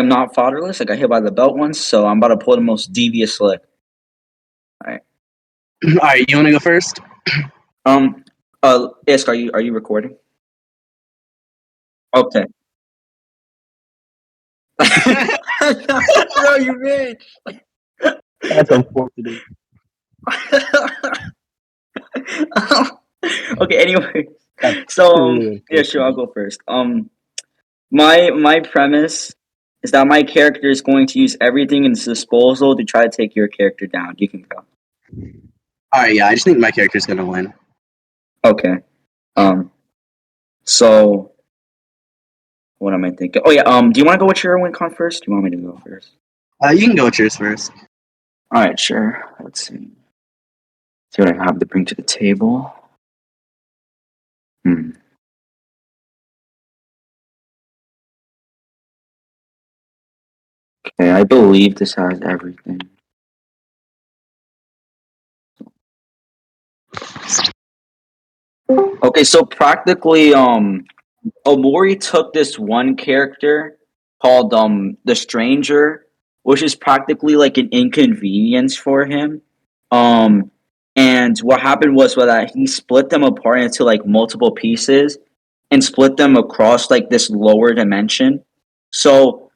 am not fatherless. I got hit by the belt once, so I'm about to pull the most devious lick. All right. All right, you want to go first? Isk, are you recording? Okay. Bro, you made. That's unfortunate. Okay. Anyway, That's so truly yeah, sure. I'll go first. My premise is that my character is going to use everything in his disposal to try to take your character down. You can go. All right, yeah, I just think my character's gonna win. Okay. So what am I thinking? Oh yeah. Do you want to go with your win con first? Do you want me to go first? You can go with yours first. All right, sure. Let's see. See what I have to bring to the table. Okay, I believe this has everything. Okay, so practically, Omori took this one character called the Stranger, which is practically like an inconvenience for him. Um, and what happened was that he split them apart into like multiple pieces and split them across like this lower dimension. So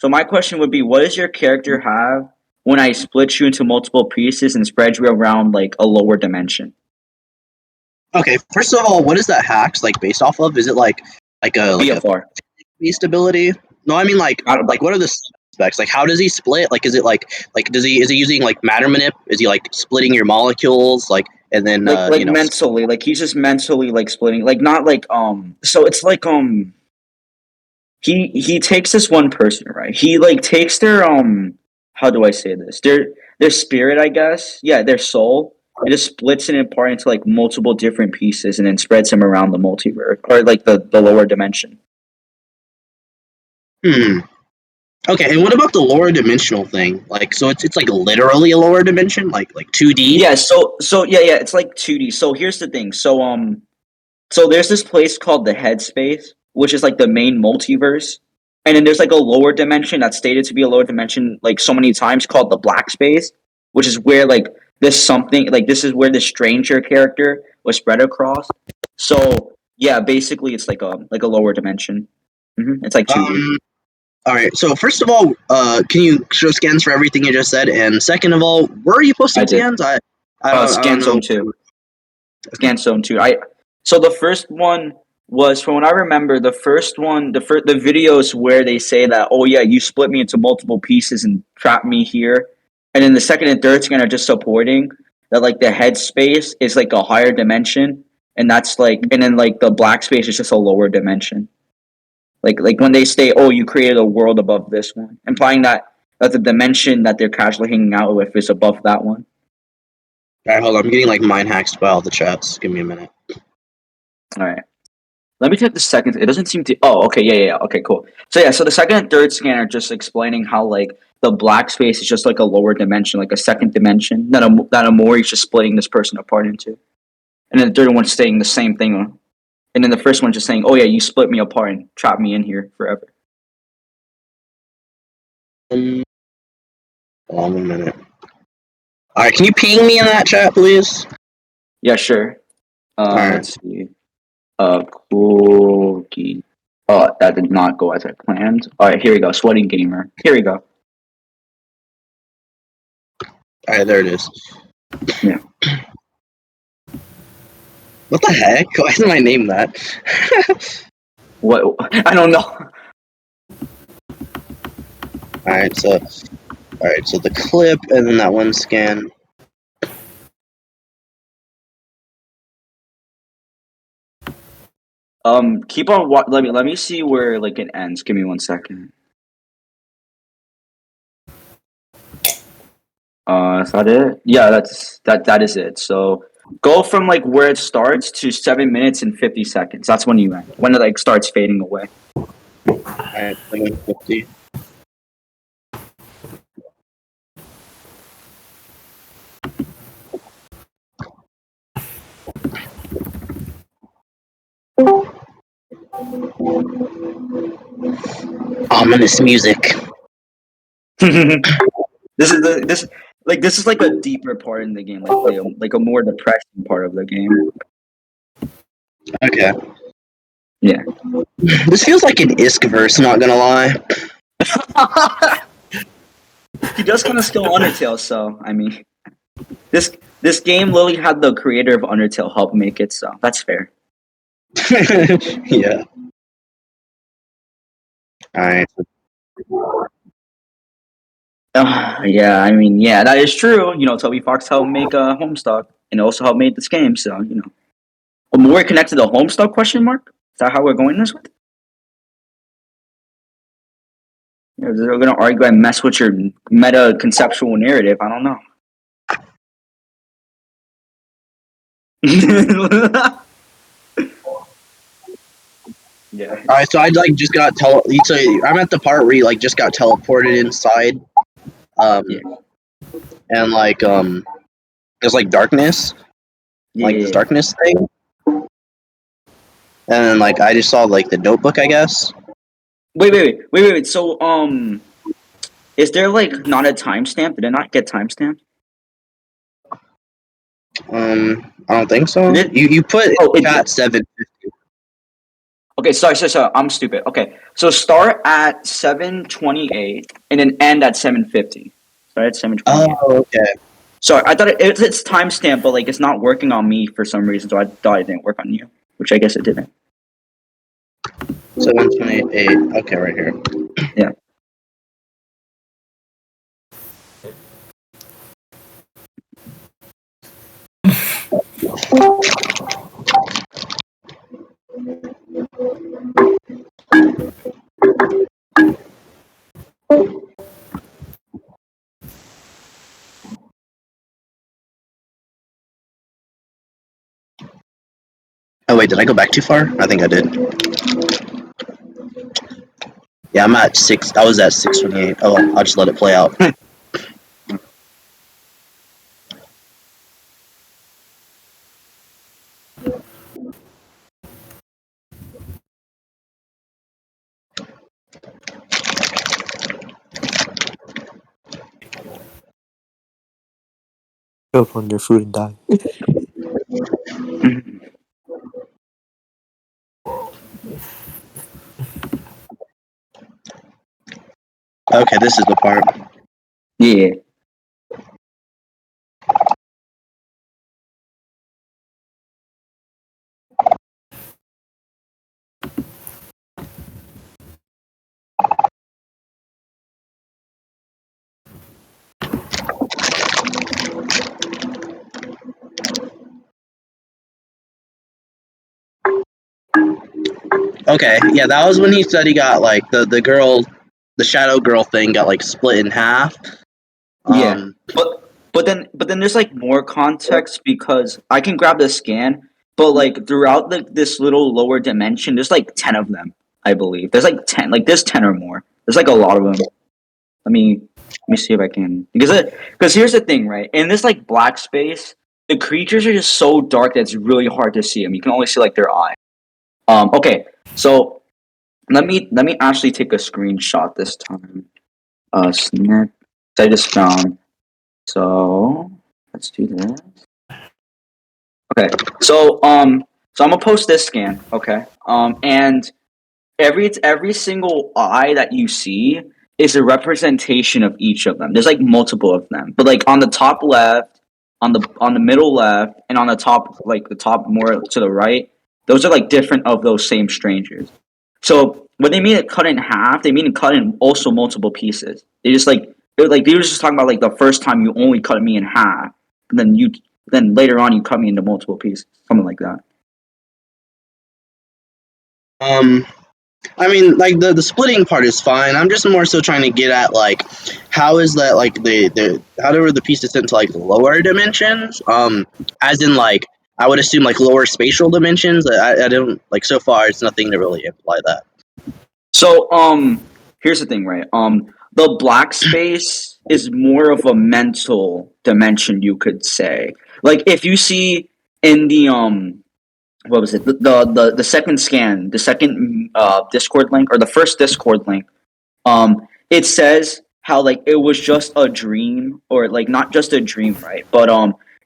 my question would be, what does your character have when I split you into multiple pieces and spread you around like a lower dimension? Okay, first of all, what is that hacks like based off of? Is it like a BFR. beast ability? No, I mean like what are the specs? Like how does he split? Like is it like is he using like matter manip? Is he like splitting your molecules like and then like mentally, like he's just mentally like splitting, like not like so it's like he takes this one person, right? He like takes their how do I say this? Their spirit, I guess. Yeah, their soul. It just splits it apart into like multiple different pieces and then spreads them around the multiverse or like the lower dimension. Okay, and what about the lower dimensional thing? Like, so it's like literally a lower dimension, like 2D. Yeah, so yeah, it's like 2D. So here's the thing. So there's this place called the Headspace, which is like the main multiverse. And then there's like a lower dimension that's stated to be a lower dimension like so many times called the Black Space, which is where like this is where the Stranger character was spread across. So yeah, basically it's like a lower dimension. It's like 2D. All right. So first of all, can you show scans for everything you just said? And second of all, where are you posting scans? I Scan don't know. Zone 2. Scan Zone 2. So the first one was, from what I remember, the videos where they say that, oh yeah, you split me into multiple pieces and trap me here, and then the second and third scan are just supporting that like the headspace is like a higher dimension, and that's like, and then like the black space is just a lower dimension. Like when they say, oh, you created a world above this one, implying that the dimension that they're casually hanging out with is above that one. All right, hold on. I'm getting like mind hacked by all the chats. Give me a minute. All right. Let me check the second. It doesn't seem to. Oh, okay, yeah. Okay, cool. So yeah, so the second and third scan are just explaining how like the black space is just like a lower dimension, like a second dimension that Amori is just splitting this person apart into, and then the third one's saying the same thing, and then the first one's just saying, "Oh yeah, you split me apart and trapped me in here forever." Hold on a minute. All right, can you ping me in that chat, please? Yeah, sure. Right. Let's see. Cool. Oh, that did not go as I planned. All right, here we go. Sweating gamer. Here we go. All right, there it is. Yeah. What the heck? Why didn't I name that? What? I don't know. All right, so the clip and then that one scan. Keep on. Let me see where like it ends. Give me 1 second. Is that it? Yeah, that is it. So go from like where it starts to 7 minutes and 50 seconds. That's when you end. When it like starts fading away. Alright, 750. Oh ominous music. This is like a deeper part in the game, like a more depressing part of the game. Okay. Yeah. This feels like an Isk-verse, not gonna lie. He does kind of steal Undertale, so I mean, this game literally had the creator of Undertale help make it, so that's fair. Yeah. Alright. Yeah, I mean, yeah, that is true. You know, Toby Fox helped make Homestuck, and also helped make this game. So you know, but more connected to Homestuck question mark. Is that how we're going this with? You know, they're gonna argue and mess with your meta conceptual narrative. I don't know. Yeah. Alright, so I just got so I'm at the part where you just got teleported inside. Yeah. And there's darkness. Yeah. This darkness thing. And then I just saw the notebook, I guess. Wait. So is there not a timestamp? Did it not get timestamped? I don't think so. You put at 7:50. Okay, sorry, I'm stupid. Okay, so start at 7:28 and then end at 7:50. Start at 7:28. Oh, okay. Sorry, I thought it's timestamp, but it's not working on me for some reason, so I thought it didn't work on you, which I guess it didn't. 7:28. Okay, right here. Yeah. Oh wait, did I go back too far? I think I did. Yeah, I'm at 6. I was at 6:28. Oh, I'll just let it play out. Choke on your food and die. Okay, this is the part. Yeah. Okay, yeah, that was when he said he got the girl, the shadow girl thing got split in half. Yeah. But then there's more context because I can grab the scan, but throughout this little lower dimension, there's 10 of them, I believe. There's 10, there's 10 or more. There's a lot of them. Let me see if I can because here's the thing, right? In this black space, the creatures are just so dark that it's really hard to see them. You can only see their eye. Okay, so let me actually take a screenshot this time. Snip. I just found. So let's do this. Okay, so I'm gonna post this scan. Okay, and every single eye that you see is a representation of each of them. There's multiple of them, but on the top left, on the middle left, and on the top the top more to the right, those are different of those same strangers. So when they mean it cut in half, they mean it cut in also multiple pieces. They just they were just talking about the first time you only cut me in half, and then later on you cut me into multiple pieces, something like that. I mean, the splitting part is fine. I'm just more so trying to get at how is that the how were the pieces sent to lower dimensions? As in I would assume lower spatial dimensions. I don't so far it's nothing to really imply that. So here's the thing, right? The black space is more of a mental dimension, you could say. If you see in the what was it? The second scan, the second Discord link or the first Discord link, it says how like it was just a dream, or like not just a dream, right? But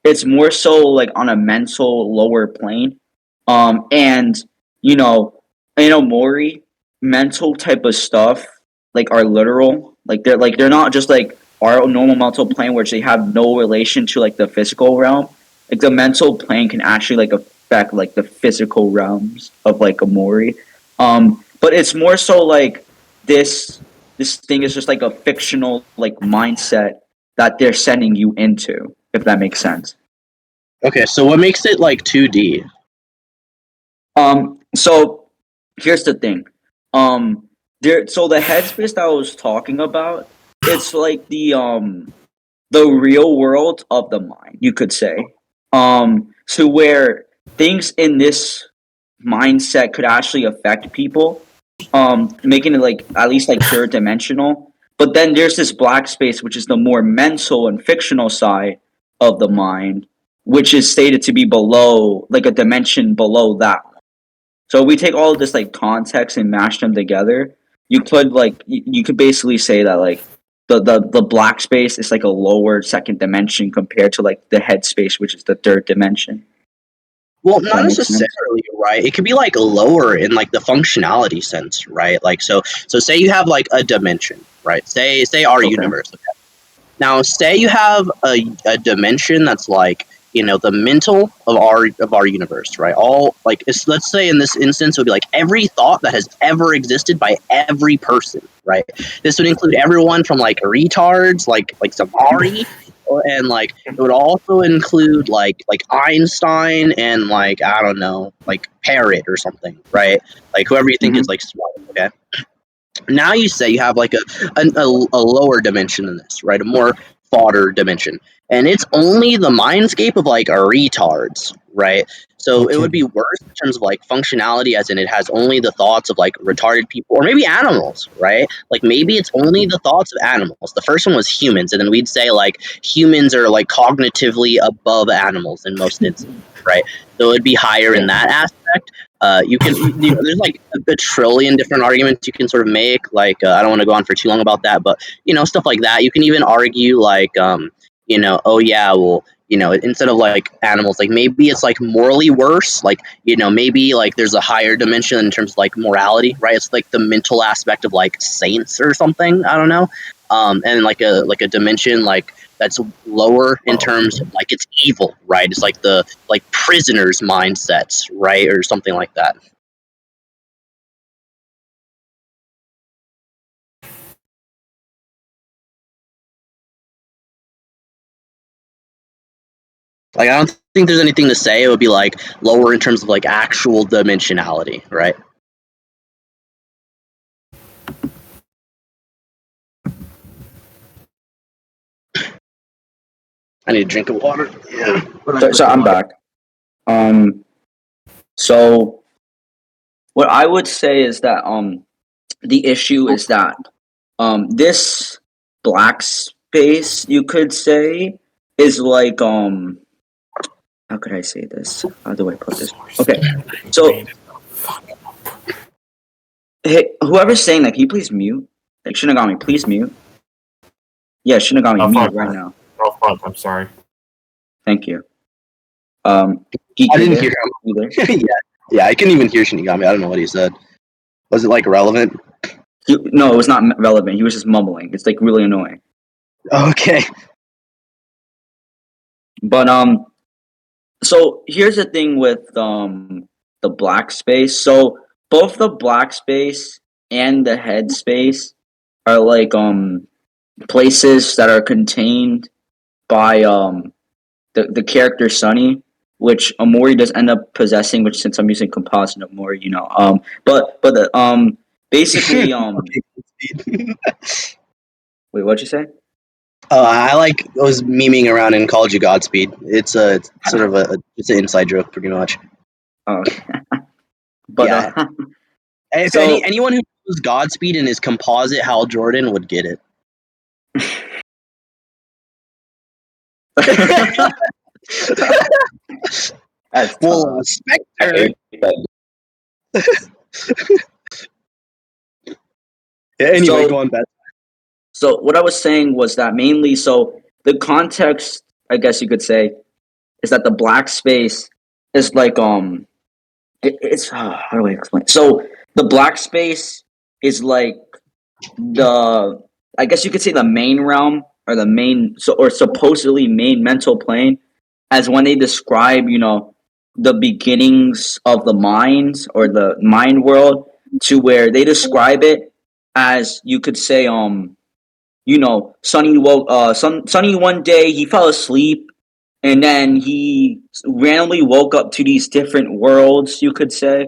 it's more so like on a mental lower plane. And you know, Mori, mental type of stuff like are literal. Like they're not just like our normal mental plane, which they have no relation to like the physical realm. Like the mental plane can actually like affect like the physical realms of like a Mori. But it's more so like this this thing is just like a fictional like mindset that they're sending you into, if that makes sense. Okay, so what makes it like 2D? So here's the thing. There. So the headspace that I was talking about, it's like the real world of the mind, you could say. To where things in this mindset could actually affect people, making it like at least like third dimensional. But then there's this black space, which is the more mental and fictional side of the mind, which is stated to be below, like a dimension below that. So if we take all of this like context and mash them together, you could basically say that like the black space is like a lower second dimension compared to like the head space, which is the third dimension. Well, If not that makes sense. necessarily, right? It could be like lower in like the functionality sense, right? Like so say you have like a dimension, right? Say our Okay. universe. Now, say you have a dimension that's like the mental of our universe, right? All like let's say in this instance it would be like every thought that has ever existed by every person, right? This would include everyone from like retards, like Samari, and like it would also include like Einstein and like I don't know, like Parrot or something, right? Like whoever you think is Mm-hmm. like smart, okay? Now you say you have like a lower dimension than this, right? A more fodder dimension, and it's only the mindscape of like retards, right? So it Okay. would be worse in terms of like functionality, as in it has only the thoughts of like retarded people, or maybe animals, right? Like maybe it's only the thoughts of animals. The first one was humans, and then we'd say like humans are like cognitively above animals in most instances, right? So it'd be higher in that aspect. There's like a trillion different arguments you can sort of make. Like, I don't want to go on for too long about that, but stuff like that. You can even argue like, oh yeah, well, instead of like animals, like maybe it's like morally worse. Like, maybe like there's a higher dimension in terms of like morality, right? It's like the mental aspect of like saints or something. I don't know. And like a dimension like that's lower in terms of like it's evil, right? It's like the like prisoners' mindsets, right, or something like that. Like I don't think there's anything to say. It would be like lower in terms of like actual dimensionality, right? I need a drink of water. Yeah. So I'm back. Um, so what I would say is that the issue is that this black space, you could say, is like how could I say this? How do I put this? Okay, so hey, whoever's saying that, can you please mute? Like Shinigami, please mute. Yeah, Shinigami, Oh, mute fuck. right now. Oh, fuck. I'm sorry. Thank you. Geek, I you didn't there? hear You there? him. Yeah, I couldn't even hear Shinigami. I don't know what he said. Was it like relevant? No, it was not relevant. He was just mumbling. It's like really annoying. Okay. But so here's the thing with the black space. So both the black space and the head space are like places that are contained by the character Sunny, which Amori does end up possessing, which since I'm using composite Amori, but the basically Okay. wait, what'd you say? I was memeing around and called you Godspeed. It's sort of it's an inside joke, pretty much. Oh, but Yeah. If so anyone who knows Godspeed and is composite Hal Jordan would get it. that's Well, tough. Spectre. Anyway, So go on, Beth. so what I was saying was that mainly, so the context, I guess you could say, is that the black space is like it's how do I explain? So the black space is like the, I guess you could say, the main realm, or the main, so, or supposedly main mental plane, as when they describe, the beginnings of the mind, or the mind world, to where they describe it as, you could say, Sonny one day he fell asleep, and then he randomly woke up to these different worlds, you could say.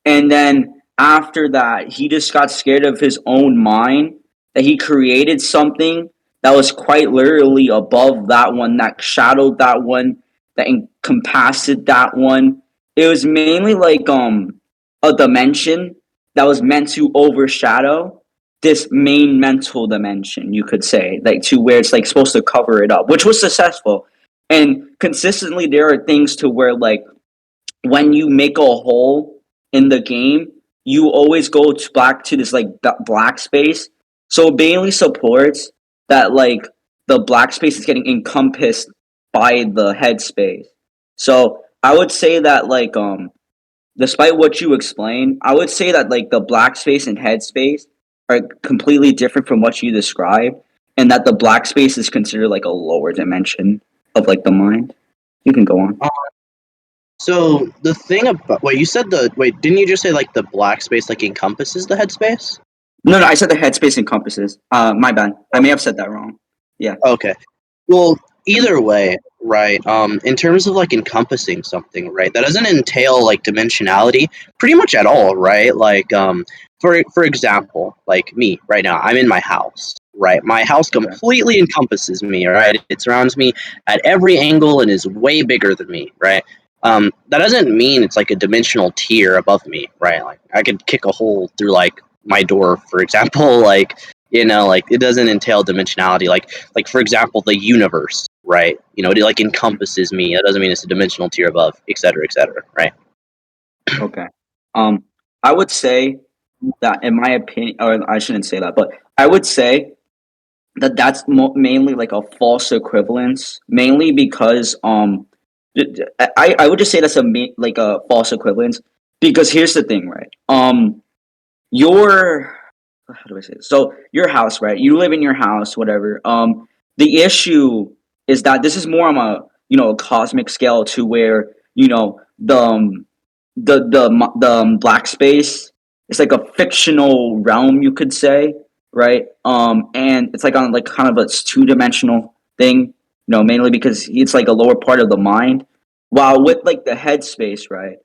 And then after that, he just got scared of his own mind, that he created something that was quite literally above that one, that shadowed that one, that encompassed that one. It was mainly like a dimension that was meant to overshadow this main mental dimension, you could say, like, to where it's like supposed to cover it up, which was successful. And consistently, there are things to where, like, when you make a hole in the game, you always go back to this, like, black space. So it mainly supports that, like, the black space is getting encompassed by the headspace. So I would say that, like, despite what you explained, I would say that, like, the black space and headspace are completely different from what you described, and that the black space is considered like a lower dimension of, like, the mind. You can go on. So the thing about wait, you said didn't you just say like the black space like encompasses the headspace? No, I said the headspace encompasses. My bad. I may have said that wrong. Yeah. Okay. Well, either way, right? In terms of like encompassing something, right? That doesn't entail like dimensionality pretty much at all, right? Like, for example, like me right now, I'm in my house, right? My house Okay. completely encompasses me, right? It surrounds me at every angle and is way bigger than me, right? That doesn't mean it's like a dimensional tier above me, right? Like I could kick a hole through like my door, for example, like like it doesn't entail dimensionality. Like for example, the universe, right? It like encompasses me. That doesn't mean it's a dimensional tier above, et cetera, right? Okay. Um, I would say that, in my opinion, or I shouldn't say that, but I would say that that's mainly like a false equivalence, mainly because I would just say that's like a false equivalence, because here's the thing, right? Your, how do I say this? So your house, right? You live in your house, whatever. The issue is that this is more on a, a cosmic scale, to where, the black space is like a fictional realm, you could say, right? And it's like on, like, kind of a two-dimensional thing, mainly because it's like a lower part of the mind, while with, like, the headspace, right?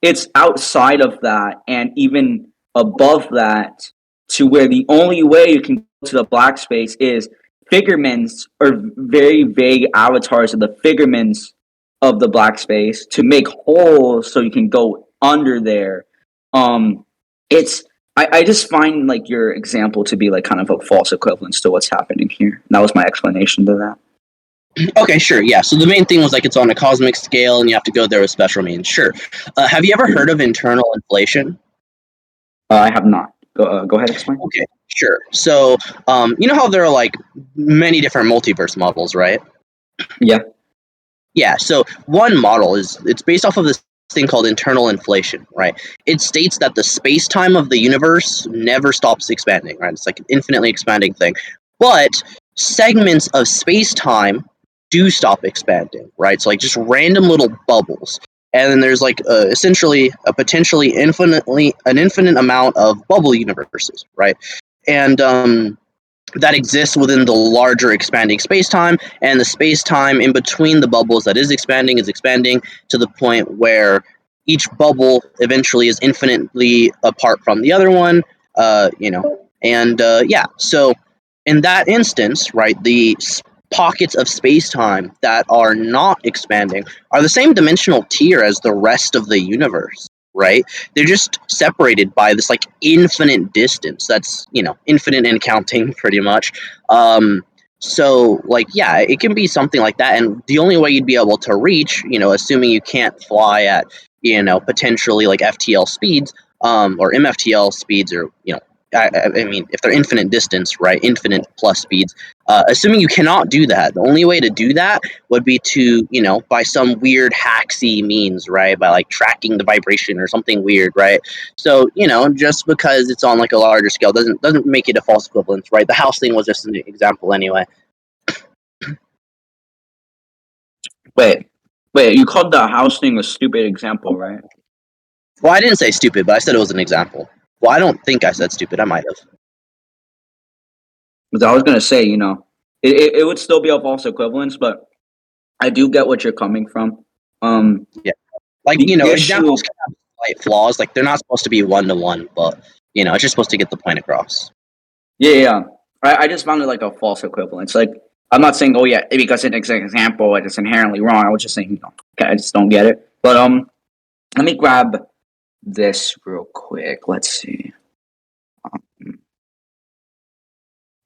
It's outside of that, and even above that, to where the only way you can go to the black space is figurements, or very vague avatars of the figurements of the black space, to make holes so you can go under there. Um, it's I just find, like, your example to be like kind of a false equivalence to what's happening here. And that was my explanation to that. Okay, sure, yeah. So the main thing was like it's on a cosmic scale, and you have to go there with special means. Sure. Have you ever heard of internal inflation? I have not. Go ahead, explain. Okay, sure. So, you know how there are like many different multiverse models, right? Yeah. Yeah, so one model it's based off of this thing called internal inflation, right? It states that the space-time of the universe never stops expanding, right? It's like an infinitely expanding thing. But segments of space-time do stop expanding, right? So like just random little bubbles. And then there's like essentially a potentially an infinite amount of bubble universes, right? And that exists within the larger expanding space-time, and the space-time in between the bubbles that is expanding to the point where each bubble eventually is infinitely apart from the other one, and yeah. So in that instance, right, the pockets of space-time that are not expanding are the same dimensional tier as the rest of the universe, right? They're just separated by this like infinite distance that's infinite and counting pretty much. So like yeah, it can be something like that, and the only way you'd be able to reach, assuming you can't fly at potentially like FTL speeds, or MFTL speeds, or I mean, if they're infinite distance, right, infinite plus speeds, assuming you cannot do that, the only way to do that would be to, by some weird hacksy means, right, by like tracking the vibration or something weird, right? So, just because it's on like a larger scale doesn't make it a false equivalence, right? The house thing was just an example anyway. Wait, you called the house thing a stupid example, right? Well, I didn't say stupid, but I said it was an example. Well, I don't think I said stupid. I might have. Because I was gonna say, it would still be a false equivalence, but I do get what you're coming from. Yeah. Like, The issue, examples can have slight flaws. Like, they're not supposed to be one-to-one, but, it's just supposed to get the point across. yeah. I just found it like a false equivalence. Like, I'm not saying, oh yeah, because it's an example, like it's inherently wrong. I was just saying, okay, I just don't get it. But let me grab this real quick. Let's see.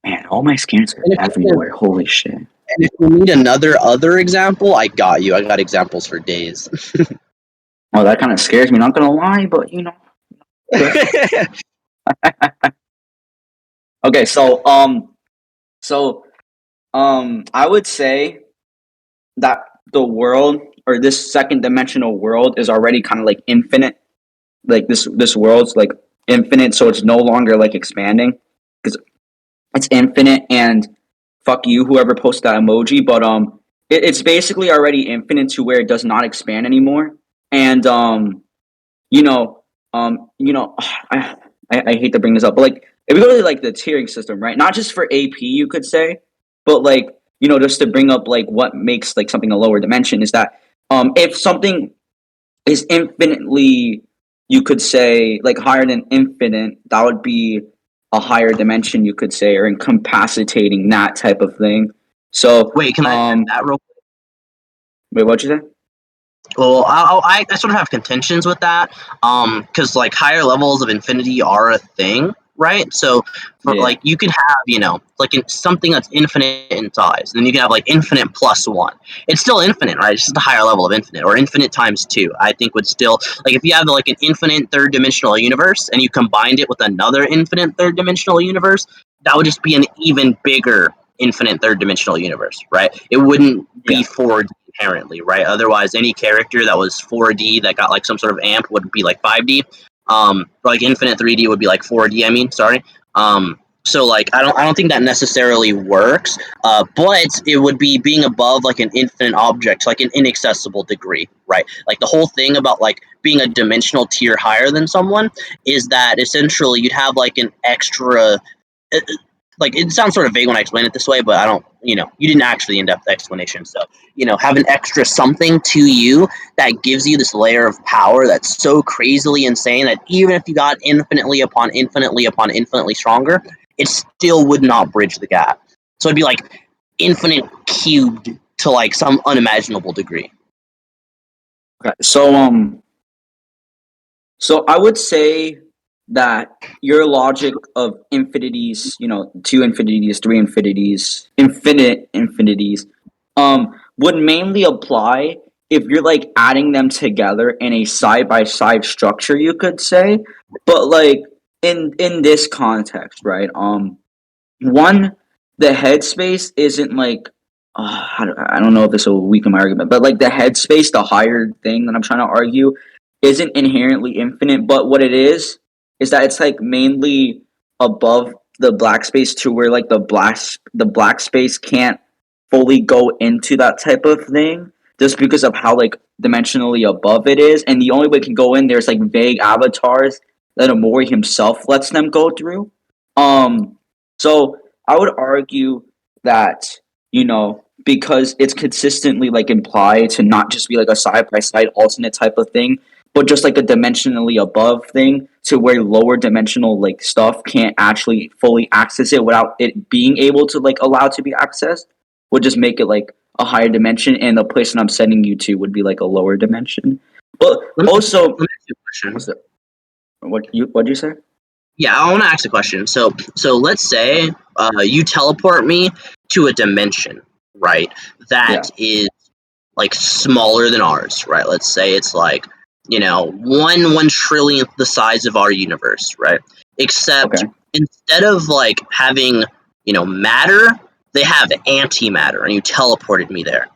Man, all my scans are everywhere. Holy shit. And if you need other example, I got you. I got examples for days. Oh, that kind of scares me. Not gonna lie, but Okay, so I would say that the world or this second dimensional world is already kind of like infinite. Like this world's like infinite, so it's no longer like expanding because it's infinite. And fuck you, whoever posted that emoji, but it's basically already infinite to where it does not expand anymore. And you know, I hate to bring this up, but like if we go to like the tiering system, right? Not just for AP, you could say, but like just to bring up like what makes like something a lower dimension is that if something is infinitely, you could say like higher than infinite, that would be a higher dimension, you could say, or incapacitating that type of thing. So Wait, can I add that real quick? wait, what'd you say? Well, I sort of have contentions with that, because like higher levels of infinity are a thing, right? So, for Yeah. like you can have like something that's infinite in size, and then you can have like infinite plus one. It's still infinite, right? It's just a higher level of infinite, or infinite times two. I think would still like if you have like an infinite third dimensional universe and you combined it with another infinite third dimensional universe, that would just be an even bigger infinite third dimensional universe, right? It wouldn't be 4D inherently, right? Otherwise, any character that was 4D that got like some sort of amp would be like 5D. Like infinite 3D would be like 4D. I mean, sorry. So like I don't think that necessarily works. But it would be being above like an infinite object, like an inaccessible degree, right? Like the whole thing about like being a dimensional tier higher than someone is that essentially you'd have like an extra. Like it sounds sort of vague when I explain it this way, but I don't, you didn't actually in-depth explanation. So, have an extra something to you that gives you this layer of power that's so crazily insane that even if you got infinitely upon infinitely upon infinitely stronger, it still would not bridge the gap. So it'd be like infinite cubed to like some unimaginable degree. Okay. So I would say that your logic of infinities, 2 infinities, 3 infinities, infinite infinities, would mainly apply if you're like adding them together in a side by side structure, you could say. But like in this context, right? One, the headspace isn't like I don't know if this will weaken my argument, but like the headspace, the higher thing that I'm trying to argue, isn't inherently infinite. But what it is that it's like mainly above the black space to where like the black space can't fully go into that type of thing just because of how like dimensionally above it is, and the only way it can go in there's like vague avatars that Amori himself lets them go through. So I would argue that, because it's consistently like implied to not just be like a side by side alternate type of thing, but just like a dimensionally above thing to where lower dimensional like stuff can't actually fully access it without it being able to like allow to be accessed, would just make it like a higher dimension, and the place that I'm sending you to would be like a lower dimension. But also, Let me ask you a question. what'd you say? Yeah, I want to ask a question. So let's say you teleport me to a dimension, right? That Yeah. is like smaller than ours, right? Let's say it's like one trillionth the size of our universe, right? Except Okay. instead of like having, matter, they have antimatter, and you teleported me there.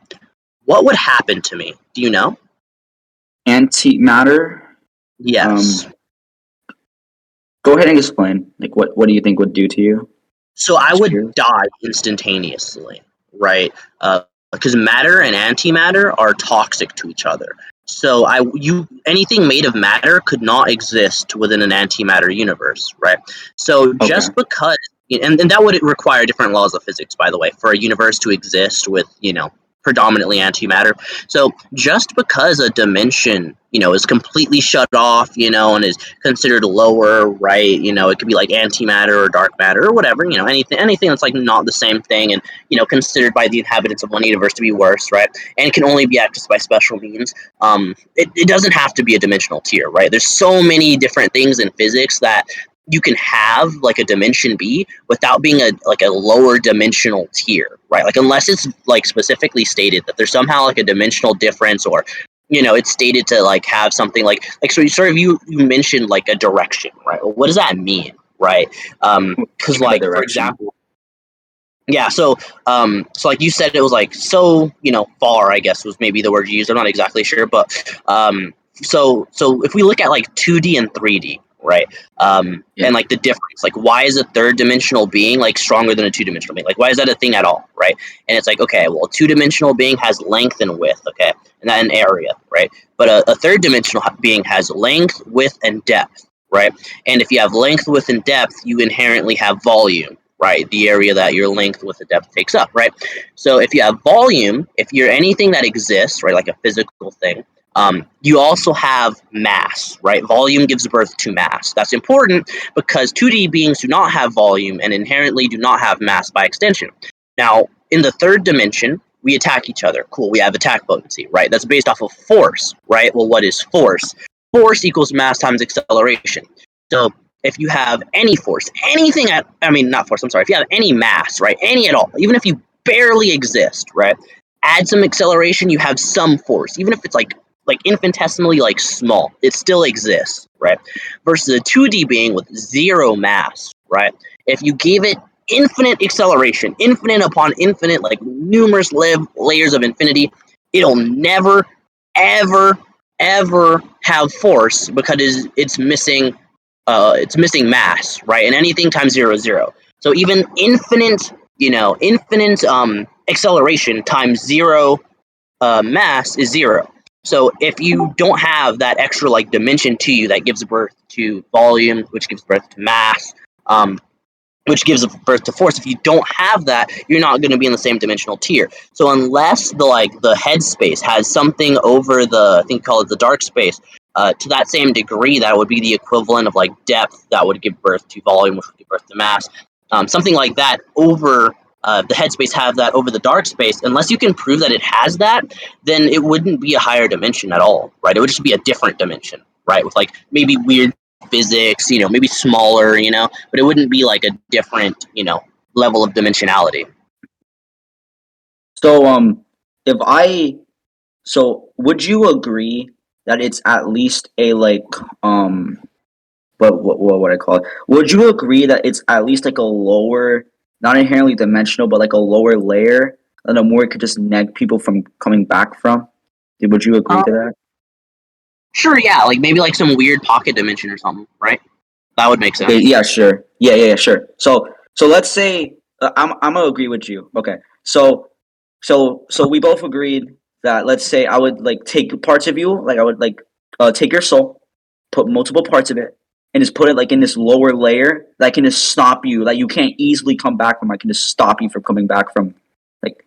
What would happen to me? Do you know? Antimatter. Yes. Go ahead and explain. Like, what do you think would do to you? So I Just would curious. die instantaneously, right? Because matter and antimatter are toxic to each other. So anything made of matter could not exist within an antimatter universe, right? So Okay. just because, and that would require different laws of physics, by the way, for a universe to exist with, predominantly antimatter. So just because a dimension, is completely shut off, and is considered lower, right? It could be like antimatter or dark matter or whatever, anything that's like not the same thing, and considered by the inhabitants of one universe to be worse, right? And can only be accessed by special means. It doesn't have to be a dimensional tier, right? There's so many different things in physics that you can have like a dimension be without being a lower dimensional tier, right? Like unless it's like specifically stated that there's somehow like a dimensional difference, or it's stated to like have something like so you mentioned like a direction, right? Well, what does that mean, right? Because The like for direction. example, yeah, so like you said, it was like so far, I guess was maybe the word you used. I'm not exactly sure, but so if we look at like 2D and 3D, right? Yeah. And like the difference, like why is a third dimensional being like stronger than a two-dimensional being? Like why is that a thing at all, right? And it's like, okay, well, a two-dimensional being has length and width, okay, and that an area, right? But a third dimensional being has length, width, and depth, right? And if you have length, width, and depth, you inherently have volume, right? The area that your length with the depth takes up, right? So if you have volume, if you're anything that exists, right, like a physical thing, you also have mass, right? Volume gives birth to mass. That's important because 2D beings do not have volume and inherently do not have mass by extension. Now, in the third dimension, we attack each other. Cool, we have attack potency, right? That's based off of force, right? Well, what is force? Force equals mass times acceleration. So if you have any force, not force, I'm sorry, if you have any mass, right, any at all, even if you barely exist, right, add some acceleration, you have some force, even if it's like infinitesimally like small, it still exists, right? Versus a 2D being with zero mass, right? If you gave it infinite acceleration, infinite upon infinite, like numerous layers of infinity, it'll never, ever, ever have force because it's missing mass, right? And anything times 0 is 0. So even infinite acceleration times 0 mass is 0. So if you don't have that extra like dimension to you that gives birth to volume, which gives birth to mass, which gives birth to force, if you don't have that, you're not going to be in the same dimensional tier. So unless the headspace has something over I think call it the dark space, to that same degree, that would be the equivalent of like depth that would give birth to volume, which would give birth to mass. Something like that over the headspace have that over the dark space. Unless you can prove that it has that, then it wouldn't be a higher dimension at all, right? It would just be a different dimension, right? With like maybe weird physics, maybe smaller, but it wouldn't be like a different, level of dimensionality. So if I so would you agree that it's at least a like what would I call it? Would you agree that it's at least like a lower, not inherently dimensional, but like a lower layer, and a more it could just neg people from coming back from? Would you agree to that? Sure, yeah, like maybe like some weird pocket dimension or something, right? That would make Okay, sense. yeah, sure. Yeah, sure. So let's say I'm gonna agree with you. Okay, so we both agreed that let's say I would like take parts of you, like I would like take your soul, put multiple parts of it, and just put it like in this lower layer that can just stop you, that you can't easily come back from. I can just stop you from coming back from. Like,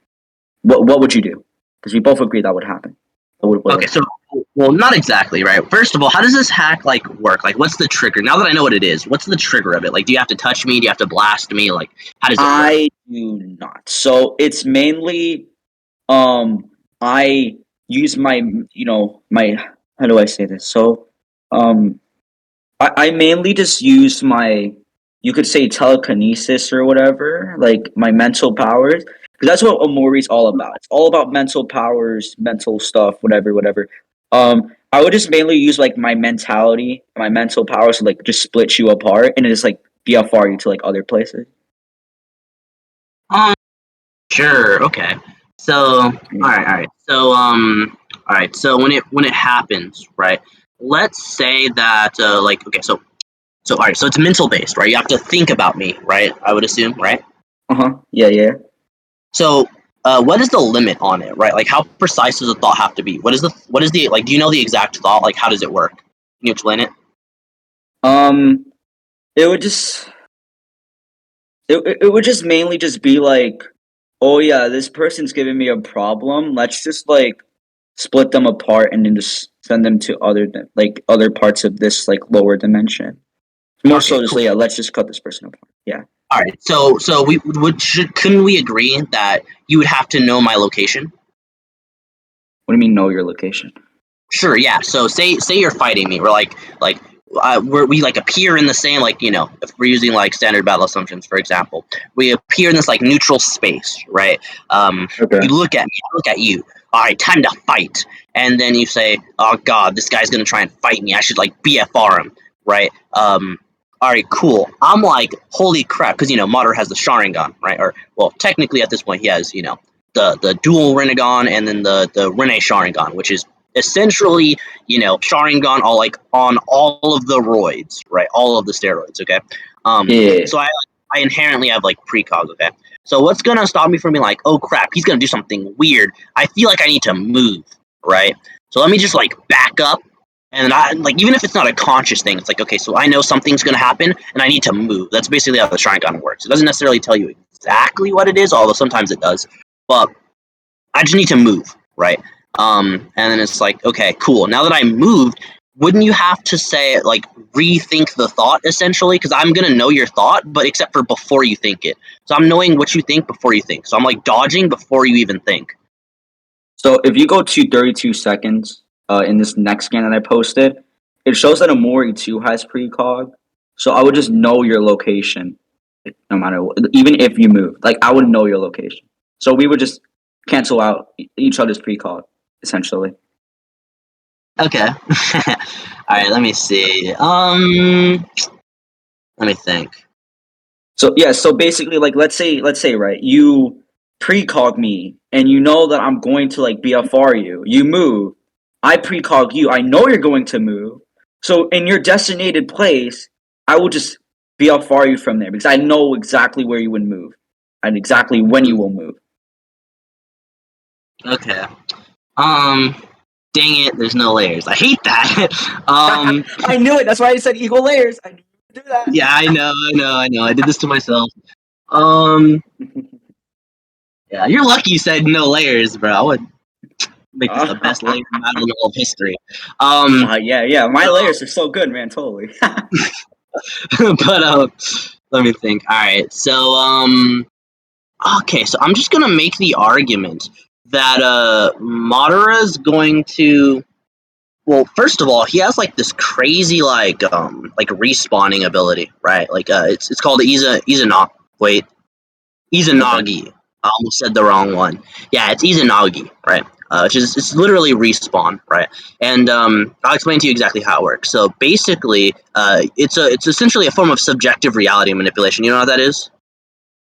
what would you do? Because we both agreed that would happen. What Okay, would so happen? well, not exactly, right? First of all, how does this hack like work? Like, what's the trigger? Now that I know what it is, what's the trigger of it? Like, do you have to touch me? Do you have to blast me? Like, how does it work? I do not. So it's mainly I use my my how do I say this? So um I mainly just use my, you could say, telekinesis or whatever, like my mental powers, because that's what Omori's all about. It's all about mental powers, mental stuff, whatever. I would just mainly use like my mentality, my mental powers to like just split you apart and just like BFR you to like other places. Um, sure, okay. So, all right. So, all right. So when it happens, right? Let's say that, like, okay. So, all right. So it's mental based, right? You have to think about me, right? I would assume, right? Yeah. So, what is the limit on it, right? Like, how precise does the thought have to be? What is the like? Do you know the exact thought? Like, how does it work? Can you explain it? Um, it would just it would just mainly just be like, oh yeah, this person's giving me a problem. Let's just like split them apart and then just send them to like other parts of this like lower dimension. More Okay, so, just cool. like, yeah, let's just cut this person apart. Yeah. All right. So couldn't we agree that you would have to know my location? What do you mean know your location? Sure, yeah. So say you're fighting me. We're like we like appear in the same, like, if we're using like standard battle assumptions, for example, we appear in this like neutral space, right? Okay. You look at me, I look at you. All right, time to fight. And then you say, "Oh God, this guy's gonna try and fight me. I should like BFR him, right?" All right, cool. I'm like, holy crap, because Madara has the Sharingan, right? Or well, technically at this point he has the dual Rinnegan and then the Rinne Sharingan, which is essentially, Sharingan all like on all of the roids, right? All of the steroids, okay? Yeah. So I inherently have like precog, okay? So what's gonna stop me from being like, oh crap, he's gonna do something weird? I feel like I need to move, right? So let me just like back up, and I like, even if it's not a conscious thing, it's like, okay, so I know something's gonna happen and I need to move. That's basically how the Sharingan works. It doesn't necessarily tell you exactly what it is, although sometimes it does. But I just need to move, right? And then it's like, okay, cool. Now that I moved, wouldn't you have to say, like, rethink the thought essentially? Because I'm gonna know your thought, but except for before you think it. So I'm knowing what you think before you think. So I'm like dodging before you even think. So if you go to 32 seconds in this next scan that I posted, it shows that Amori 2 has precog. So I would just know your location, like, no matter what, even if you move. Like I would know your location. So we would just cancel out each other's precog, essentially. Okay. All right. Let me see. Let me think. So yeah, so basically, like let's say right, you precog me, and you know that I'm going to like BFR you. You move, I precog you. I know you're going to move. So in your designated place, I will just BFR you from there because I know exactly where you would move and exactly when you will move. Okay. Um. Dang it. There's no layers. I hate that. I knew it. That's why I said equal layers. I knew you would do that. Yeah. I know. I did this to myself. Um. Yeah. You're lucky you said no layers, bro. I would make this the best layer battle in all of history. Yeah. My layers are so good, man. Totally. But let me think. All right, so okay, so I'm just gonna make the argument that Madara's going to. Well, first of all, he has like this crazy like respawning ability, right? Like it's called Izanagi. Wait, Okay. Izanagi. I almost said the wrong one. Yeah, it's Izanagi, right? Which is, it's literally respawn, right? And I'll explain to you exactly how it works. So basically, it's essentially a form of subjective reality manipulation. You know what that is?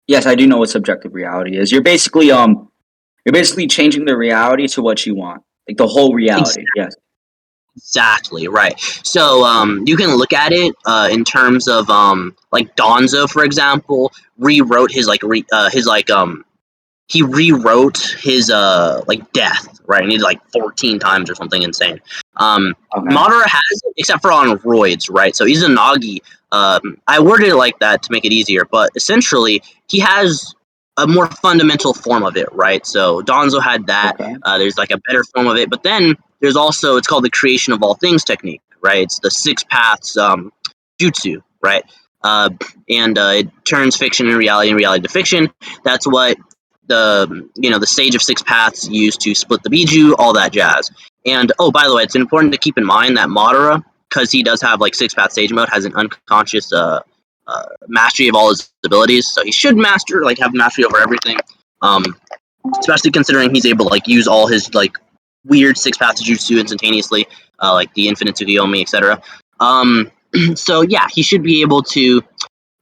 Yes, I do know what subjective reality is. You're basically changing the reality to what you want, like the whole reality. Yes. Exactly, right. So you can look at it in terms of like Donzo, for example, rewrote his he rewrote his like death, right? And he did like 14 times or something insane. Okay. Madara has it, except for on roids, right? So Izanagi, I worded it like that to make it easier, but essentially he has a more fundamental form of it, right? So Donzo had that. Okay. There's like a better form of it, but then there's also, it's called the creation of all things technique, right? It's the six paths jutsu, right? Uh, and it turns fiction into reality and reality to fiction. That's what the sage of six paths used to split the biju, all that jazz. And oh, by the way, it's important to keep in mind that Madara, because he does have like six path sage mode, has an unconscious mastery of all his abilities, so he should have mastery over everything. Especially considering he's able to like use all his like weird six paths jutsu instantaneously, like the infinite tsukiyomi, etc. So yeah, he should be able to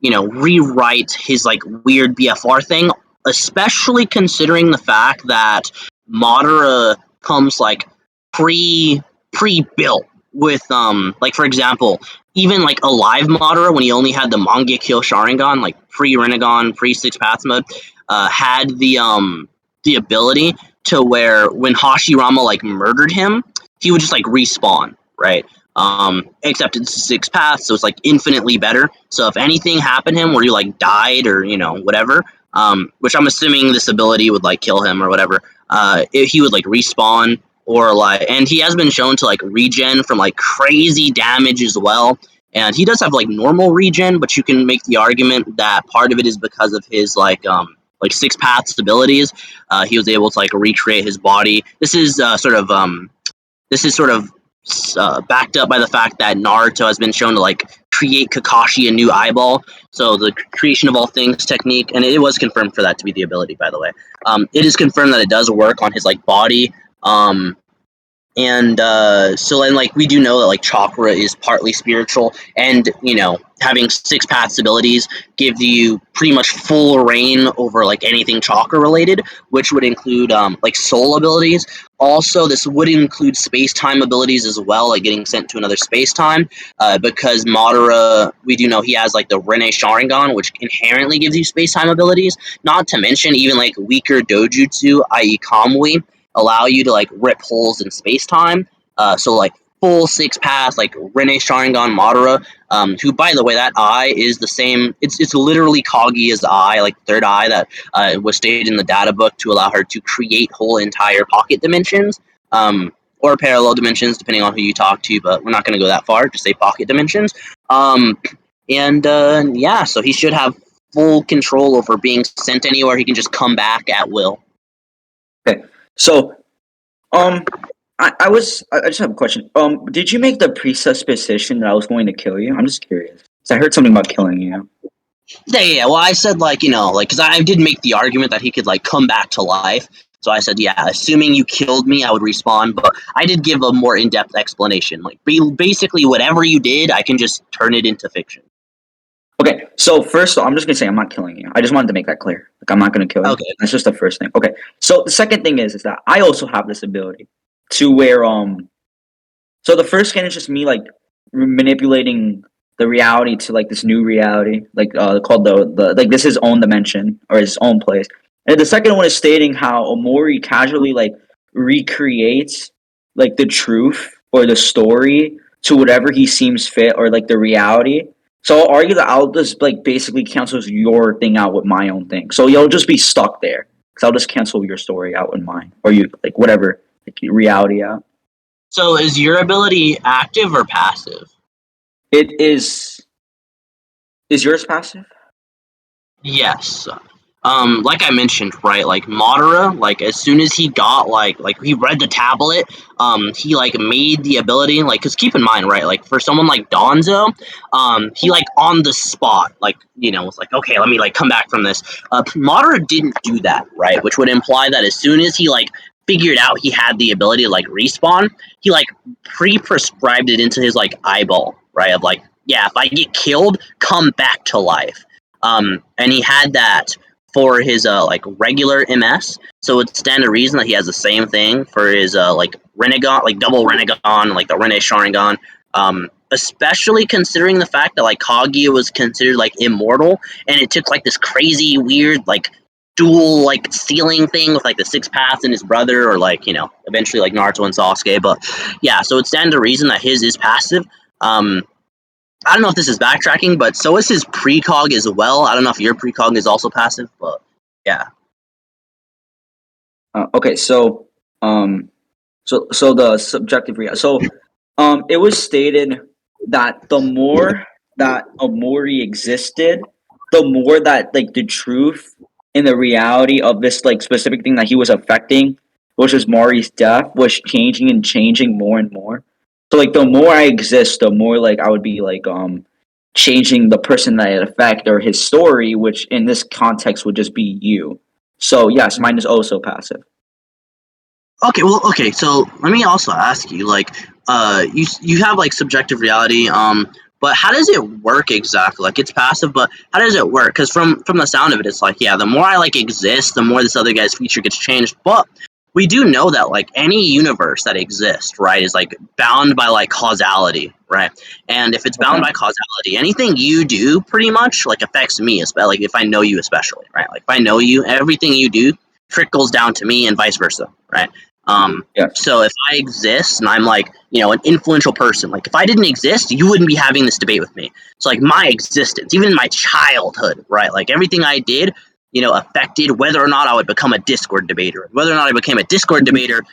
rewrite his like weird BFR thing, especially considering the fact that Madara comes like pre-built with like for example, even like alive Madara when he only had the Mangekyo Sharingan, like pre-Rinnegan, pre-Six Paths mode, had the ability to where when Hashirama like murdered him, he would just like respawn, right? Except it's Six Paths, so it's like infinitely better. So if anything happened to him where you like died or whatever, which I'm assuming this ability would like kill him or whatever, he would like respawn or like, and he has been shown to like regen from like crazy damage as well. And he does have like normal regen, but you can make the argument that part of it is because of his like Six Paths abilities. He was able to like recreate his body. This is sort of backed up by the fact that Naruto has been shown to like create Kakashi a new eyeball. So the creation of all things technique, and it was confirmed for that to be the ability, by the way. It is confirmed that it does work on his like body. And like we do know that like chakra is partly spiritual, and having Six Paths abilities gives you pretty much full reign over like anything chakra related, which would include like soul abilities. Also, this would include space-time abilities as well, like getting sent to another space-time, because Madara, we do know he has like the Rinne Sharingan, which inherently gives you space-time abilities. Not to mention even like weaker dojutsu, i.e. Kamui, allow you to like rip holes in space-time. So like full Six Paths, like Rinne Sharingan Madara, who by the way, that eye is the same. It's literally Kaguya's eye, like third eye that was stated in the data book to allow her to create whole entire pocket dimensions, or parallel dimensions, depending on who you talk to. But we're not going to go that far. Just say pocket dimensions. Yeah, so he should have full control over being sent anywhere. He can just come back at will. Okay, so I just have a question. Did you make the presupposition that I was going to kill you? I'm just curious. 'Cause I heard something about killing you. Yeah. Well, I said because I did make the argument that he could like come back to life. So I said, yeah, assuming you killed me, I would respawn. But I did give a more in-depth explanation. Like basically, whatever you did, I can just turn it into fiction. Okay, so first, I'm just gonna say I'm not killing you. I just wanted to make that clear. Like I'm not gonna kill you. Okay. That's just the first thing. Okay, so the second thing is that I also have this ability to where So the first scan is just me like manipulating the reality to like this new reality, like called the like this is his own dimension or his own place. And the second one is stating how Omori casually like recreates like the truth or the story to whatever he seems fit or like the reality. So I'll argue that I'll just like basically cancels your thing out with my own thing. So you'll just be stuck there because I'll just cancel your story out with mine or you like whatever like reality out. So is your ability active or passive? It is. Is yours passive? Yes. Like I mentioned, right? Like Madara, like as soon as he got like he read the tablet, he like made the ability, like, cause keep in mind, right? Like for someone like Donzo, he like on the spot, like was like, okay, let me like come back from this. Madara didn't do that, right? Which would imply that as soon as he like figured out he had the ability to like respawn, he like pre-prescribed it into his like eyeball, right? Of like, yeah, if I get killed, come back to life. And he had that for his like regular MS, so it stand to reason that he has the same thing for his like Rinnegan, like double Rinnegan, like the Rinne Sharingan. Especially considering the fact that like Kaguya was considered like immortal, and it took like this crazy weird like dual like ceiling thing with like the Six Paths and his brother, or like eventually like Naruto and Sasuke. But yeah, so it stands to reason that his is passive. I don't know if this is backtracking, but so is his precog as well. I don't know if your precog is also passive, but yeah. Okay, so the subjective reality. So it was stated that the more that Omori existed, the more that like the truth and the reality of this like specific thing that he was affecting, which was Mori's death, was changing and changing more and more. So like the more I exist, the more like I would be like changing the person that it affect or his story, which in this context would just be you. So yes, mine is also passive. Okay, so let me also ask you, like, you have like subjective reality, But how does it work exactly? Like, it's passive, but how does it work? Because from the sound of it, it's like, yeah, the more I like exist, the more this other guy's feature gets changed. But we do know that like any universe that exists, right, is like bound by like causality, right? And if it's bound Okay. by causality, anything you do pretty much like affects me, especially like if I know you, especially, right? Like if I know you, everything you do trickles down to me and vice versa, right? Yes. So if I exist and I'm like, an influential person, like if I didn't exist, you wouldn't be having this debate with me. So like my existence, even in my childhood, right? Like everything I did, affected whether or not I would become a Discord debater. Whether or not I became a Discord Mhm. debater,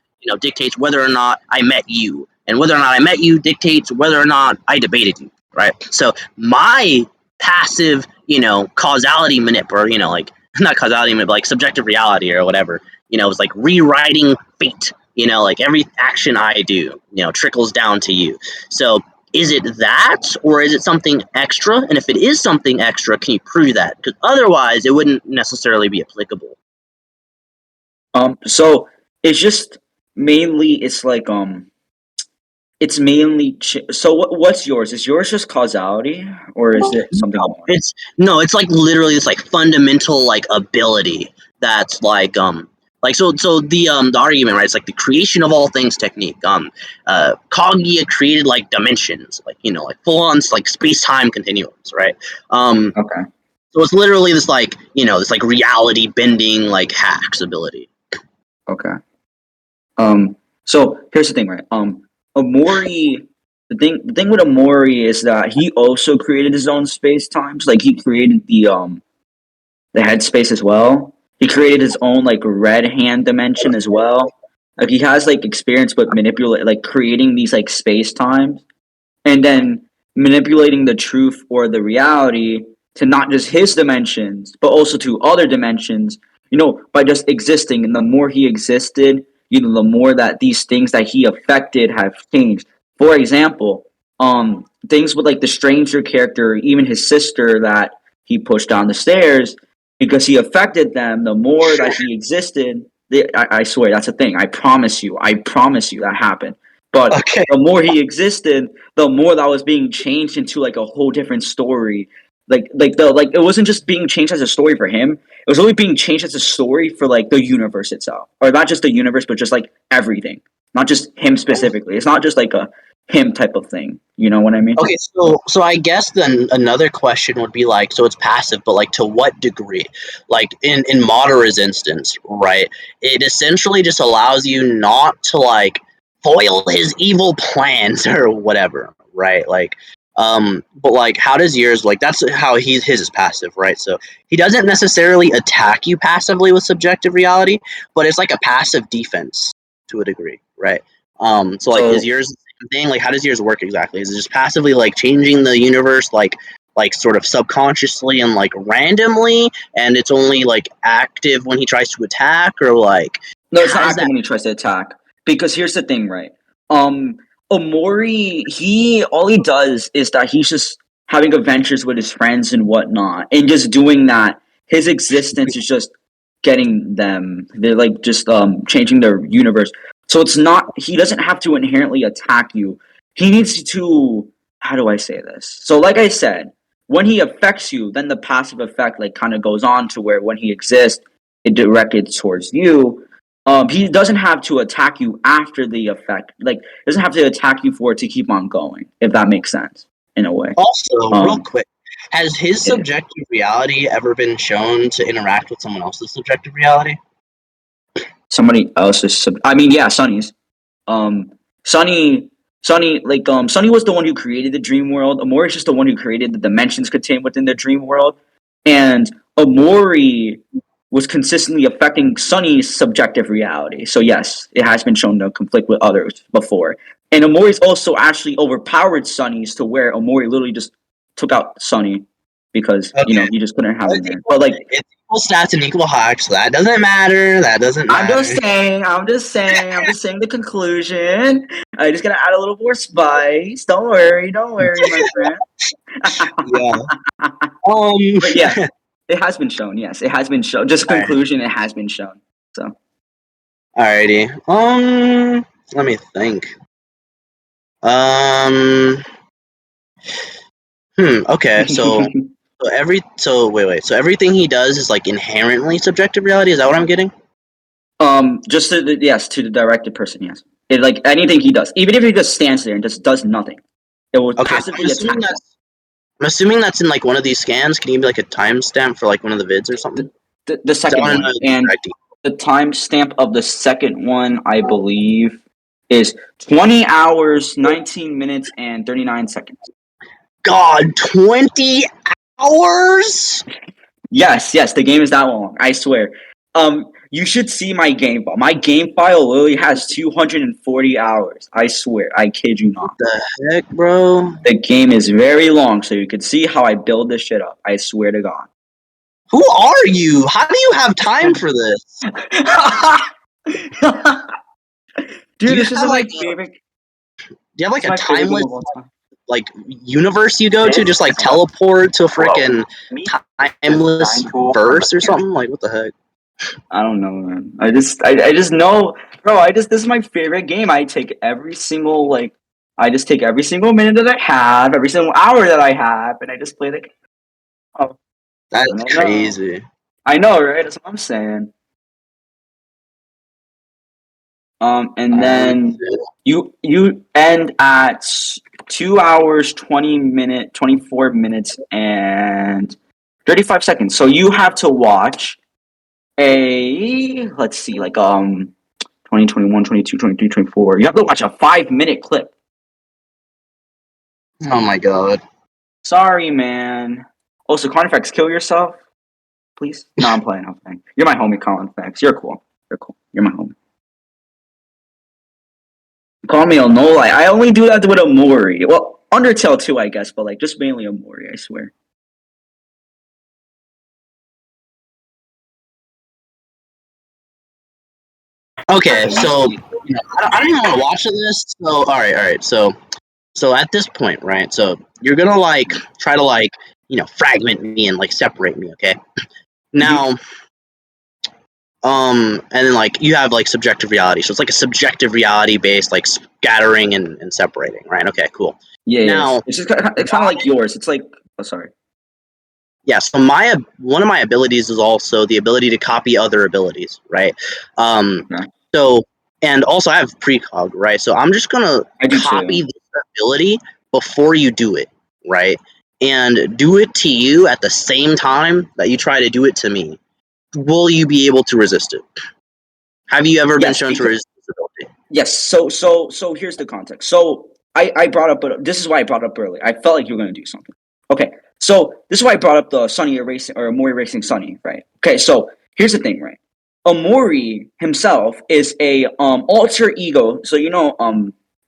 dictates whether or not I met you. And whether or not I met you dictates whether or not I debated you, right? So my passive, causality or, like, not causality, but like subjective reality or whatever, is like rewriting fate. Like every action I do, trickles down to you. So is it that, or is it something extra? And if it is something extra, can you prove that? Because otherwise, it wouldn't necessarily be applicable. So it's just mainly it's like it's mainly so what's yours? Is yours just causality or is it something No, more? it's like literally this like fundamental like ability that's like so the argument, right? It's like the creation of all things technique. Cognia created like dimensions, like like full on like space time continuums, right? Um, Okay. so it's literally this like this like reality bending like hacks ability. Okay. So here's the thing, right? Amori, the thing with Amori is that he also created his own space times. Like he created the headspace as well. He created his own like red hand dimension as well. Like he has like experience with manipulate like creating these like space times and then manipulating the truth or the reality to not just his dimensions but also to other dimensions, by just existing. And the more he existed, the more that these things that he affected have changed. For example, things with like the stranger character, even his sister that he pushed down the stairs, because he affected them. The more that he existed, I swear that's a thing. I promise you that happened. But Okay. the more he existed, the more that was being changed into like a whole different story. Like it wasn't just being changed as a story for him. It was only being changed as a story for like the universe itself, or not just the universe, but just like everything, not just him specifically. It's not just like a him type of thing. You know what I mean? Okay, so I guess then another question would be like, so it's passive, but like to what degree? Like in Madara's instance, right? It essentially just allows you not to like foil his evil plans or whatever, right? Like, but like, how does yours like? That's how his is passive, right? So he doesn't necessarily attack you passively with subjective reality, but it's like a passive defense to a degree, right? So like, is So yours thing? Like, how does yours work exactly? Is it just passively like changing the universe, like sort of subconsciously and like randomly, and it's only like active when he tries to attack, or like no, it's how not does active that? when he tries to attack. Because here's the thing, right? Um, Omori, he all he does is that he's just having adventures with his friends and whatnot, and just doing that. His existence is just getting them. They're like just changing their universe. So it's not. He doesn't have to inherently attack you. He needs to. How do I say this? So, like I said, when he affects you, then the passive effect like kind of goes on to where when he exists, it directed towards you. He doesn't have to attack you after the effect. Like, doesn't have to attack you for it to keep on going. If that makes sense, in a way. Also, real Um, quick, has his yeah. subjective reality ever been shown to interact with someone else's subjective reality? Somebody else's. I mean, yeah, Sonny's. Um, Sonny, Sonny was the one who created the dream world. Amori is just the one who created the dimensions contained within the dream world, and Amori was consistently affecting Sonny's subjective reality. So yes, it has been shown to conflict with others before, and Amori's also actually overpowered Sonny's to where Amori literally just took out Sonny because Okay, he just couldn't have him it's there. But like it's equal stats and equal hacks. So that doesn't matter. That doesn't I'm matter. just saying, I'm just saying the conclusion. I just gotta add a little more spice. Don't worry, my friend. Yeah. Um. But yeah, it has been shown. Yes, it has been shown. Just a All right. conclusion, it has been shown. So Alrighty. Let me think. Um. Okay, so everything he does is like inherently subjective reality. Is that what I'm getting? Just yes, to the directed person, yes. It, like anything he does, even if he just stands there and just does nothing, it will Okay, so passively attack them. I'm assuming that's in like one of these scans. Can you give me like a timestamp for like one of the vids or something? The second I want to one, know the and exact the timestamp of the second one, I believe, is 20 hours, 19 minutes, and 39 seconds. God, 20 hours? Yes, the game is that long. I swear. You should see my game file. My game file literally has 240 hours. I swear. I kid you not. What the heck, bro? The game is very long, so you can see how I build this shit up. I swear to God. Who are you? How do you have time for this? Dude, Do you this is have my like favorite. do you have like It's a my favorite game timeless of all time. like universe you go to? Just like teleport to a freaking timeless verse or something? Like what the heck? I don't know, man. I just know, bro. This is my favorite game. I take every single I just take every single minute that I have, every single hour that I have, and I just play the game. Oh, I That's don't know. crazy. I know, right? That's what I'm saying. And then you end at 2 hours, 24 minutes, and 35 seconds. So you have to watch let's see, 20, 21, 22, 23, 24. You have to watch a 5-minute clip. Oh my god. Sorry, man. Oh, so Carnifex, kill yourself, please. No, I'm playing. You're my homie, Carnifex. You're cool. You're my homie. Call me Onoli. I only do that with Omori. Well, Undertale too, I guess, but just mainly Omori, I swear. Okay, so I don't even want to watch this. So all right. So at this point, right? So you're gonna like try to like fragment me and like separate me. Okay. Now, and then like you have like subjective reality. So it's like a subjective reality based like scattering and separating, right? Okay, cool. Yeah. Now, It's just it's kind of like yours. It's like, oh, sorry. yeah. So my one of my abilities is also the ability to copy other abilities, right? Okay. So and also I have precog, right? So I'm just gonna I do copy too. this ability before you do it, right? And do it to you at the same time that you try to do it to me. Will you be able to resist it? Have you ever been Yes, shown to resist this ability? yes. So here's the context. So I brought up, but this is why I brought up earlier. I felt like you were going to do something. Okay. So this is why I brought up the Sunny erasing or Mori erasing Sunny, right? Okay. So here's the thing, right? Amori himself is a alter ego. So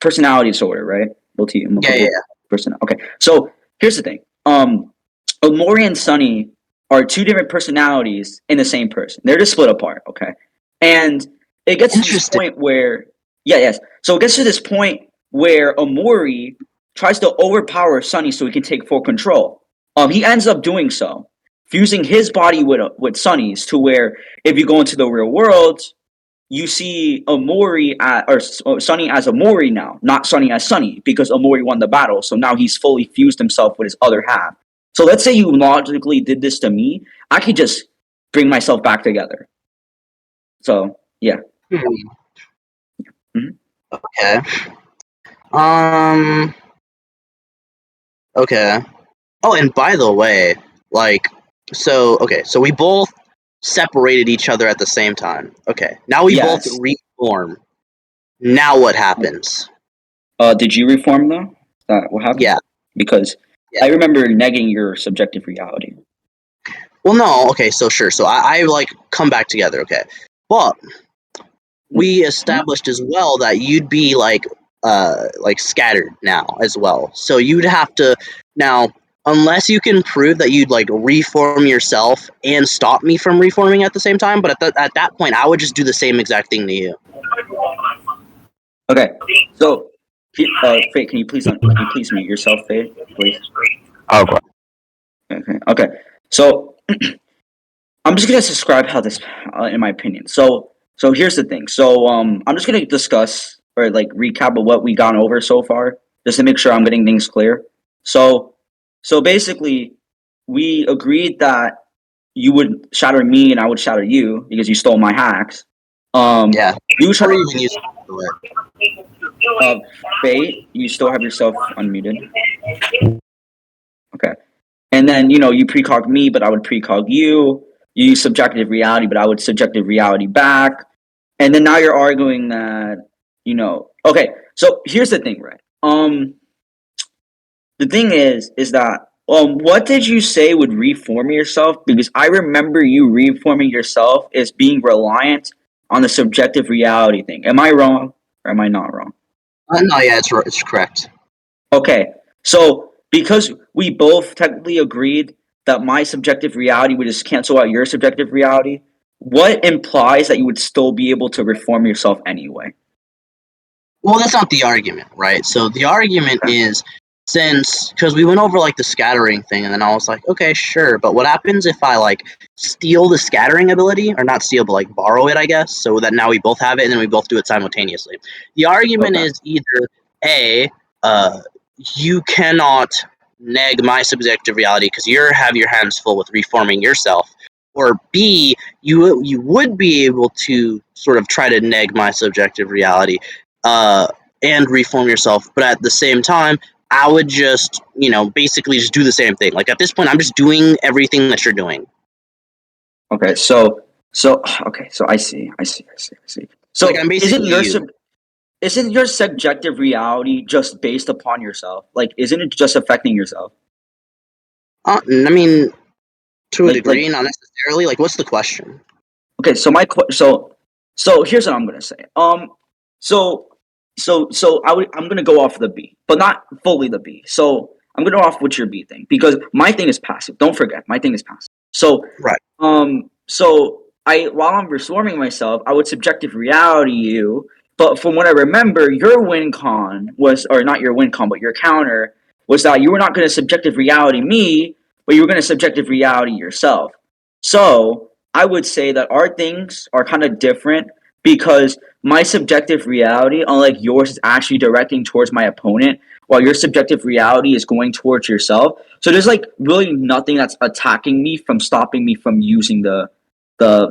personality disorder, right? Yeah. Multiple person. Okay. So here's the thing. Amori and Sunny are two different personalities in the same person. They're just split apart. Okay. And it gets to this Interesting. point where yes. So it gets to this point where Amori tries to overpower Sunny so he can take full control. He ends up doing so, fusing his body with Sunny's to where if you go into the real world, you see Amori or Sunny as Amori now, not Sunny as Sunny, because Amori won the battle. So now he's fully fused himself with his other half. So let's say you logically did this to me, I could just bring myself back together. So yeah. Mm-hmm. Okay. Um. Okay. Oh, and by the way, like, so we both separated each other at the same time. Okay. Now we both Yes. reform. Now what happens? Did you reform though? What happened? Yeah. Because Yeah. I remember negging your subjective reality. Well, no. Okay. So sure. So I like come back together. Okay. But we established as well that you'd be like scattered now as well. So you'd have to now unless you can prove that you'd like reform yourself and stop me from reforming at the same time, but at that point I would just do the same exact thing to you. Okay. So, Faye, can you please mute yourself, Faye, please? Okay. Okay. So I'm just gonna describe how this, in my opinion. So here's the thing. So I'm just gonna discuss or recap of what we gone over so far, just to make sure I'm getting things clear. So So basically, we agreed that you would shatter me and I would shatter you because you stole my hacks. Yeah. You try Or even use it. Fate. You still have yourself unmuted. Okay. And then, you precog me, but I would precog you. You use subjective reality, but I would subjective reality back. And then now you're arguing that, okay, so here's the thing, right? The thing is that, what did you say would reform yourself? Because I remember you reforming yourself as being reliant on the subjective reality thing. Am I wrong or am I not wrong? No, yeah, it's correct. Okay, so because we both technically agreed that my subjective reality would just cancel out your subjective reality, what implies that you would still be able to reform yourself anyway? Well, that's not the argument, right? So the argument Okay. is because we went over like the scattering thing, and then I was like, okay, sure, but what happens if I like steal the scattering ability, or not steal, but like borrow it, I guess, so that now we both have it, and then we both do it simultaneously. The argument Okay. is either a, you cannot neg my subjective reality because you have your hands full with reforming yourself, or B, you would be able to sort of try to neg my subjective reality, and reform yourself, but at the same time, I would just, basically just do the same thing. Like at this point, I'm just doing everything that you're doing. Okay. So okay. So I see. Like So I'm basically you. isn't your subjective reality just based upon yourself? Like, isn't it just affecting yourself? I mean, to a Like degree, not necessarily. Like, what's the question? okay. So here's what I'm gonna say. So I'm gonna go off the B, but not fully the B. So I'm gonna go off with your B thing because my thing is passive. Don't forget, my thing is passive. So Right. so I while I'm reforming myself, I would subjective reality you. But from what I remember, your win con was, or not your win con, but your counter was that you were not going to subjective reality me, but you were going to subjective reality yourself. So I would say that our things are kind of different because my subjective reality, unlike yours, is actually directing towards my opponent, while your subjective reality is going towards yourself. So there's like really nothing that's attacking me from stopping me from using the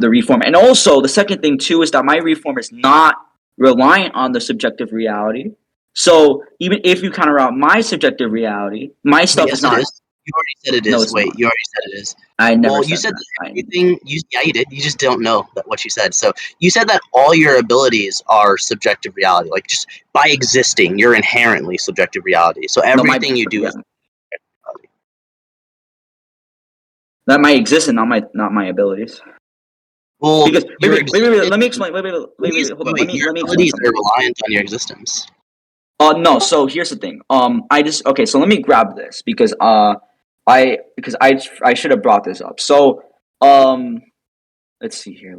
reform. And also the second thing too is that my reform is not reliant on the subjective reality. So even if you counter out my subjective reality, my But stuff is yes, it not. is. You already said it No, is. it's Wait, not. you already said it is. I never Well, you said said that. that everything. Yeah, you did. You just don't know what you said. So you said that all your abilities are subjective reality. Like just by existing, you're inherently subjective reality. So No, my everything you do yeah, is reality. that might exist and not my abilities. Well, Because your existence. let me explain. Hold on. Wait, your Let me explain abilities are something. reliant on your existence. No. So here's the thing. I just okay. So let me grab this because I should have brought this up. So um, let's see here.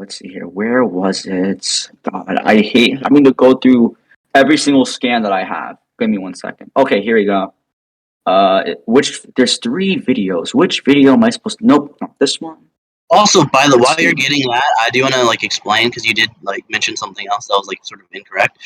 Where was it? God, I hate having to go through every single scan that I have. Give me 1 second. Okay, here we go. Which there's 3 videos. Which video am I supposed to? Nope, not this one. Also, by the Let's while you're see. getting that, I do want to like explain because you did like mention something else that was like sort of incorrect.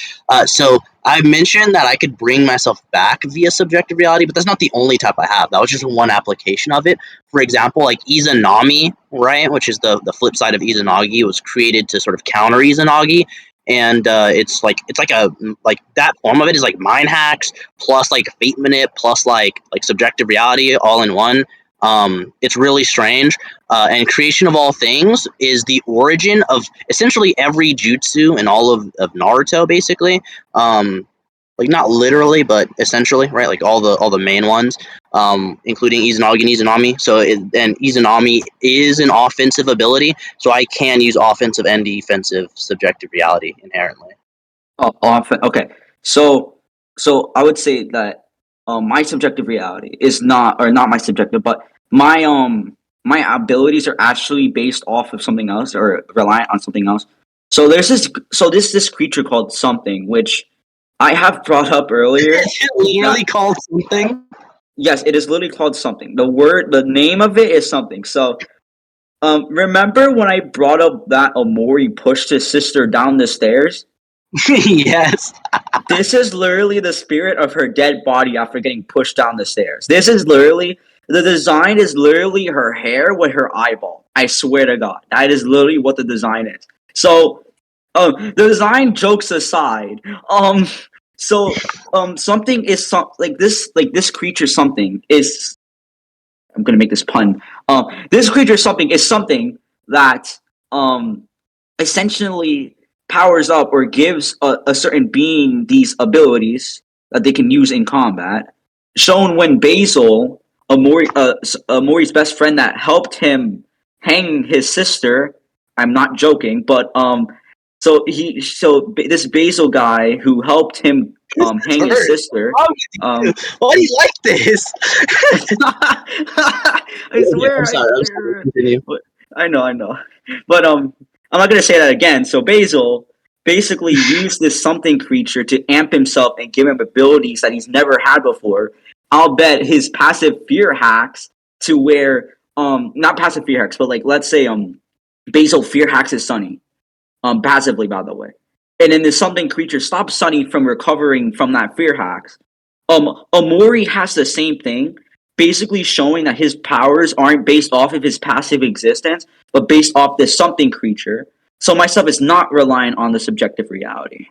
So I mentioned that I could bring myself back via subjective reality, but that's not the only type I have. That was just one application of it. For example, like Izanami, right, which is the flip side of Izanagi, was created to sort of counter Izanagi, and it's like a like that form of it is like mind hacks plus like fate minute plus like subjective reality all in one. It's really strange. And creation of all things is the origin of essentially every jutsu in all of Naruto, basically. Like not literally, but essentially, right? Like all the main ones, including Izanagi and Izanami. And Izanami is an offensive ability, so I can use offensive and defensive subjective reality inherently. Oh, often. Okay. So, I would say that my subjective reality is not, or not my subjective, but my abilities are actually based off of something else or reliant on something else. So this creature called something, which I have brought up earlier. Is it literally That called something? yes, it is literally called something. The name of it is something. So remember when I brought up that Omori pushed his sister down the stairs? Yes. This is literally the spirit of her dead body after getting pushed down the stairs. This is literally The design is literally her hair with her eyeball. I swear to God, that is literally what the design is. So, the design jokes aside, so something is like this creature something is. I'm gonna make this pun. This creature something is something that essentially powers up or gives a certain being these abilities that they can use in combat. Shown when Basil, Amori's best friend that helped him hang his sister. I'm not joking, but this Basil guy who helped him This hang is his hurt. sister. Why do you like this? I Yeah, I'm swear, I sorry. I'm sorry. swear. Continue. I know. But I'm not gonna say that again. So Basil basically used this something creature to amp himself and give him abilities that he's never had before. I'll bet his passive fear hacks to where not passive fear hacks, but like let's say Basil fear hacks his Sunny. Passively by the way. And then this something creature stops Sunny from recovering from that fear hacks. Amori has the same thing, basically showing that his powers aren't based off of his passive existence, but based off this something creature. So my stuff is not reliant on the subjective reality.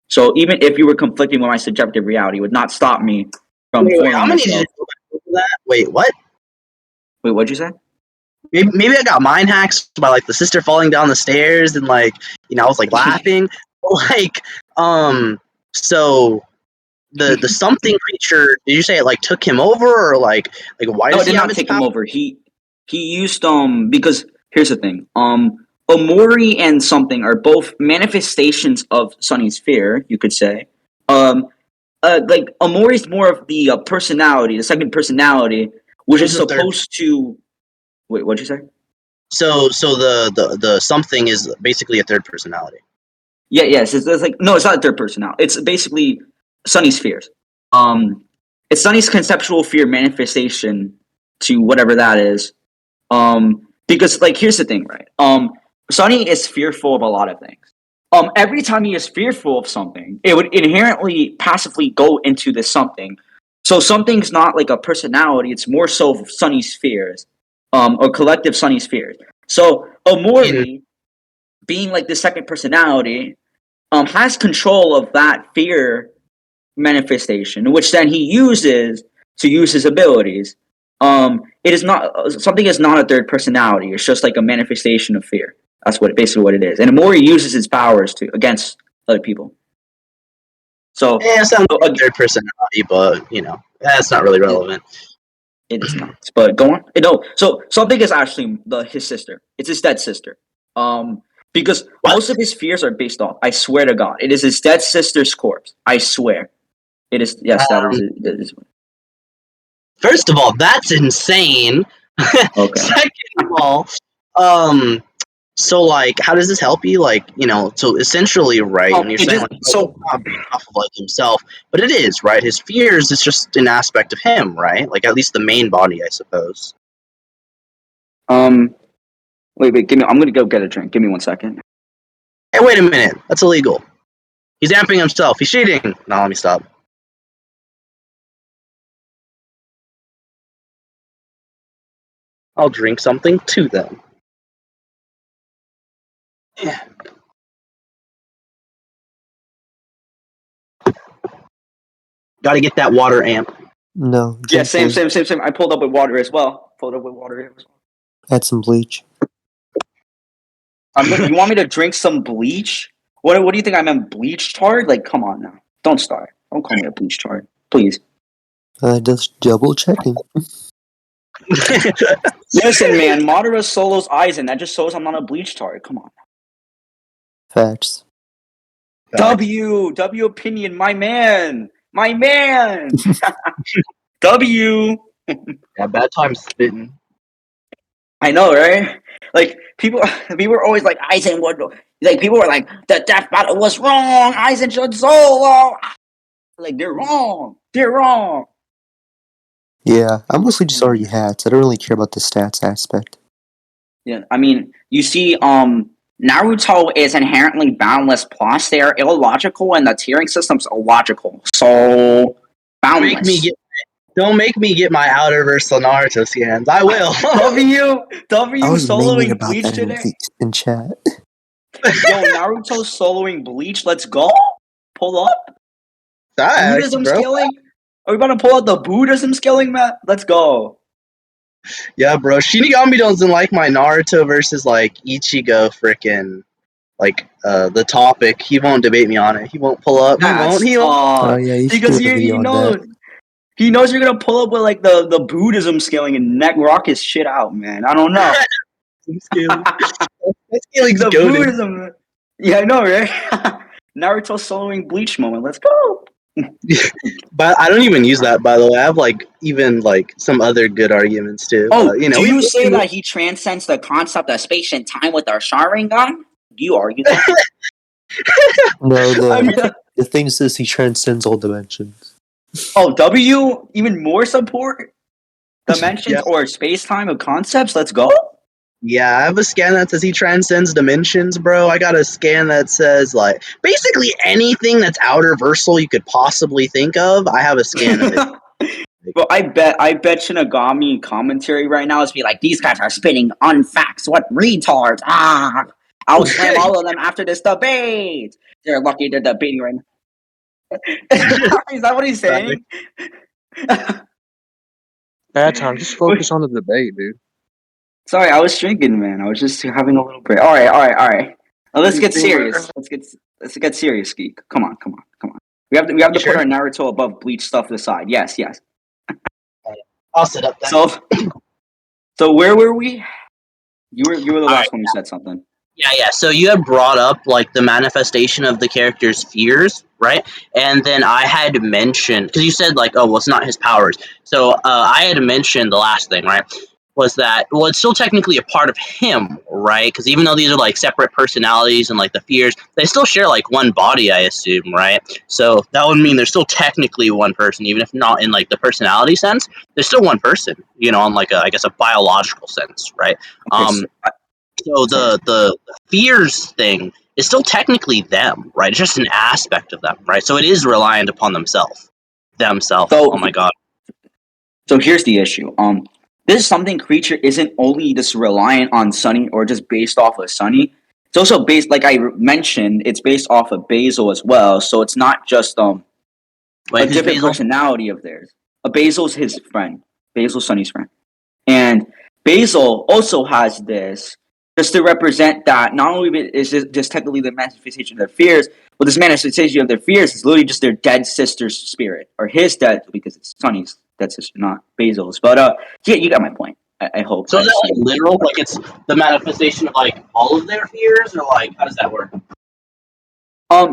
So even if you were conflicting with my subjective reality, it would not stop me from Wait, how forming many did you myself. go back over that? Wait, what? Wait, what'd you say? Maybe I got mind hacks by like the sister falling down the stairs and like I was like laughing. Like so the something creature, did you say it like took him over or like why No, it does he did have not his take power? him over. He used because here's the thing. Omori and something are both manifestations of Sunny's fear, you could say. Um like Omori's more of the personality, the second personality, which Who's is the third? supposed to wait, what'd you say? So the something is basically a third personality. Yeah, yes. It's like no, it's not a third personality. It's basically Sunny's fears. Um it's Sunny's conceptual fear manifestation to whatever that is. Because like here's the thing, right? Sonny is fearful of a lot of things. Every time he is fearful of something, it would inherently passively go into this something. So something's not like a personality; it's more so Sonny's fears, or collective Sonny's fears. So In Omori, being like the second personality, has control of that fear manifestation, which then he uses to use his abilities. It is not something is not a third personality. It's just like a manifestation of fear. That's basically what it is. And the more he uses his powers to against other people. So, it sounds so like a third personality, but that's not really it, relevant. it is not. But go on. No. So something is actually his sister. It's his dead sister. Because What? most of his fears are based off. I swear to God, it is his dead sister's corpse. I swear. It is. Yes, that is. Um, That is First of all, that's insane. okay. Second of all, um, so like, how does this help you? Like, so essentially, right? When you're It saying just like, oh, so it's not based off of like himself, but it is, right? His fears is just an aspect of him, right? Like at least the main body, I suppose. um wait, give me. I'm gonna go get a drink. Give me 1 second. Hey, wait a minute, that's illegal. He's amping himself. He's cheating. No, let me stop. I'll drink something to them. Yeah. Got to get that water amp. No, Yeah, drink same, some. same, same, same. I pulled up with water as well. Pulled up with water as well. Add some bleach. You want me to drink some bleach? What do you think I meant? Bleach tart? Like, come on now. Don't start. Don't call me a bleach tart, please. Just double checking. Listen, man. Madara solos Aizen. That just shows I'm not a bleach tart. Come on. Facts. W opinion, my man, my man. W. Yeah, Badtime spitting. I know, right? Like people were always like Aizen would like people were like the death battle was wrong. Aizen should solo. Like they're wrong. They're wrong. Yeah, I mostly just argue hats. I don't really care about the stats aspect. Yeah, I mean, you see, Naruto is inherently boundless. Plus, they are illogical, and the tiering system's illogical. So Make me boundless. get Don't make me get my outer versal Naruto scans. I will. W I was mingling soloing about Bleach that today. in chat. Yo, Naruto soloing Bleach. Let's go. Pull up. Facts, Buddhism bro. scaling. Are we about to pull out the Buddhism scaling map? Let's go. Yeah, bro. Shinigami doesn't like my Naruto versus like Ichigo frickin' like the topic. He won't debate me on it. He won't pull up. He won't. That's He won't. Oh yeah, you should because do a video on that. he knows you're gonna pull up with like the Buddhism scaling and neck rock his shit out, man. I don't know. Scaling. That scaling's The goated. Buddhism. Yeah, I know, right? Naruto soloing Bleach moment. Let's go. But I don't even use that, by the way. I have like even like some other good arguments too. Oh, You know, do you say that he transcends the concept of space and time with our Sharingan? Do you argue that? No, I mean, the thing says he transcends all dimensions. oh, W even more support dimensions Yeah. or space time of concepts. Let's go. Yeah, I have a scan that says he transcends dimensions, bro. I got a scan that says like basically anything that's outer versal you could possibly think of. I have a scan of it. Well, I bet Shinigami commentary right now is be like, these guys are spitting unfacts. What retards? Ah, I'll slam all of them after this debate. They're lucky they're debating right now. Is that what he's saying? Badtime, just focus on the debate, dude. Sorry, I was drinking, man. I was just having a little break. All right. Now, let's get serious. Let's get serious, Geek. Come on. We have to Sure. put our Naruto above Bleach stuff aside. Yes. I'll sit up then. So where were we? You were the last one who said something. Yeah. So you had brought up like the manifestation of the character's fears, right? And then I had mentioned because you said like, oh, well, it's not his powers. So I had mentioned the last thing, right? Was that well? It's still technically a part of him, right? Because even though these are like separate personalities and like the fears, they still share like one body, I assume, right? So that would mean there's still technically one person, even if not in like the personality sense. There's still one person, you know, on like I guess a biological sense, right? Okay, So the fears thing is still technically them, right? It's just an aspect of them, right? So it is reliant upon themselves. So- Oh my god. So here's the issue. This something creature isn't only just reliant on Sunny or just based off of Sunny. It's also based, like I mentioned, it's based off of Basil as well. So it's not just Wait, a who's different Basil? personality of theirs. Basil's his friend. Basil's Sunny's friend. And Basil also has this just to represent that not only is it just technically the manifestation of their fears, but this manifestation of their fears is literally just their dead sister's spirit, or his dead, because it's Sunny's dead sister, not Basil's. But yeah, you got my point. I hope. So is that like literal? Like it's the manifestation of like all of their fears, or like how does that work?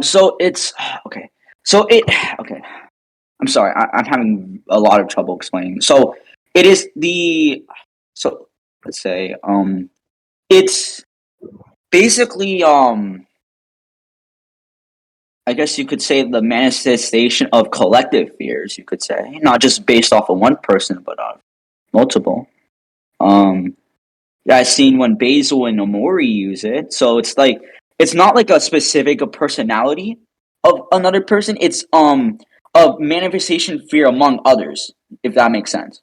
So it's okay. Okay. I'm sorry. I'm having a lot of trouble explaining. So it is so let's say it's basically I guess you could say the manifestation of collective fears, you could say, not just based off of one person but multiple. Yeah, I've seen when Basil and Omori use it. So it's like it's not like a specific a personality of another person. It's a manifestation fear among others, if that makes sense.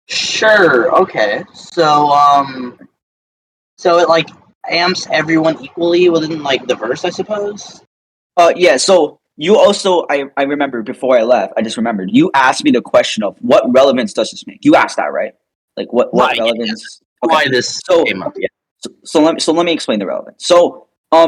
Sure. Okay. So it like amps everyone equally within like the verse, I suppose. Yeah, so you also I remember before I left, I just remembered you asked me the question of what relevance does this make? You asked that, right? Like what Right, yeah, relevance? Why this So came up? Yeah. so let me explain the relevance. So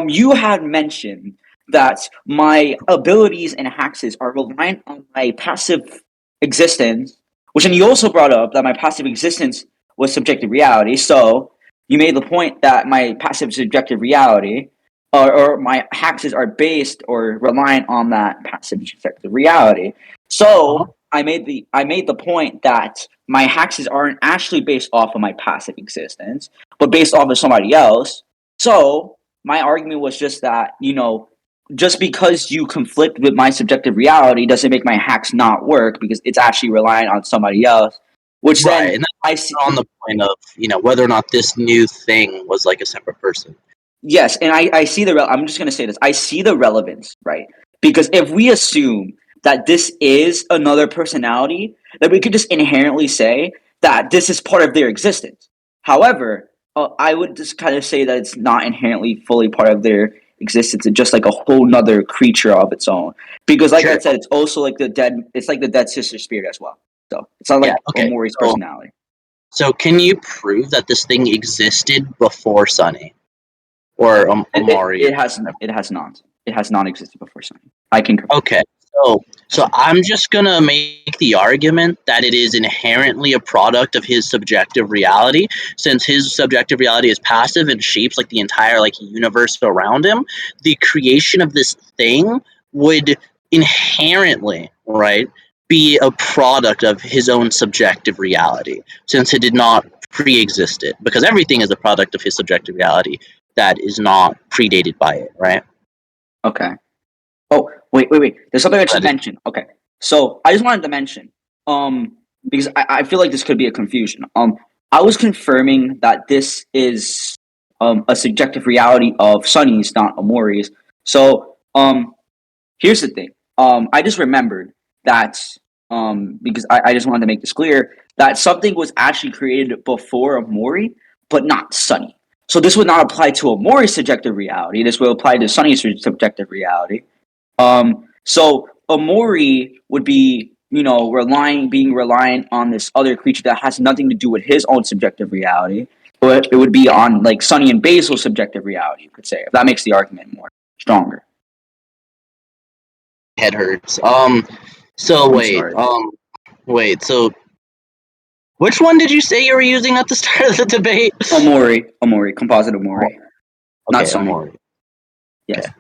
you had mentioned that my abilities and hacks are reliant on my passive existence, which and you also brought up that my passive existence was subjective reality. So you made the point that my passive subjective reality or my hacks are based or reliant on that passive subjective reality. So I made the point that my hacks aren't actually based off of my passive existence, but based off of somebody else. So my argument was just that, just because you conflict with my subjective reality doesn't make my hacks not work because it's actually relying on somebody else. Which Right, then and I see on the point of whether or not this new thing was like a separate person. yes, and I see I'm just gonna say this. I see the relevance, right? Because if we assume that this is another personality, then we could just inherently say that this is part of their existence. However, I would just kind of say that it's not inherently fully part of their existence. It's just like a whole nother creature of its own. Because, like I Sure. said, it's also like the dead. It's like the dead sister spirit as well. So it's not like Yeah, okay. Omori's So- personality. So can you prove that this thing existed before Sunny? Or Amari? It has not. It has not existed before Sunny. I can confirm. Okay, so I'm just gonna make the argument that it is inherently a product of his subjective reality, since his subjective reality is passive and shapes like the entire like universe around him. The creation of this thing would inherently, right, be a product of his own subjective reality, since it did not pre-exist it, because everything is a product of his subjective reality that is not predated by it, right? Okay. Oh, wait. There's something I should mention. Okay. So I just wanted to mention, because I feel like this could be a confusion. I was confirming that this is a subjective reality of Sunny's, not Amori's. So here's the thing. I just remembered that because I just wanted to make this clear that something was actually created before Amori, but not Sunny. So this would not apply to Amori's subjective reality. This would apply to Sunny's subjective reality. So Amori would be, being reliant on this other creature that has nothing to do with his own subjective reality. But it would be on like Sunny and Basil's subjective reality, you could say, if that makes the argument more stronger. Head hurts. So wait. So which one did you say you were using at the start of the debate? Amori, composite Amori, not Okay, Sunny. Amori. Yes. Okay.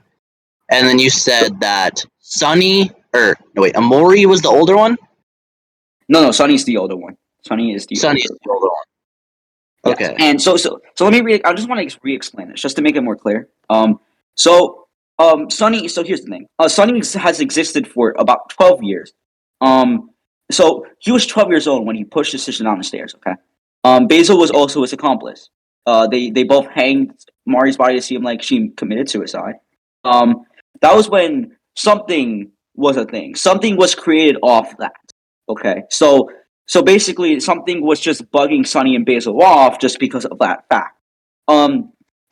And then you said that Amori was the older one? No, Sunny's the older one. Sunny is the Sunny older is the older one. Yes. Okay. And so let me I just want to re-explain this just to make it more clear. Sunny. So here's the thing. Sunny has existed for about 12 years. So he was 12 years old when he pushed his sister down the stairs. Okay. Basil was also his accomplice. They both hanged Mari's body to see him like she committed suicide. That was when something was a thing. Something was created off that. Okay. So basically, something was just bugging Sunny and Basil off just because of that fact.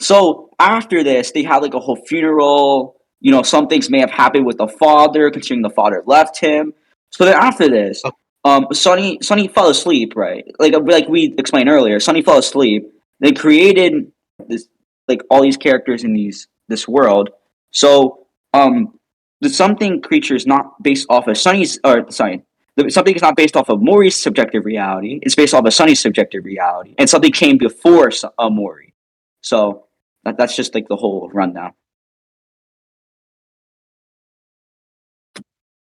So after this, they had like a whole funeral. Some things may have happened with the father, considering the father left him. So then after this, Sunny fell asleep, right? Like we explained earlier, Sunny fell asleep. They created this like all these characters in this world. So the something creature is not based off of something is not based off of Mori's subjective reality. It's based off of Sunny's subjective reality, and something came before Mori. So that's just like the whole rundown.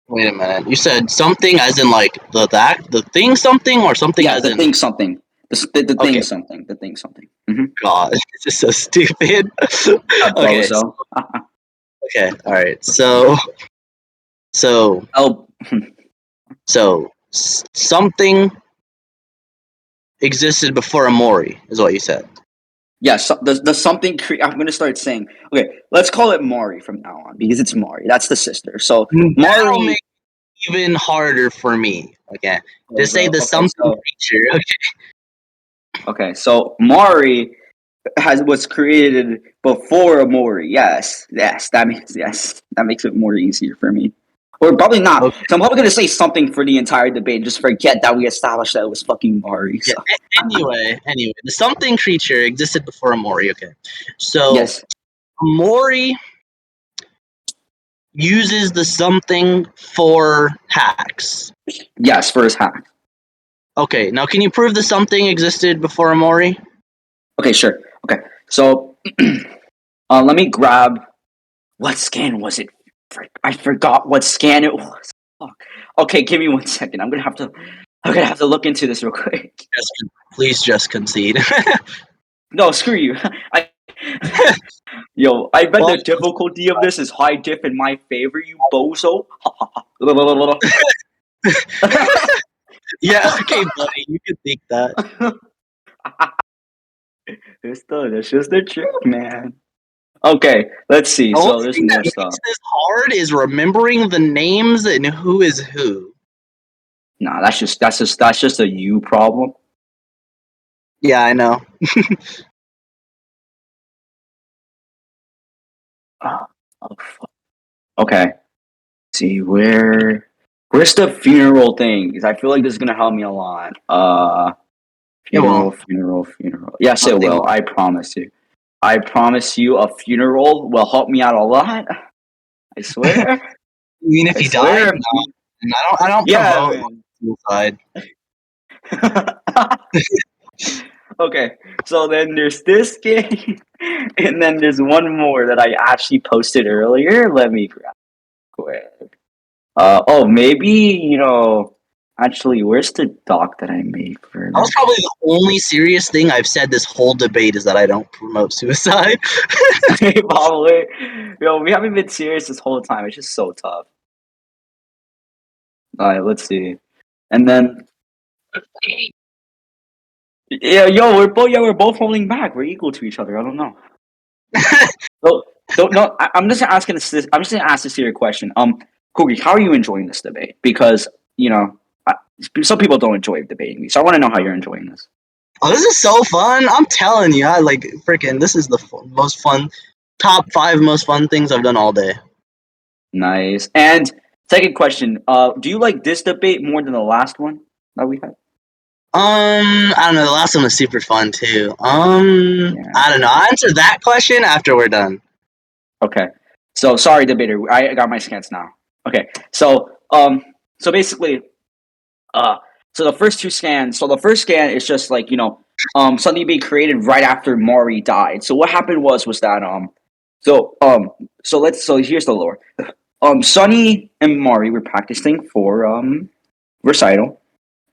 Wait a minute. You said something as in like the thing something or something Yeah, as the in thing something. The Okay. thing something. The thing something. Mm-hmm. God, this is so stupid. Okay. Bozo. Okay. All right. So Oh, something existed before Amori is what you said. yeah. So the something. I'm gonna start saying. Okay, let's call it Mari from now on because it's Mari. That's the sister. So That'll Mari. make it even harder for me. Okay. Just say the something creature. Okay, so Mari was created before Amori. Yes, that makes it more easier for me. Or probably not. Okay. So I'm probably gonna say something for the entire debate and just forget that we established that it was fucking Mari. So. Yeah. Anyway, the something creature existed before Amori. Okay. So Yes. Amori uses the something for hacks. Yes, for his hack. Okay, now can you prove the something existed before Amori? Okay, sure. Okay, so let me grab. What scan was it? I forgot what scan it was. Fuck. Okay, give me 1 second. I'm gonna have to look into this real quick. Please just concede. No, screw you. I bet the difficulty of this is high diff in my favor, you bozo. Yeah, okay, buddy, you can think that. That's just the truth, man. Okay, let's see. The So only there's thing that more makes stuff. this hard is remembering the names and who is who. Nah, that's just a you problem. Yeah, I know. Oh, fuck. Okay. See where's the funeral thing? Because I feel like this is gonna help me a lot. It won't. Funeral. Yes, it Nothing will. will. I promise you. I promise you, a funeral will help me out a lot. I swear. Even if I he died, swear. no. And I don't Yeah, promote man. suicide. Okay, so then there's this game, and then there's one more that I actually posted earlier. Let me grab it quick. Oh, maybe actually, where's the doc that I made for That was this? probably the only serious thing I've said this whole debate is that I don't promote suicide. Probably, we haven't been serious this whole time. It's just so tough. All right, let's see, and then we're both holding back. We're equal to each other. I don't know. So, no, I'm just asking this. I'm just gonna ask this serious question. Cookie, how are you enjoying this debate? Because some people don't enjoy debating me, so I want to know how you're enjoying this. Oh, this is so fun! I'm telling you, I like freaking. This is the most fun, top 5 most fun things I've done all day. Nice. And second question, do you like this debate more than the last one that we had? I don't know. The last one was super fun too. Yeah. I don't know. I'll answer that question after we're done. Okay. So sorry, debater. I got my scans now. Okay. So basically, uh, so the first two scans. So the first scan is just like something being created right after Mari died. So what happened was that so here's the lore. Sunny and Mari were practicing for recital,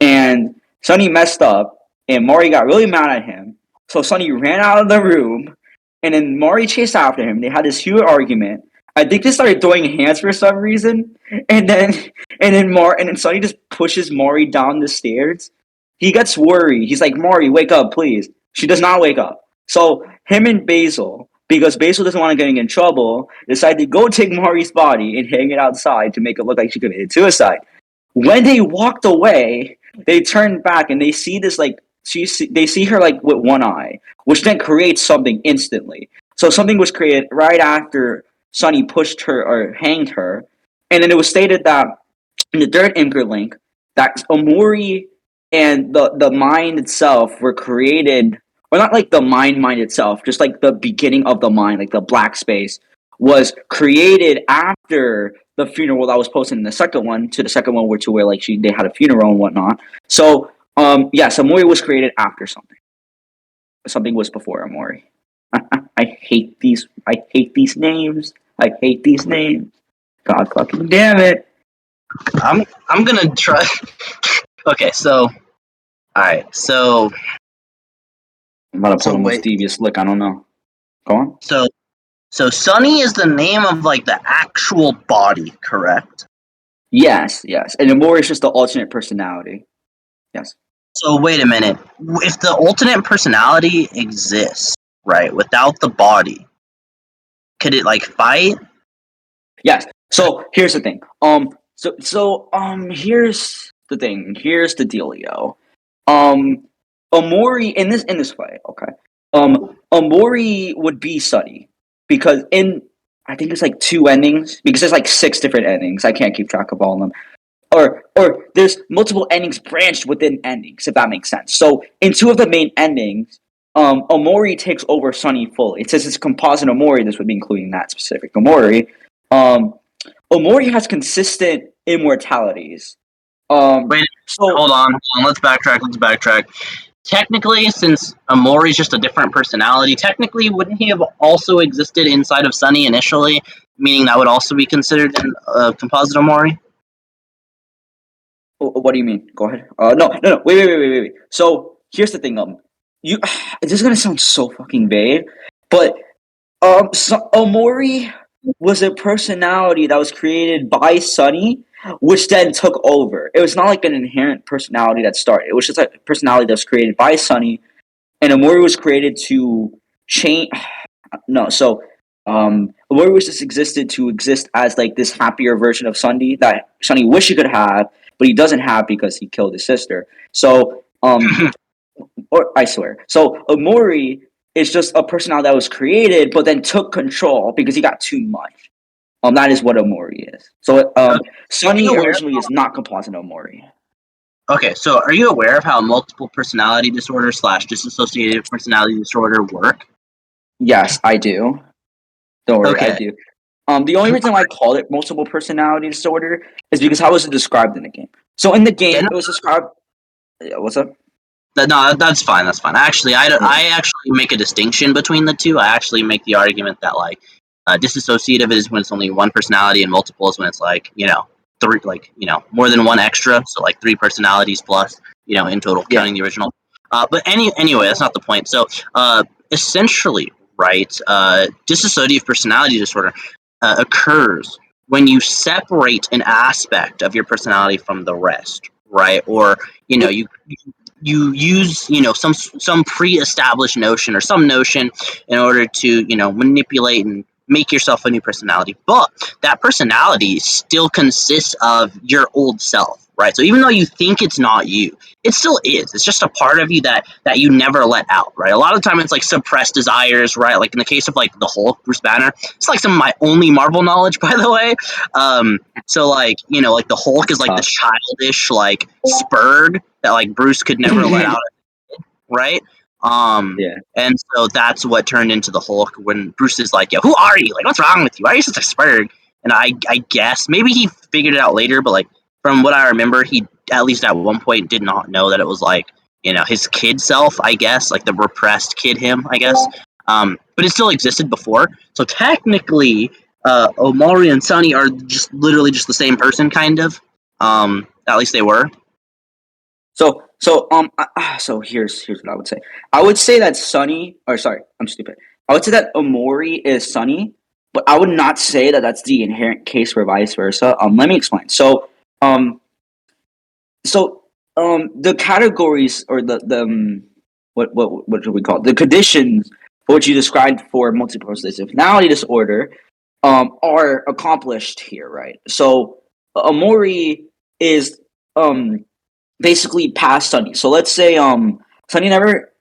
and Sunny messed up, and Mari got really mad at him. So Sunny ran out of the room, and then Mari chased after him. They had this huge argument. I think they started throwing hands for some reason, and then Sunny just pushes Mari down the stairs. He gets worried. He's like, "Mari, wake up, please." She does not wake up. So him and Basil, because Basil doesn't want to get in trouble, decide to go take Mari's body and hang it outside to make it look like she committed suicide. When they walked away, they turned back and they see this they see her like with one eye, which then creates something instantly. So something was created right after Sunny pushed her or hanged her, and then it was stated that in the third Imgur link that Omori and the mind itself were created, or not like the mind itself, just like the beginning of the mind, like the black space, was created after the funeral that was posted in the second one to the second one where like they had a funeral and whatnot. So yes, Omori was created after something. Something was before Omori. I hate these. I hate these names. I hate these names. God fucking damn it. I'm gonna try. Okay, so alright, so I'm about to pull the most wait, devious lick. I don't know. Go on. so Sunny is the name of like the actual body, correct? Yes, yes. And Omori is just the alternate personality. Yes. So wait a minute. If the alternate personality exists, right, without the body, could it like fight? Yes. So here's the thing. Here's the thing. Here's the dealio. Omori in this way, okay. Omori would be Sunny because I think it's like two endings because there's like 6 different endings. I can't keep track of all of them. Or there's multiple endings branched within endings, if that makes sense. So in 2 of the main endings, Omori takes over Sunny fully. It says it's composite Omori. This would be including that specific Omori. Um, Omori has consistent immortalities. Wait, So hold on. Let's backtrack. Technically, since Amori's just a different personality, technically, wouldn't he have also existed inside of Sunny initially? Meaning that would also be considered a composite Amori? what do you mean? Go ahead. No. Wait. So here's the thing. You this is gonna sound so fucking vague, but Omori was a personality that was created by Sunny, which then took over. It was not like an inherent personality that started. It was just a personality that was created by Sunny, and Omori was created to change. No, so Omori was just existed to exist as like this happier version of Sunny that Sunny wish he could have, but he doesn't have because he killed his sister. So or I swear. So Omori is just a personality that was created, but then took control because he got too much. That is what Omori is. So Okay. Are you Sunny aware? originally is not composite Omori. Okay, so are you aware of how multiple personality disorder / dissociative personality disorder work? Yes, I do. Don't worry, I Okay. do. The only reason why I called it multiple personality disorder is because how was it described in the game? So in the game, Yeah, it was described. Yeah, what's up? no, that's fine. That's fine. Actually, Yeah. I actually make a distinction between the two. I actually make the argument that like dissociative is when it's only one personality, and multiple is when it's like three, like more than one extra. So like three personalities plus in total, Yeah. counting the original. But anyway, that's not the point. So essentially, right, dissociative personality disorder occurs when you separate an aspect of your personality from the rest, right? Or you use some pre-established notion or some notion in order to manipulate and make yourself a new personality, but that personality still consists of your old self, right? So even though you think it's not you, it still is. It's just a part of you that you never let out, right? A lot of the time it's like suppressed desires, right? Like in the case of like the Hulk, Bruce Banner, it's like some of my only Marvel knowledge, by the way. So like like the Hulk is like the Tough. childish like spurg that like Bruce could never let out, right? Yeah. And so that's what turned into the Hulk when Bruce is like, "Yo, who are you? Like, what's wrong with you? Why are you such a spurg?" And I guess maybe he figured it out later, but like from what I remember, he at least at one point did not know that it was like his kid self. I guess like the repressed kid him. I guess, but it still existed before. So technically, Omori and Sunny are just literally just the same person, kind of. At least they were. So here's what I would say. I would say that Sunny, or sorry, I'm stupid. I would say that Omori is Sunny, but I would not say that that's the inherent case for vice versa. Let me explain. Um, the categories or the what do we call it? The conditions for which you described for multiple personality disorder are accomplished here, right? So Omori is basically past Sunny. So let's say Sunny never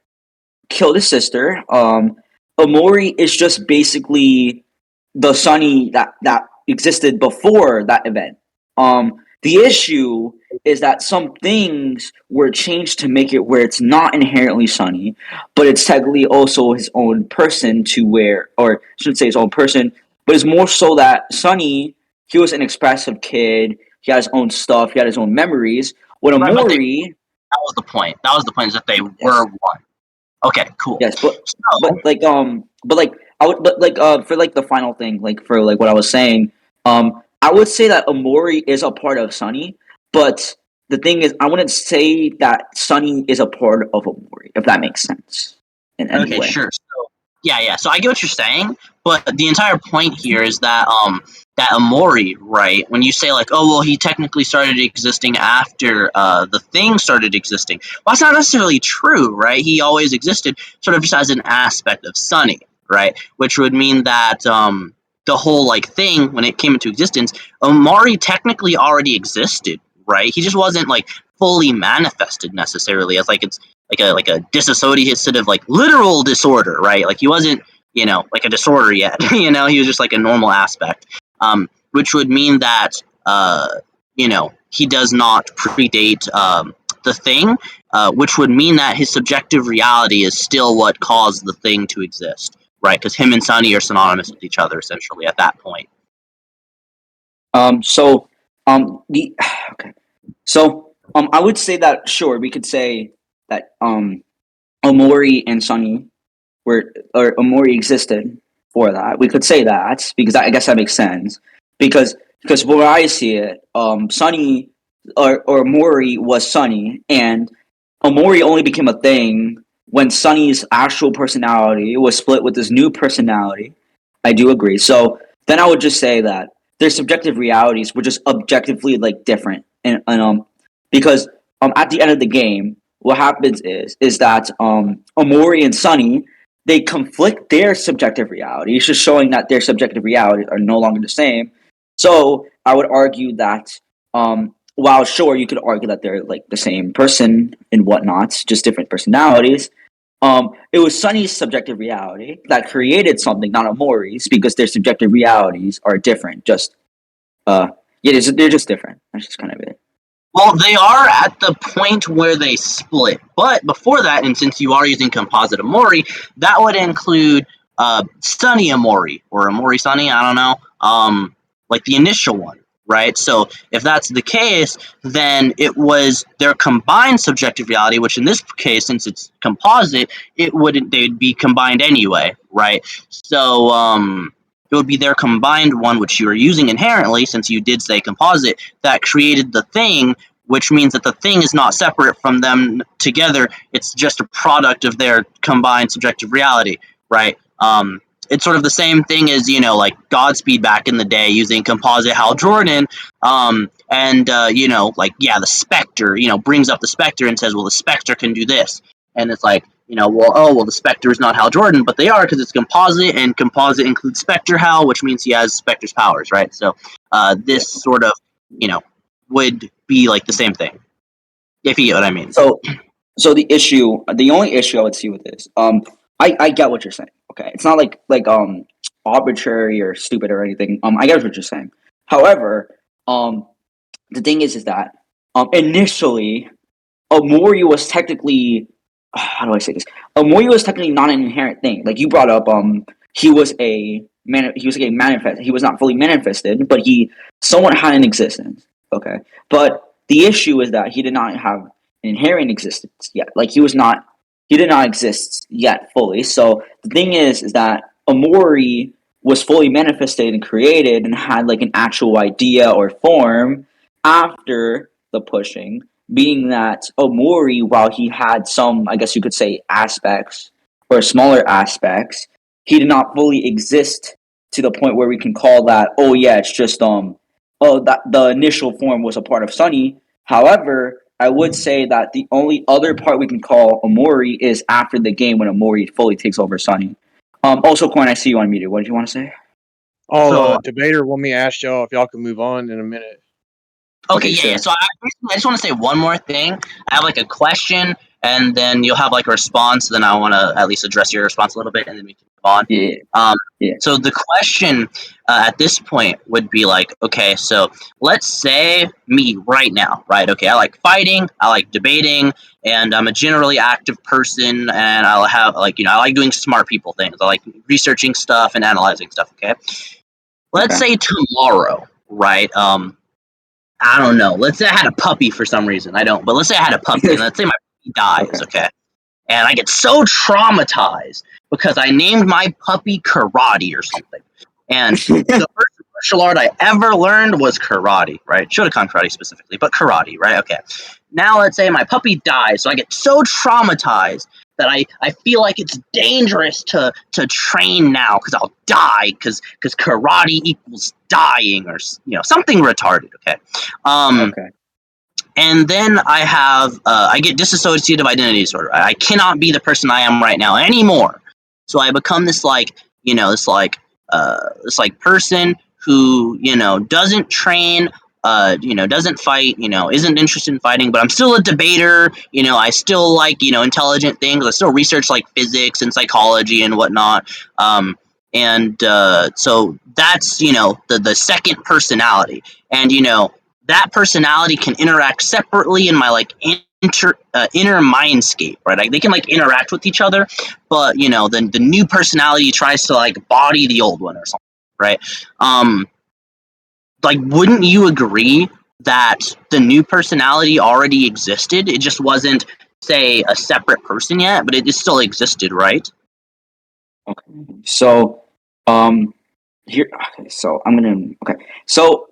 killed his sister. Omori is just basically the Sunny that existed before that event. The issue is that some things were changed to make it where it's not inherently Sunny, but it's technically also his own person to where, or I shouldn't say his own person, but it's more so that Sunny, he was an expressive kid. He had his own stuff. He had his own memories. When Right, but Amori, that was the point. That was the point, is that they yes, were one. Okay, cool. yes, So, but like I would, but like for like the final thing, like for like what I was saying, I would say that Amori is a part of Sunny, but the thing is, I wouldn't say that Sunny is a part of Amori, if that makes sense in any okay, way. sure. So, yeah. So I get what you're saying, but the entire point here is that that Amori, right? When you say like, oh well, he technically started existing after the thing started existing. Well, that's not necessarily true, right? He always existed, sort of just as an aspect of Sunny, right? Which would mean that the whole like thing when it came into existence, Amori technically already existed, right? He just wasn't like fully manifested necessarily as like it's like a dissociative like literal disorder, right? Like he wasn't like a disorder yet. He was just like a normal aspect, which would mean that he does not predate the thing, which would mean that his subjective reality is still what caused the thing to exist, right? Because him and Sunny are synonymous with each other essentially at that point. So the okay, so I would say that sure we could say that Omori and Sunny where or Omori existed for that. We could say that because I guess that makes sense. Because where I see it, Sunny or Mori was Sunny, and Omori only became a thing when Sunny's actual personality was split with his new personality. I do agree. So then I would just say that their subjective realities were just objectively like different, and because at the end of the game, what happens is that Omori and Sunny they conflict their subjective reality. It's just showing that their subjective realities are no longer the same. So I would argue that while sure you could argue that they're like the same person and whatnot, just different personalities. It was Sunny's subjective reality that created something, not Amori's, because their subjective realities are different. Just they're just different. That's just kind of it. Well, they are at the point where they split. But before that, and since you are using composite Amori, that would include Sunny Amori or Amori Sunny, I don't know. Like the initial one, right? So if that's the case, then it was their combined subjective reality, which in this case, since it's composite, they'd be combined anyway, right? So it would be their combined one, which you are using inherently, since you did say composite, that created the thing, which means that the thing is not separate from them together. It's just a product of their combined subjective reality, right? It's sort of the same thing as, like Godspeed back in the day using composite Hal Jordan. The Spectre, brings up the Spectre and says, well, the Spectre can do this. And it's like, the Spectre is not Hal Jordan, but they are because it's composite, and composite includes Spectre Hal, which means he has Spectre's powers, right? So this sort of, would be like the same thing, if you get what I mean. So the only issue I would see with this, I get what you're saying. Okay, it's not like arbitrary or stupid or anything. I get what you're saying. However, the thing is that initially, Omori was technically how do I say this? Omori was technically not an inherent thing. Like you brought up, he was like a manifest. He was not fully manifested, but he somewhat had an existence. Okay, but the issue is that he did not have an inherent existence yet. Like he did not exist yet fully. So the thing is that Omori was fully manifested and created and had like an actual idea or form after the pushing, being that Omori, while he had some, I guess you could say, aspects or smaller aspects, he did not fully exist to the point where we can call that, oh yeah, it's just that the initial form was a part of Sunny. However, I would say that the only other part we can call Omori is after the game when Omori fully takes over Sunny. Also, Coin, I see you unmuted. What did you want to say? Debater want me to ask y'all if y'all can move on in a minute. Okay, sure. yeah. So I just want to say one more thing. I have like a question, and then you'll have like a response. Then I want to at least address your response a little bit, and then we can move on. Yeah. So the question at this point would be like, okay, so let's say me right now, right? Okay, I like fighting, I like debating, and I'm a generally active person, and I'll have I like doing smart people things. I like researching stuff and analyzing stuff. Okay, let's say tomorrow, right? I don't know. Let's say I had a puppy for some reason. I don't, but let's say I had a puppy, and let's say my puppy dies, okay? And I get so traumatized because I named my puppy Karate or something. And the first martial art I ever learned was karate, right? Shotokan karate specifically, but karate, right? Okay. Now let's say my puppy dies, so I get so traumatized that I feel like it's dangerous to train now because I'll die because karate equals dying or something retarded. Okay. And then I get dissociative identity disorder. I cannot be the person I am right now anymore. So I become this person who doesn't train, doesn't fight, isn't interested in fighting, but I'm still a debater. I still like intelligent things. I still research like physics and psychology and whatnot. So that's the second personality, and that personality can interact separately in my inner mindscape, right? Like they can interact with each other, but the new personality tries to body the old one or something, right? Wouldn't you agree that the new personality already existed? It just wasn't, say, a separate person yet, but it still existed, right? Okay. So, here. Okay. So I'm gonna. Okay. So,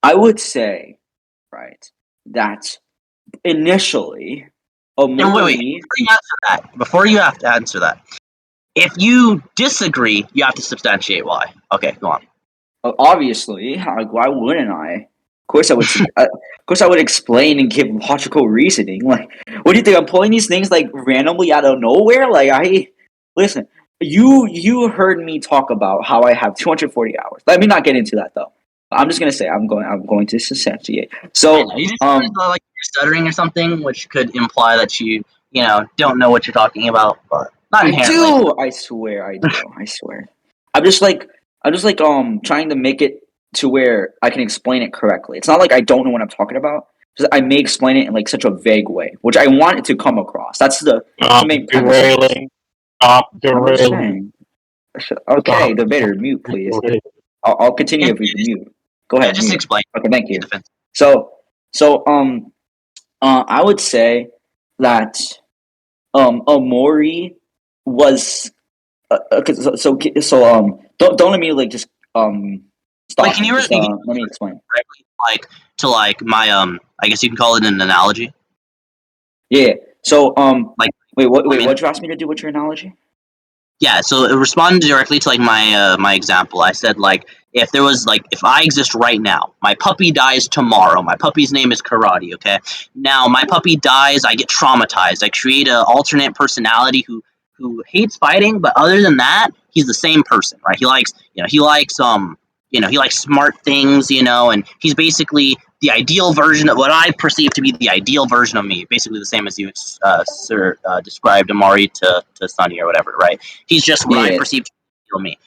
I would say, right, that initially, And wait, before you have to answer that, if you disagree, you have to substantiate why. Okay, go on. Obviously, why wouldn't I? course I would. Of course I would explain and give logical reasoning. Like, what do you think? I'm pulling these things like randomly out of nowhere. Like, listen. You heard me talk about how I have 240 hours. Let me not get into that though. I'm just gonna say I'm going to substantiate. So You just sounded like you're stuttering or something, which could imply that you know, don't know what you're talking about, but not I inherently. do. I swear I do. I swear. I'm just like trying to make it to where I can explain it correctly. It's not like I don't know what I'm talking about. Just I may explain it in like such a vague way, which I want it to come across. That's the main premise of this. Stop I'm just derailing. saying. Okay, Stop debater, mute, please. derailing. I'll continue if we can mute. Go ahead, Just mute. explain. Okay, thank you. Defense. So, I would say that Amori was don't let me like just stop. Wait, can you Just let me explain. directly like to like my I guess you can call it an analogy. Yeah. So Like wait, I mean, what'd you ask me to do with your analogy? yeah, so it responded directly to like my example. I said like if there was like if I exist right now, my puppy dies tomorrow. My puppy's name is Karate. Okay, now my puppy dies. I get traumatized. I create an alternate personality who hates fighting, but other than that, he's the same person, right? He likes smart things, you know, and he's basically the ideal version of what I perceive to be the ideal version of me. Basically, the same as you described Amari to Sunny or whatever, right? He's just what I Yeah. perceive to be me.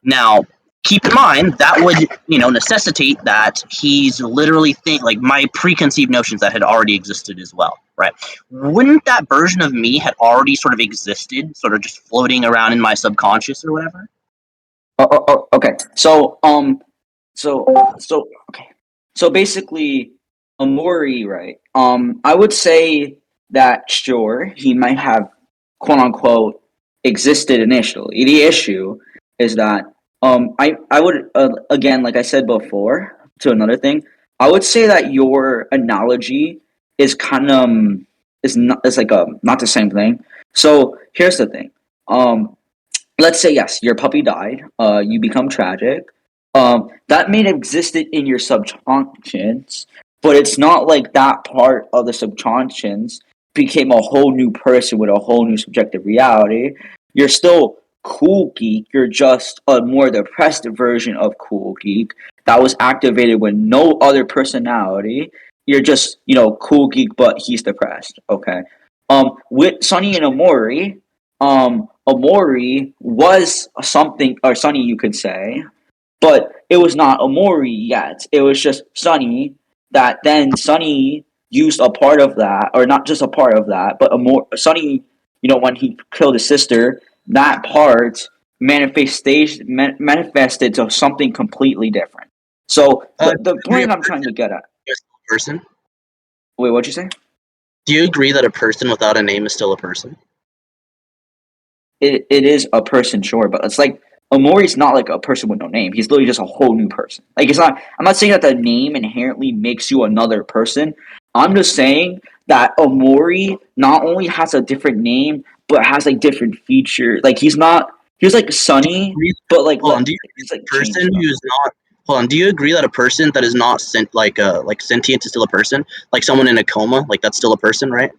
Now, keep in mind that would necessitate that he's literally like my preconceived notions that had already existed as well, right? Wouldn't that version of me had already sort of existed, sort of just floating around in my subconscious or whatever? Okay. Okay. So basically, Amori, right? I would say that sure he might have quote unquote existed initially. The issue is that I would again, like I said before, to another thing, I would say that your analogy is kind of is like not the same thing. So here's the thing. Let's say yes, your puppy died. You become tragic. That may have existed in your subconscious, but it's not like that part of the subconscious became a whole new person with a whole new subjective reality. You're still Cool Geek. You're just a more depressed version of Cool Geek that was activated with no other personality. You're just Cool Geek, but he's depressed. Okay. With Sunny and Amori, Amori was something, or Sunny, you could say, but it was not Amori yet. It was just Sunny. That then Sunny used a part of that, or not just a part of that, but Sunny. When he killed his sister, that part manifested to something completely different. So the point I'm trying to get at. Person. Wait, what'd you say? Do you agree that a person without a name is still a person? It is a person, sure, but it's like Amori's not like a person with no name. He's literally just a whole new person. Like it's not. I'm not saying that the name inherently makes you another person. I'm just saying that Amori not only has a different name, but has like different features. Like he's not. He was like Sunny, but like Hold on, do you agree he's like that a person changed up. who's not hold on, do you agree that a person that is not like sentient is still a person? Like someone in a coma, like that's still a person, right?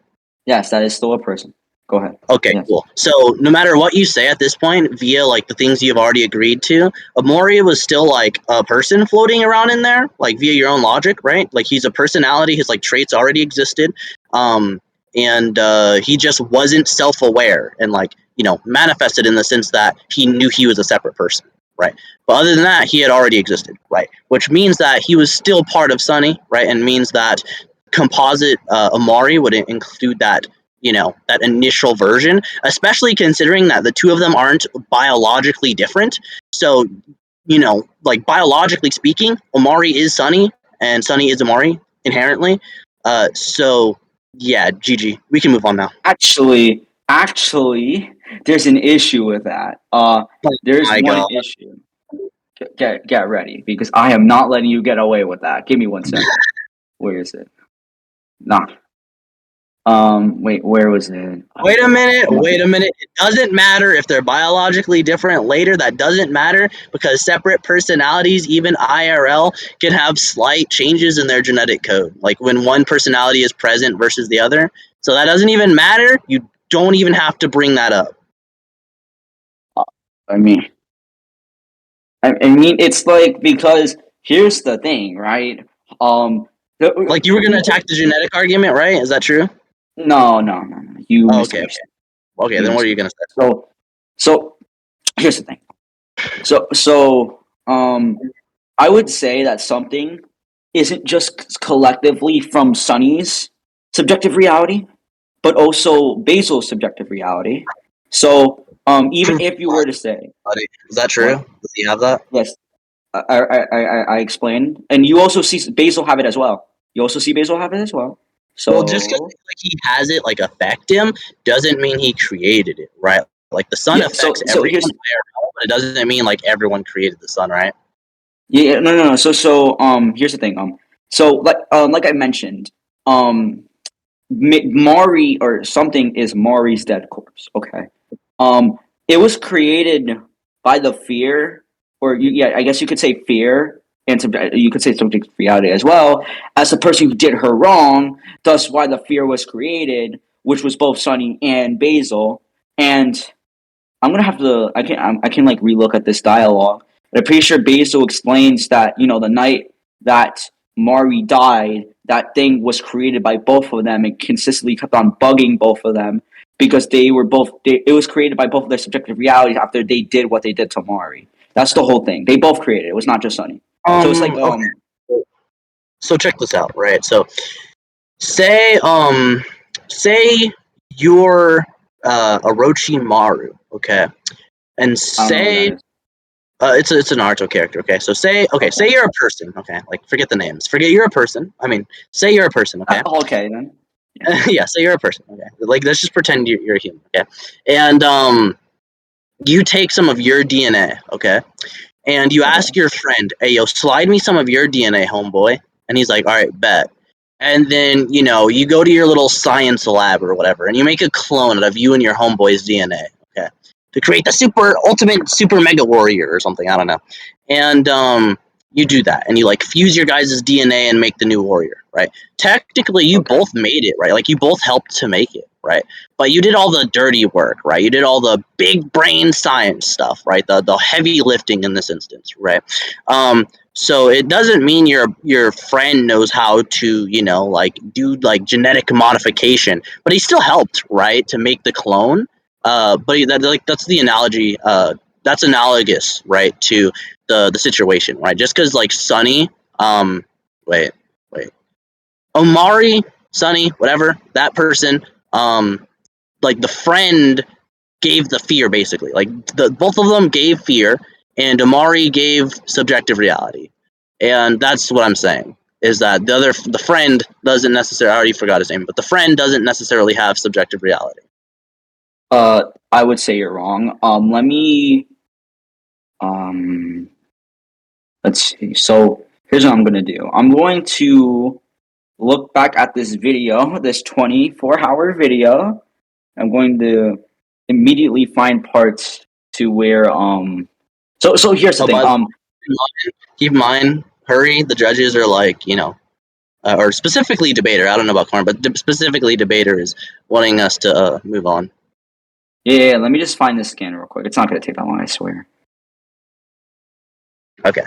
Yes, that is still a person. Go ahead. Okay, Yes. cool. So no matter what you say at this point, via like the things you've already agreed to, Amori was still like a person floating around in there, like via your own logic, right? Like he's a personality, his like traits already existed, and he just wasn't self-aware and like manifested in the sense that he knew he was a separate person, right? But other than that, he had already existed, right? Which means that he was still part of Sunny, right? And means that composite Amari would include that that initial version, especially considering that the two of them aren't biologically different. So, like biologically speaking, Omari is Sunny and Sunny is Omari inherently. So yeah, GG. We can move on now. Actually, there's an issue with that. There's my one God. issue. Get ready because I am not letting you get away with that. Give me 1 second. Where is it? Nah. Wait, where was it? Wait a minute. It doesn't matter if they're biologically different later. That doesn't matter because separate personalities, even IRL, can have slight changes in their genetic code. Like when one personality is present versus the other. So that doesn't even matter. You don't even have to bring that up. I mean, I mean, it's like because here's the thing, right? Like you were gonna attack the genetic argument, right? Is that true? No. You Oh, misunderstood. Okay, then what are you gonna say? So here's the thing. I would say that something isn't just collectively from Sunny's subjective reality, but also Basil's subjective reality. So, even if you were to say, Is that true? what? Does he have that? Yes, I explained, and you also see Basil have it as well. You also see Basil have it as well. So, Well, just because like, he has it like affect him doesn't mean he created it, right? Like the sun yeah. affects So everyone, here's but it doesn't mean like everyone created the sun, right? no. Here's the thing. So like I mentioned, Mari or something is Mari's dead corpse. Okay. It was created by the fear, or I guess you could say fear, and you could say subject reality as well, as the person who did her wrong. Thus, why the fear was created, which was both Sunny and Basil. And I'm gonna have to. I can like relook at this dialogue. But I'm pretty sure Basil explains that the night that Mari died, that thing was created by both of them and consistently kept on bugging both of them because they were both. It was created by both of their subjective realities after they did what they did to Mari. That's the whole thing. They both created it. It was not just Sunny. So it's like Okay. So check this out, right? So say you're Orochimaru, okay, and I don't know what say that is. it's a Naruto character, okay. So say you're a person, okay. Like forget the names, forget you're a person. I mean, say you're a person, okay. Okay then. Yeah, say you're a person, okay. Like let's just pretend you're a human, okay. And you take some of your DNA, okay, and you ask your friend, "Hey, yo, slide me some of your DNA, homeboy." And he's like, "All right, bet." And then you go to your little science lab or whatever, and you make a clone out of you and your homeboy's DNA, okay, to create the ultimate super mega warrior or something. I don't know. And you do that, and you like fuse your guys' DNA and make the new warrior, right? Technically, you both made it, right? Like you both helped to make it, right? But you did all the dirty work, right? You did all the big brain science stuff, right? The heavy lifting in this instance, right? So it doesn't mean your friend knows how to, like do like genetic modification, but he still helped, right, to make the clone. That's the analogy. That's analogous, right, to the situation, right? Just because like Sunny, wait, Omari, Sunny, whatever that person, like the friend gave the fear basically. Like both of them gave fear, and Amari gave subjective reality, and that's what I'm saying is that the friend doesn't necessarily. I already forgot his name, but the friend doesn't necessarily have subjective reality. I would say you're wrong. Let me. Let's see. So here's what I'm gonna do. I'm going to look back at this video, this 24-hour video. I'm going to immediately find parts to where So here's the thing. But keep in mind, hurry. The judges are like or specifically debater. I don't know about Corn, but specifically debater is wanting us to move on. Yeah. Let me just find this scan real quick. It's not gonna take that long, I swear. Okay.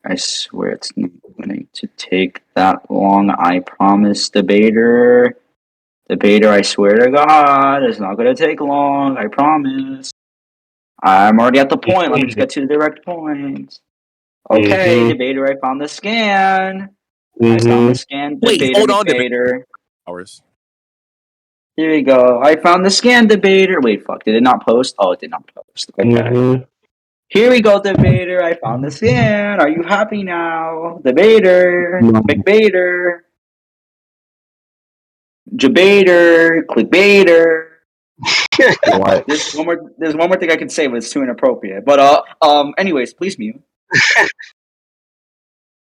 I swear it's not going to take that long. I promise, debater. Debater, I swear to God, it's not going to take long. I promise. I'm already at the point. Let me just get to the direct point. Okay, debater, I found the scan. I found the scan, debater, Wait, hold on, debater. hours. Here you go. I found the scan, debater. Wait, fuck. Did it not post? Oh, it did not post. Okay. Here we go, debater. I found the scan. Are you happy now? Debater. McBaiter. Jabater. Clickbaiter. What? There's one more thing I can say, but it's too inappropriate. But anyways, please mute.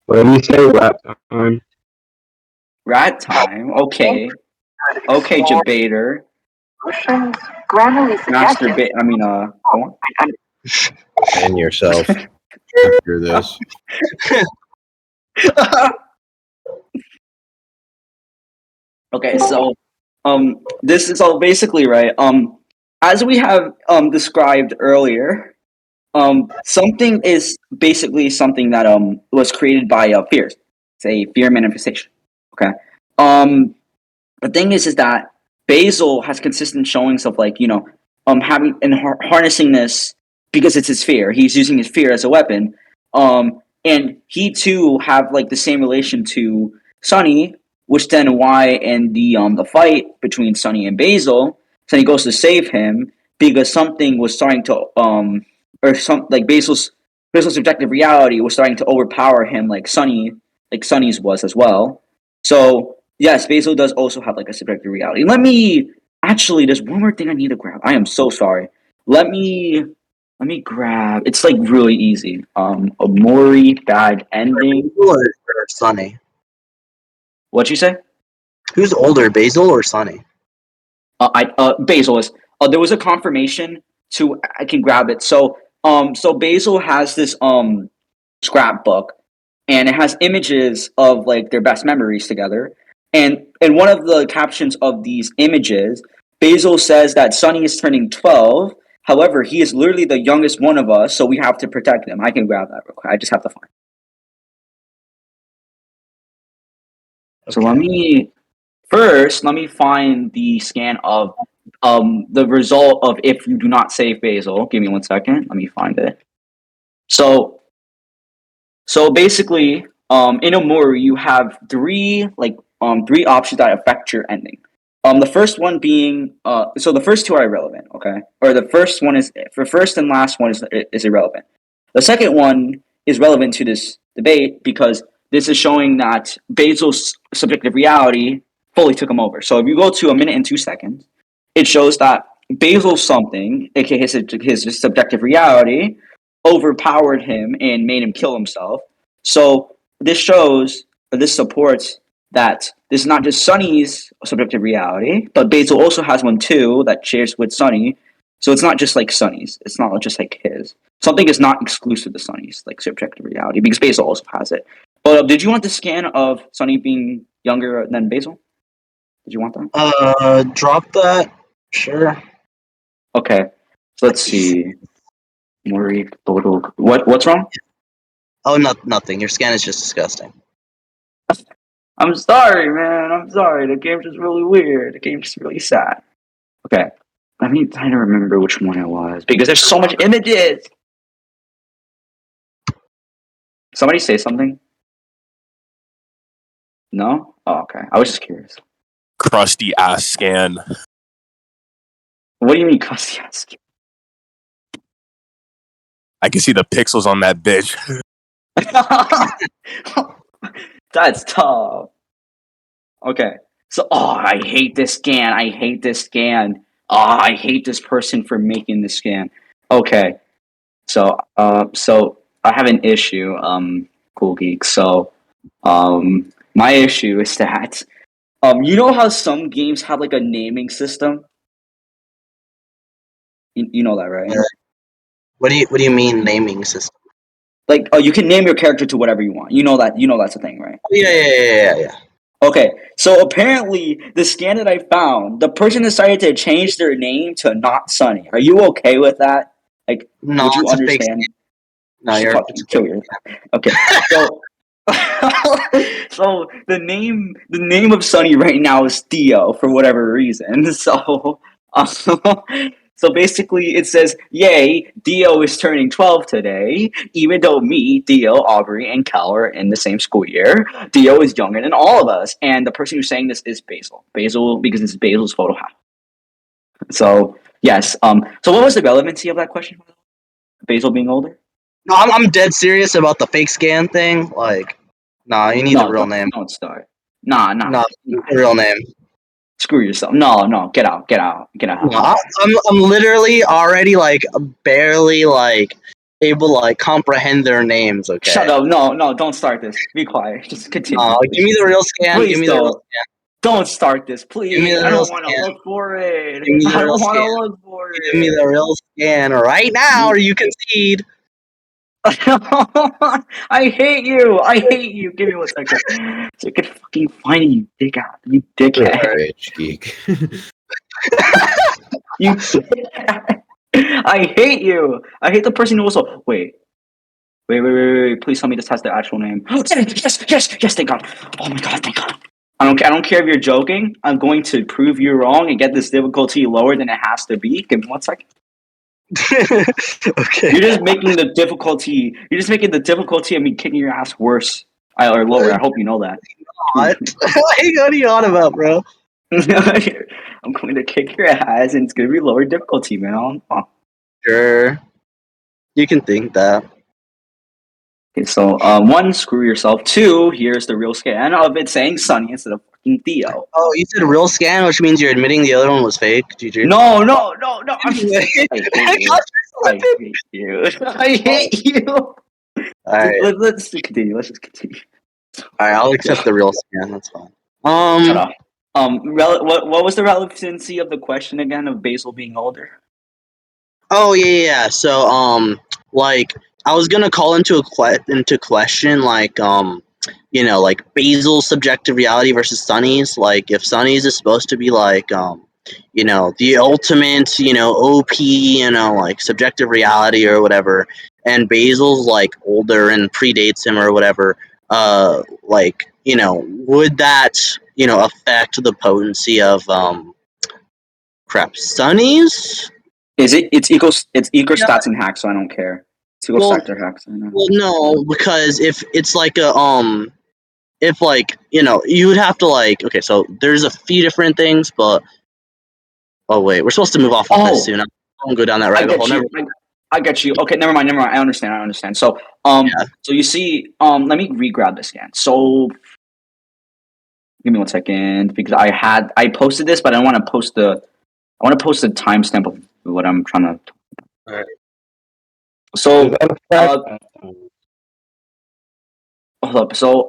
What did you say? Rap time. Rat time. Okay. Okay, debater. Solutions, Grammarly Master suggestions. go on. And yourself after this. Okay, so this is all basically right. As we have described earlier, something is basically something that was created by fears. It's a fear manifestation. Okay. The thing is that Basil has consistent showings of like having and harnessing this because it's his fear. He's using his fear as a weapon. And he too have like the same relation to Sonny, which then why in the fight between Sonny and Basil, Sonny goes to save him because something was starting to or some like Basil's subjective reality was starting to overpower him like Sonny's was as well. So yes, Basil does also have like a subjective reality. There's one more thing I need to grab. I am so sorry. Let me grab. It's like really easy. A Mori bad ending. Basil or Sunny? What'd you say? Who's older, Basil or Sunny? Basil is. There was a confirmation to. I can grab it. So Basil has this scrapbook, and it has images of like their best memories together. And in one of the captions of these images, Basil says that Sonny is turning 12. However, he is literally the youngest one of us, so we have to protect him. I can grab that real quick. I just have to find it. So let me find the scan of the result of if you do not save Basil. Give me 1 second. Let me find it. So basically, in Omori, you have three options that affect your ending. The first one being so the first two are irrelevant, okay? Or the first and last one is irrelevant. The second one is relevant to this debate because this is showing that Basil's subjective reality fully took him over. So if you go to 1 minute and 2 seconds, it shows that Basil's something, aka his subjective reality, overpowered him and made him kill himself. So this supports that this is not just Sonny's subjective reality, but Basil also has one too that shares with Sonny. So it's not just like Sonny's. It's not just like his. Something is not exclusive to Sonny's like subjective reality because Basil also has it. But did you want the scan of Sonny being younger than Basil? Did you want that? Drop that. Sure. Okay. So let's see. Mori total. What's wrong? Oh, nothing. Your scan is just disgusting. I'm sorry, man. I'm sorry. The game's just really weird. The game's just really sad. Okay. Let me try to remember which one it was because there's so much images. Somebody say something. No? Oh, okay. I was just curious. Crusty ass scan. What do you mean, crusty ass scan? I can see the pixels on that bitch. That's tough. Okay. So, I hate this scan. I hate this scan. I hate this person for making this scan. Okay. So I have an issue, Cool Geek. So, my issue is that, you know how some games have like a naming system? You know that, right? Yeah. What do you mean naming system? Like, you can name your character to whatever you want. You know that's a thing, right? Yeah. Okay, so apparently the scan that I found, the person decided to change their name to not Sunny. Are you okay with that? Like, No, would you it's a fake understand? No, Just you're. fucking kill your. Okay, so so the name of Sunny right now is Theo for whatever reason. So so basically it says, "Yay, Theo is turning 12 today." Even though me, Theo, Aubrey, and Cal are in the same school year, Theo is younger than all of us, and the person who's saying this is Basil. Basil, because this is Basil's photo half. So yes. So what was the relevancy of that question? Basil being older? No, I'm dead serious about the fake scan thing. Like, nah, you need the real name. Don't start. Nah. No, real name. Screw yourself. No. Get out. No, I'm literally already like barely like able to like comprehend their names. Okay. Shut up. No, don't start this. Be quiet. Just continue. Give me the real scan. Please Give me the real scan. don't start this, Give me please. the I real don't want to scan. look for it. Give me the I real don't want to scan. look for Give me the it. real scan right now, or you concede. I hate you. I hate you. Give me 1 second. So I can fucking find you, you dickhead. Alright, Geek. You dickhead. I hate you. I hate the person who also. Wait. Please tell me this has the actual name. Yes, thank God. Oh my God, thank God. I don't care if you're joking. I'm going to prove you wrong and get this difficulty lower than it has to be. Give me 1 second. Okay. You're just making the difficulty. You're just making the difficulty of me kicking your ass worse or lower. I hope you know that. What? What are you on about, bro? I'm going to kick your ass, and it's going to be lower difficulty, man. Sure. You can think that. Okay, so 1, screw yourself. 2, here's the real scan of it saying Sunny instead of fucking Theo. Oh, you said real scan, which means you're admitting the other one was fake. GG. No. I'm just, I hate you. Alright. I hate you. Let's continue. Let's just continue. Alright, I'll accept the real scan. That's fine. Shut up. What was the relevancy of the question again of Basil being older? Oh yeah. So like I was gonna call into question like like Basil's subjective reality versus Sunny's. Like if Sunny's is supposed to be like the ultimate OP like subjective reality or whatever, and Basil's like older and predates him or whatever. Would that affect the potency of Sunny's? Is it? It's equal stats and hacks, so I don't care. It's equal Well, sector hacks. I know. Well, no, because if it's like if like you would have to like, okay, so there's a few different things, but oh wait, we're supposed to move off of this soon. I won't go down that rabbit hole. I get you. Okay, never mind. I understand. So so you see, let me re-grab this again. So give me 1 second because I posted this, but I want to post the timestamp of what I'm trying to. Alright. So hold up. So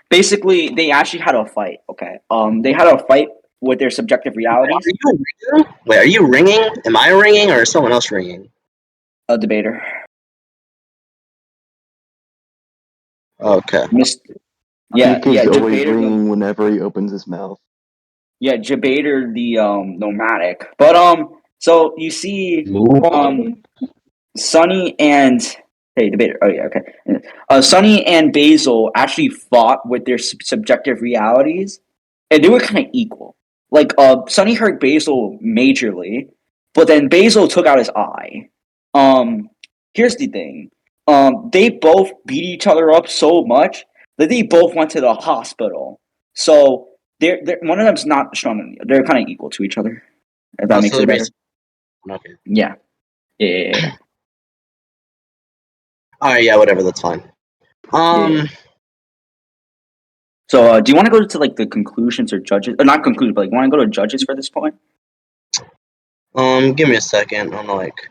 basically they actually had a fight. Okay. They had a fight with their subjective realities. Are you ringing? Am I ringing or is someone else ringing? A debater. Okay. Yeah, Geek is always debater. ringing whenever he opens his mouth. Yeah, Jabader the nomadic. But so you see Sunny and hey debater. Oh yeah, okay. Sunny and Basil actually fought with their subjective realities, and they were kind of equal. Like Sunny hurt Basil majorly, but then Basil took out his eye. Here's the thing. They both beat each other up so much that they both went to the hospital. So they're one of them's not stronger than the other. They're kind of equal to each other. If that makes sense. Okay. Yeah. Alright, yeah, whatever, that's fine. So do you want to go to like the conclusions or judges? Or not conclusions, but like want to go to judges for this point? Give me a second. I'm like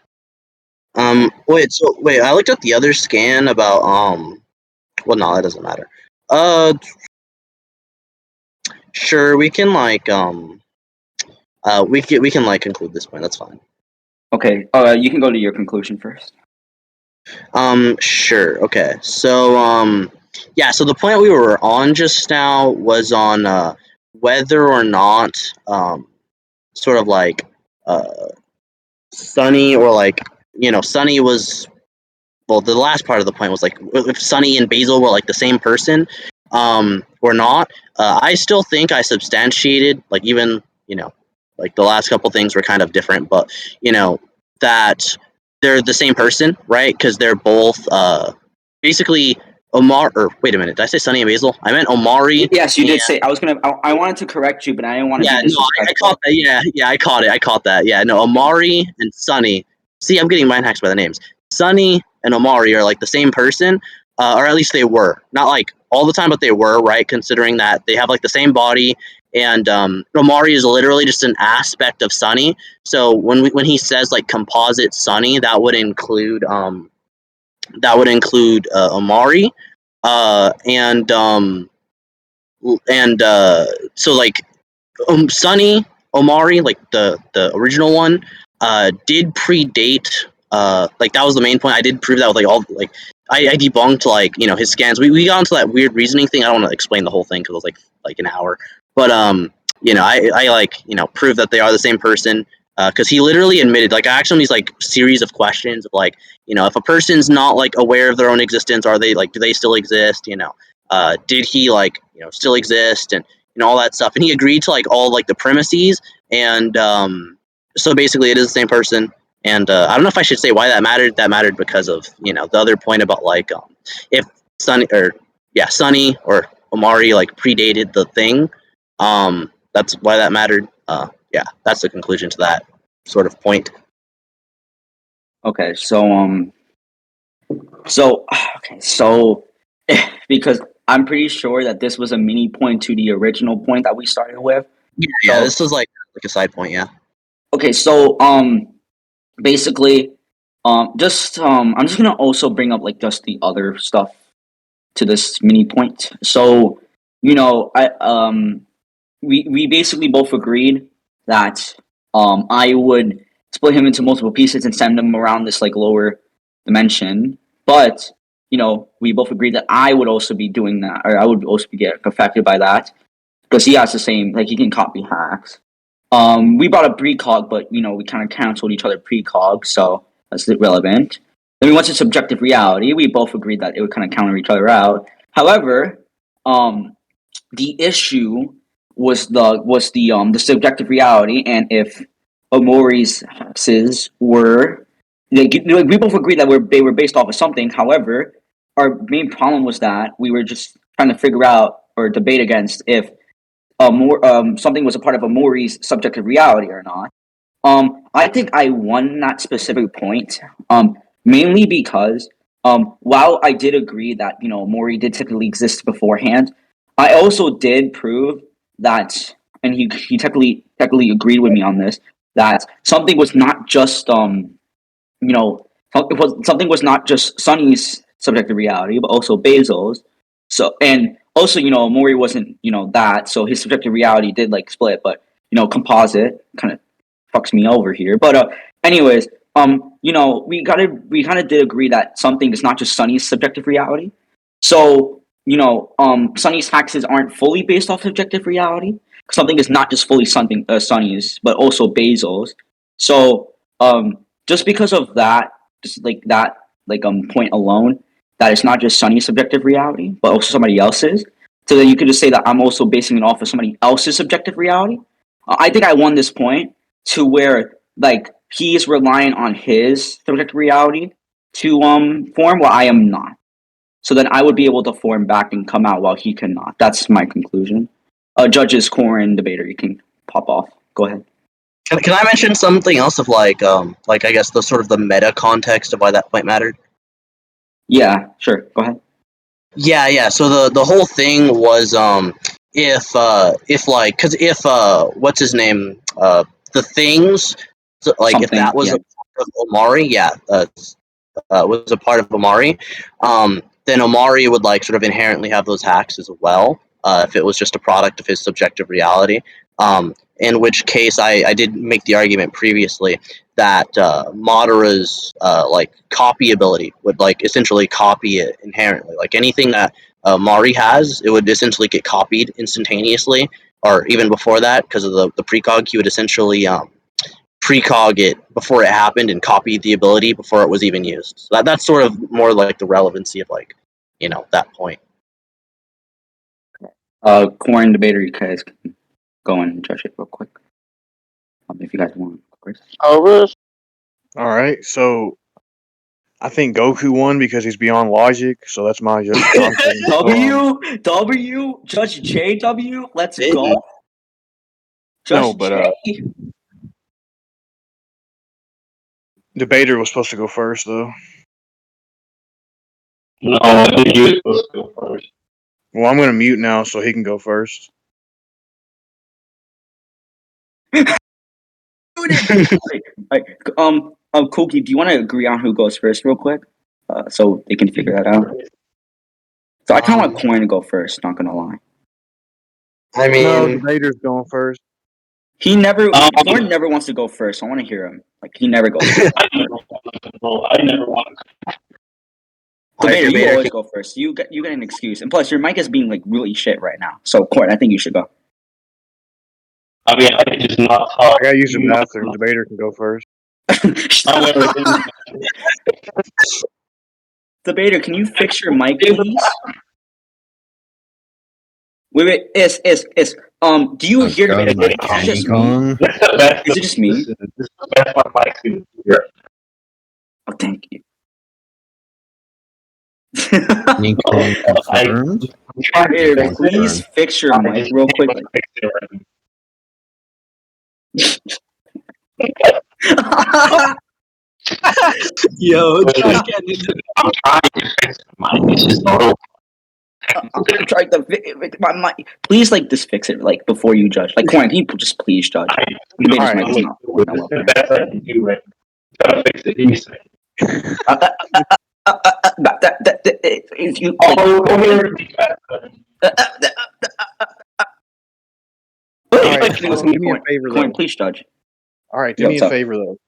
wait, I looked at the other scan about well no, that doesn't matter. Sure, we can like we can like conclude this point. That's fine. Okay. You can go to your conclusion first. Sure. Okay. So yeah. So the point we were on just now was on whether or not sort of like Sunny or like Sunny was the last part of the point was like if Sunny and Basil were like the same person or not. I still think I substantiated like even like the last couple things were kind of different, but that they're the same person, right? Because they're both basically Omar. Or wait a minute, did I say Sunny and Basil? I meant Omari. Yes, you did say. I wanted to correct you, but I didn't want to. Yeah, no, I caught that. Yeah, I caught it. I caught that. Yeah, no, Omari and Sunny. See, I'm getting mind hacked by the names. Sunny and Omari are like the same person, or at least they were. Not like all the time, but they were, right? Considering that they have like the same body, and Omari is literally just an aspect of Sunny. So when he says like composite Sunny, that would include that would include Omari, and so like Sunny Omari, like the original one, did predate. Like that was the main point. I did prove that with like all like I debunked like his scans. We got into that weird reasoning thing. I don't want to explain the whole thing because it was like an hour. But I like proved that they are the same person. Because he literally admitted, like, I asked him these like series of questions of like, if a person's not like aware of their own existence, are they like, do they still exist? Did he like, still exist and all that stuff? And he agreed to like all like the premises, and so basically, it is the same person. And I don't know if I should say why that mattered. That mattered because of the other point about like if Sunny or Omari like predated the thing. That's why that mattered. Yeah, that's the conclusion to that sort of point. Okay, so because I'm pretty sure that this was a mini point to the original point that we started with. Yeah, So- this was like a side point. Yeah. Okay, so basically, I'm just gonna also bring up like just the other stuff to this mini point. So, we basically both agreed that I would split him into multiple pieces and send him around this like lower dimension. But we both agreed that I would also be doing that, or I would also be getting affected by that because he has the same like he can copy hacks. We brought up precog, but we kind of canceled each other precog, so that's irrelevant. Then we went to subjective reality. We both agreed that it would kind of counter each other out. However, the issue was the subjective reality, and if Omori's hexes were we both agreed that they were based off of something. However, our main problem was that we were just trying to figure out or debate against if something was a part of Omori's subjective reality or not. I think I won that specific point. Mainly because while I did agree that Mori did technically exist beforehand, I also did prove that, and he technically agreed with me on this, that something was not just something was not just Sunny's subjective reality, but also Basil's. So and also Mori wasn't that, so his subjective reality did like split, but composite kind of fucks me over here. But anyways, we kind of did agree that something is not just Sunny's subjective reality. So Sunny's taxes aren't fully based off subjective reality. Something is not just fully something Sunny's, but also Basil's. So just because of that, just like that, like point alone, that it's not just Sunny's subjective reality, but also somebody else's. So then you could just say that I'm also basing it off of somebody else's subjective reality. I think I won this point to where like he is relying on his subjective reality to form, while I am not. So then I would be able to form back and come out while he cannot. That's my conclusion. Judges, core, and debater, you can pop off. Go ahead. Can I mention something else of like I guess the sort of the meta context of why that point mattered? Yeah, sure. Go ahead. Yeah. So the whole thing was if like because if what's his name the things so, like Something, if that was yeah. a part of Omari, was a part of Omari, then Omari would like sort of inherently have those hacks as well. If it was just a product of his subjective reality. In which case, I did make the argument previously that Madara's like copy ability would like essentially copy it inherently. Like anything that Mari has, it would essentially get copied instantaneously, or even before that, because of the precog, he would essentially precog it before it happened and copy the ability before it was even used. So that's sort of more like the relevancy of like that point. Core and debater, you guys can go and judge it real quick. If you guys want, of course. All right, so I think Goku won because he's beyond logic. So that's my judgment. W, Judge JW, let's Hey. go. Judge No, but J. debater was supposed to go first, though. No, I think you're supposed to go first. Well, I'm gonna mute now so he can go first. Cookie, do you want to agree on who goes first, real quick? so they can figure that out. So I kind of want Corn to go first. Not gonna lie. I No, mean, debater's going first. Corn never wants to go first. So I want to hear him. Like he never goes first. I never want to. Debater, you Debater always go first. You get an excuse, and plus your mic is being like really shit right now. So Corn, I think you should go. I mean, I can just not I talk. gotta use the bathroom. Debater can go first. Debater, can you fix your mic, please? Wait. Do you hear Got me? my Is it King just me? Kong. Is it just me? This is the best my mic's gonna hear. Oh, thank you. King Kong confirmed. Debater, please fix your mic real quick. yo, I'm trying to fix mine. It's just a little. I'm trying to fix my mic. Please, like, just fix it, like, before you judge. Like, Corn, can you just please judge? Debater's Alright, mic is not well This is up the there. best I can do right now. Gotta fix it. Give me a second. If you, Go here. Alright, so do me a favor Corn, though. please judge. Alright, do Yo, me what's a up? favor though.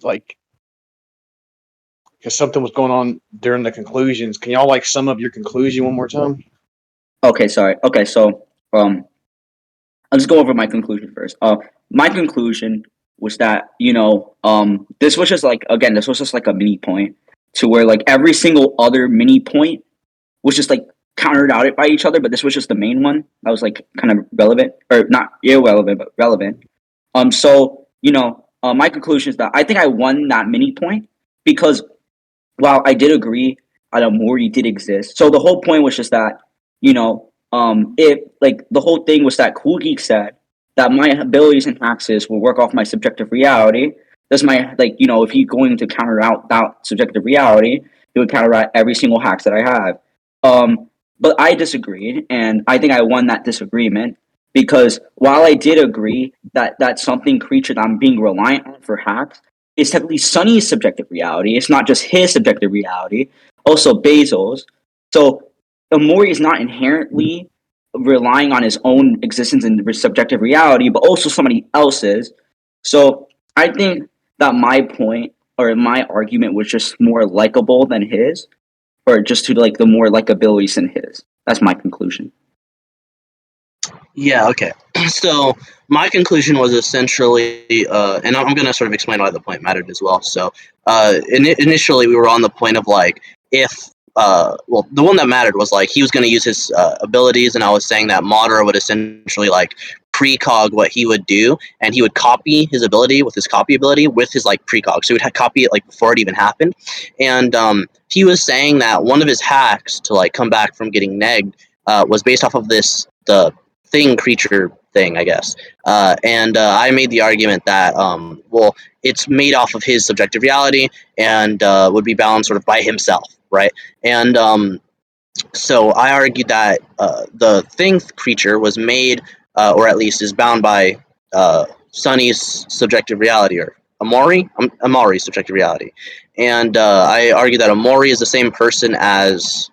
Like, because something was going on during the conclusions. Can y'all like sum up your conclusion one more time? Okay, sorry. Okay, so I'll just go over my conclusion first. My conclusion was that this was just like a mini point to where like every single other mini point was just like countered out by each other, but this was just the main one that was like kind of relevant or not irrelevant but relevant. So my conclusion is that I think I won that mini point because while I did agree that Mori did exist, so the whole point was just that if like the whole thing was that Cool Geek said that my abilities and taxes will work off my subjective reality. That's my if he's going to counter out that subjective reality, he would counter out every single hacks that I have. But I disagreed, and I think I won that disagreement because while I did agree that something creature that I'm being reliant on for hacks is technically Sunny's subjective reality. It's not just his subjective reality. Also Basil's. So Amori is not inherently relying on his own existence and subjective reality, but also somebody else's. So I think that my point or my argument was just more likable than his, or just to like the more likability than his. That's my conclusion. yeah, okay. So my conclusion was essentially, and I'm going to sort of explain why the point mattered as well. So initially we were on the point of like if well, the one that mattered was like he was going to use his abilities, and I was saying that Madara would essentially like precog what he would do, and he would copy his ability with his copy ability with his like precog. So he would copy it like before it even happened, and he was saying that one of his hacks to like come back from getting negged was based off of the thing creature thing, I guess. And I made the argument that well, it's made off of his subjective reality and would be bound sort of by himself, right? And so I argued that the thing creature was made, or at least is bound by Sunny's subjective reality, or Amari's subjective reality. And I argued that Amari is the same person as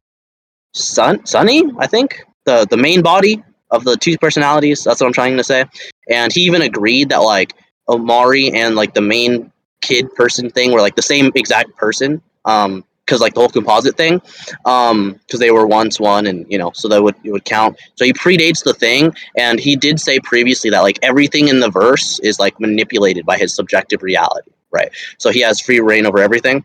Sunny, I think, the main body of the two personalities. That's what I'm trying to say. And he even agreed that like Omari and like the main kid person thing were like the same exact person. Because like the whole composite thing, because they were once one, and so that it would count. So he predates the thing, and he did say previously that like everything in the verse is like manipulated by his subjective reality, right? So he has free reign over everything.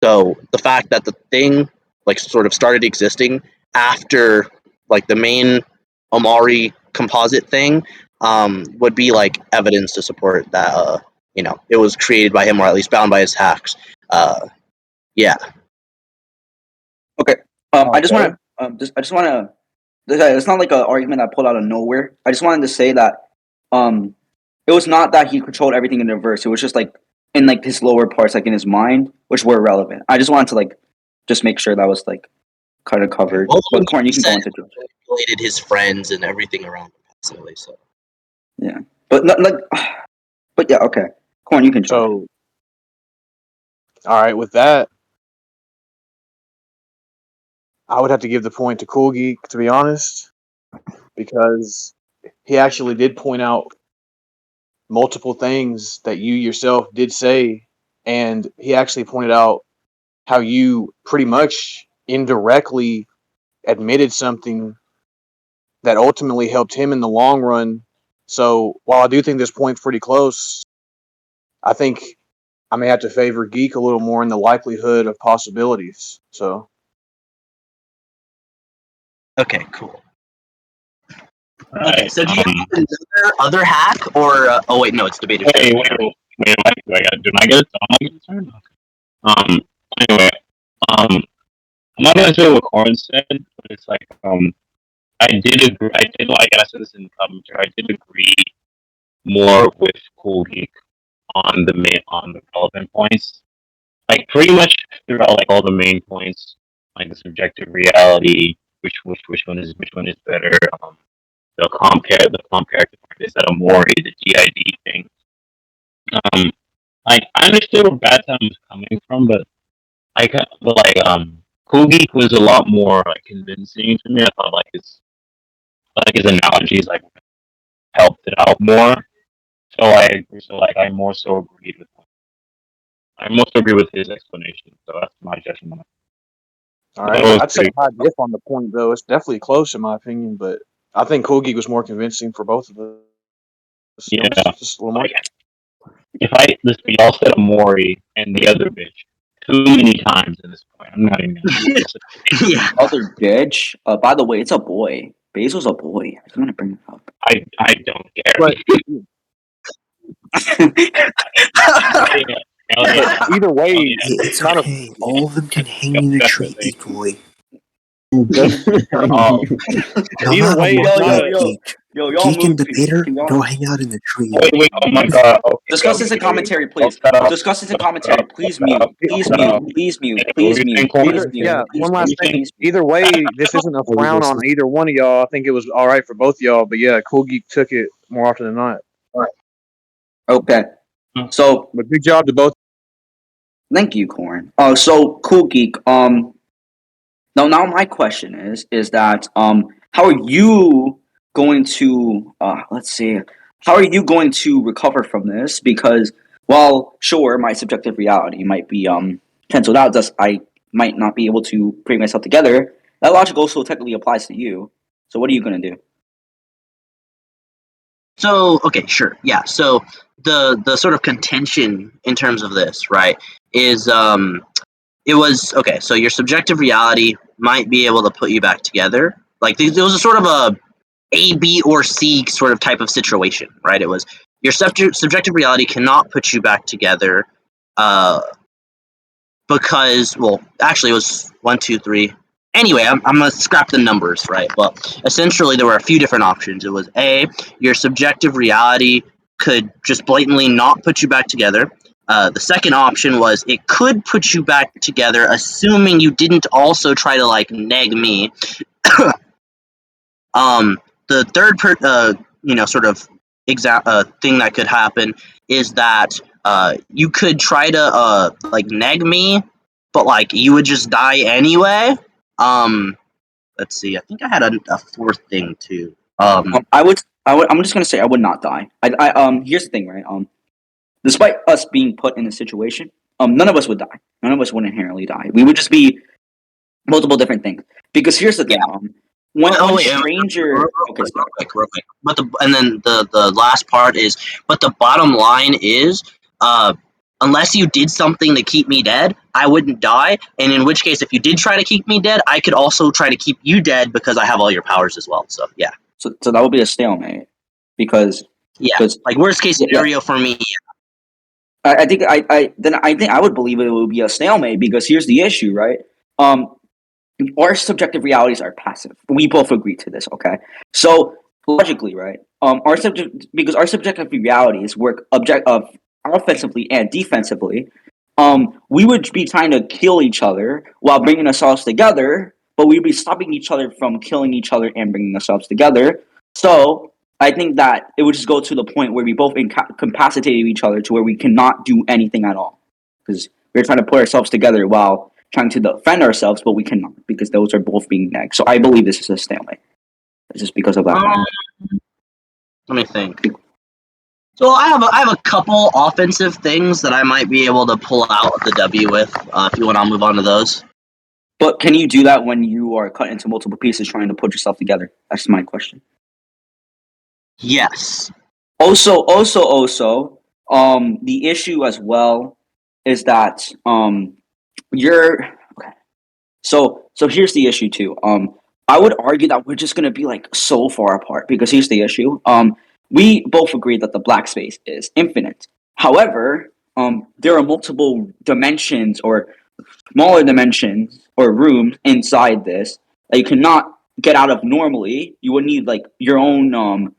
So the fact that the thing like sort of started existing after like the main Omari composite thing would be like evidence to support that it was created by him, or at least bound by his hacks. Yeah. Okay. I just want to. It's not like an argument I pulled out of nowhere. I just wanted to say that it was not that he controlled everything in the verse. It was just like in like his lower parts, like in his mind, which were relevant. I just wanted to like just make sure that was like kind of covered. Well, But Corn, you he can go said into it. manipulated his friends and everything around him constantly. So Yeah, but not like. But yeah, okay. Corn, you can judge. So, all right, with that, I would have to give the point to Cool Geek, to be honest, because he actually did point out multiple things that you yourself did say, and he actually pointed out how you pretty much indirectly admitted something that ultimately helped him in the long run. So while I do think this point's pretty close, I think I may have to favor Geek a little more in the likelihood of possibilities. So Okay, cool. Okay, Alright, so do you have another other hack or? Oh wait, no, it's debated. wait, do I get it? Do I get a turn? Anyway, um, I'm not gonna say what Corin said, but it's like, I did agree. I did like I said this in the commentary. I did agree more with Cool Geek on the relevant points. Like pretty much throughout like all the main points, like the subjective reality, which one is better. The comp character is that Amori, the GID thing. Like I understood where Badtime was coming from, but Cool Geek was a lot more like convincing to me. I thought like his analogies like helped it out more. So I agree. So like I more so agreed with him. I more so agree with his explanation. So that's my judgment. all That right, was I'd say pretty. high diff on the point though. It's definitely close in my opinion, but I think Cool Geek was more convincing for both of us. Yeah. Just a little more. Like, y'all said Amori and the other bitch too many times at this point. I'm not even gonna Yeah. Other bitch. By the way, it's a boy. Basil's a boy. I just want to bring it up. I don't care. But Hell yeah. either way, Hey, it's it's not a. okay. All of them can hang in the tree Definitely. equally. Oh, No Either matter way, it's what, not like a. Geek. Y'all Geek and move. Debater, Can y'all go hang out in the tree. wait, oh my god. Okay, discuss this in commentary, please? Discuss this in commentary. Please mute. Please mute. Please mute. Please mute. Please mute. Yeah, Please one last mute. thing. Please mute. Either way, this isn't a frown on either one of y'all. I think it was all right for both of y'all. But yeah, Cool Geek took it more often than not. Okay. So But good job to both. thank you, Corn. So Cool Geek. Now my question is that how are you going to let's see, how are you going to recover from this? Because while sure, my subjective reality might be canceled out, thus I might not be able to bring myself together. That logic also technically applies to you. So what are you gonna do? So okay, sure, yeah. So the sort of contention in terms of this, right, is it was okay. So your subjective reality might be able to put you back together. Like there was a sort of A, B, or C sort of type of situation, right? It was your subjective reality cannot put you back together, because well, actually it was 1, 2, 3. Anyway, I'm gonna scrap the numbers, right? But essentially, there were a few different options. It was A, your subjective reality could just blatantly not put you back together. The second option was it could put you back together, assuming you didn't also try to like neg me. The third sort of thing that could happen is that you could try to like neg me, but like you would just die anyway. Let's see. I think I had a fourth thing too. I'm just gonna say I would not die. Here's the thing, right? Despite us being put in a situation, none of us would die. None of us would inherently die. We would just be multiple different things. Because here's the thing, when stranger, okay, real quick. But then the last part is, but the bottom line is, unless you did something to keep me dead, I wouldn't die. And in which case, if you did try to keep me dead, I could also try to keep you dead because I have all your powers as well. So yeah. so that would be a stalemate. Because like worst case scenario for me. I think I would believe it would be a stalemate because here's the issue, right? Our subjective realities are passive. We both agree to this, okay? So logically, right? Our subjective realities work offensively and defensively. We would be trying to kill each other while bringing ourselves together, but we'd be stopping each other from killing each other and bringing ourselves together. So I think that it would just go to the point where we both incapacitate each other to where we cannot do anything at all because we're trying to put ourselves together while trying to defend ourselves, but we cannot because those are both being negged. So I believe this is a stalemate. It's just because of that. Let me think. So I have a couple offensive things that I might be able to pull out the W with. If you want, I'll move on to those. But can you do that when you are cut into multiple pieces trying to put yourself together? That's my question. Yes. Also, the issue as well is that you're okay. So here's the issue too. I would argue that we're just gonna be like so far apart because here's the issue. We both agree that the black space is infinite. However, there are multiple dimensions or smaller dimensions or rooms inside this that you cannot get out of normally. You would need like your own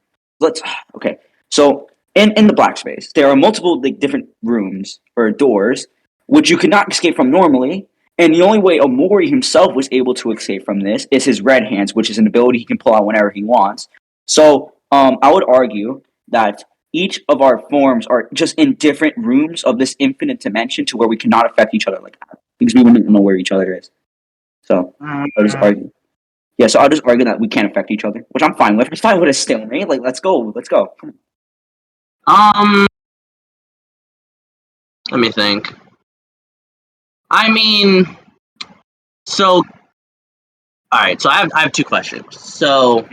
okay. So in the black space, there are multiple like different rooms or doors which you could not escape from normally. And the only way Omori himself was able to escape from this is his red hands, which is an ability he can pull out whenever he wants. So I would argue that each of our forms are just in different rooms of this infinite dimension to where we cannot affect each other like that because we wouldn't know where each other is. So I'll just argue. Yeah, so I'll just argue that we can't affect each other, which I'm fine with. I'm fine with a stalemate. Like, let's go. Come on. Let me think. I mean, so all right. So I have two questions. So,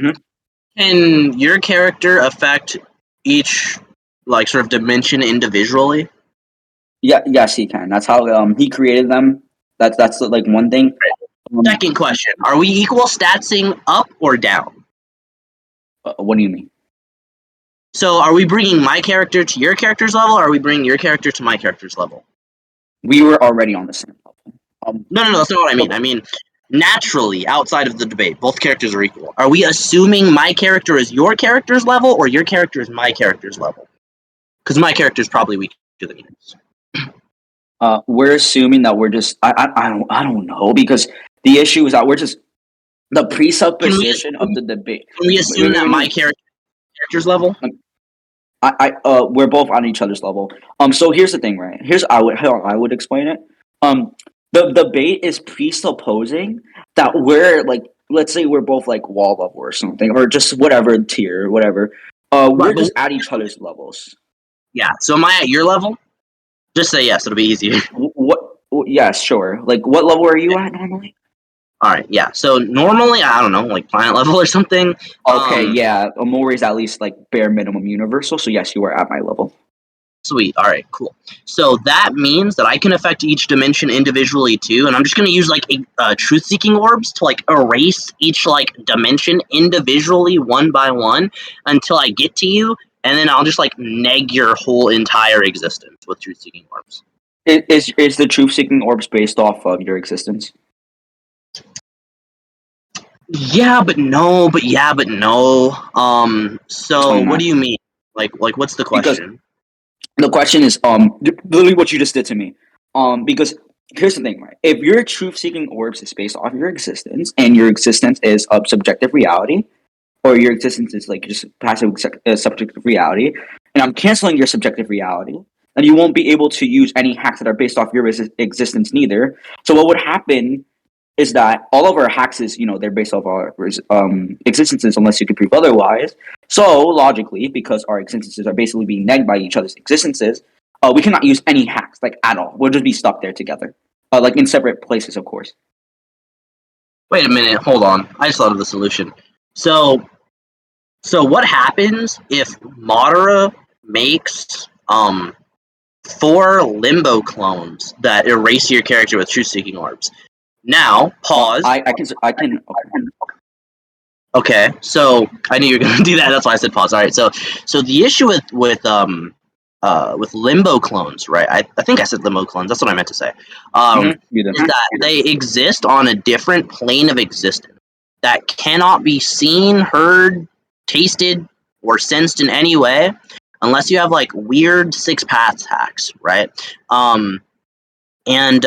can your character affect each like sort of dimension individually? Yeah, yes, he can. That's how he created them. That's like one thing. Second question: are we equal statsing up or down? What do you mean? So, are we bringing my character to your character's level, or are we bringing your character to my character's level? We were already on the same level. No, that's not what I mean. I mean, naturally, outside of the debate, both characters are equal. Are we assuming my character is your character's level, or your character is my character's level? Because my character is probably weaker than yours. We're assuming that we're just. I don't know because the issue is that we're just the presupposition of the debate. Can we assume that my character's level? We're both on each other's level. So here's the thing, right? How I would explain it. The debate is presupposing that we're like, let's say we're both like wall level or something, or just whatever tier, whatever. We're just at each other's levels. Yeah. So am I at your level? Just say yes. It'll be easier. What? Yeah, sure. Like, what level are you at normally? All right. Yeah. So normally, I don't know, like planet level or something. Okay. Yeah. Omori's at least like bare minimum universal. So yes, you are at my level. Sweet. All right, cool. So that means that I can affect each dimension individually too, and I'm just going to use like truth-seeking orbs to like erase each like dimension individually one by one until I get to you, and then I'll just like neg your whole entire existence with truth-seeking orbs. Is the truth-seeking orbs based off of your existence? Yeah, but no. So what do you mean? Like what's the question? The question is literally what you just did to me. Because here's the thing, right? If your truth-seeking orbs is based off your existence, and your existence is of subjective reality, or your existence is like just passive subjective reality, and I'm canceling your subjective reality, then you won't be able to use any hacks that are based off your existence neither. So what would happen is that all of our hacks is, they're based off our existences unless you can prove otherwise. So logically, because our existences are basically being negged by each other's existences, we cannot use any hacks like at all. We'll just be stuck there together, like in separate places, of course. Wait a minute, hold on. I just thought of the solution. So what happens if Madara makes 4 limbo clones that erase your character with truth-seeking orbs? Now, pause. I can. Okay, so I knew you were gonna do that. That's why I said pause. All right, so the issue with limbo clones, right? I think I said limbo clones. That's what I meant to say. Is that they exist on a different plane of existence that cannot be seen, heard, tasted, or sensed in any way unless you have like weird 6 paths hacks, right? And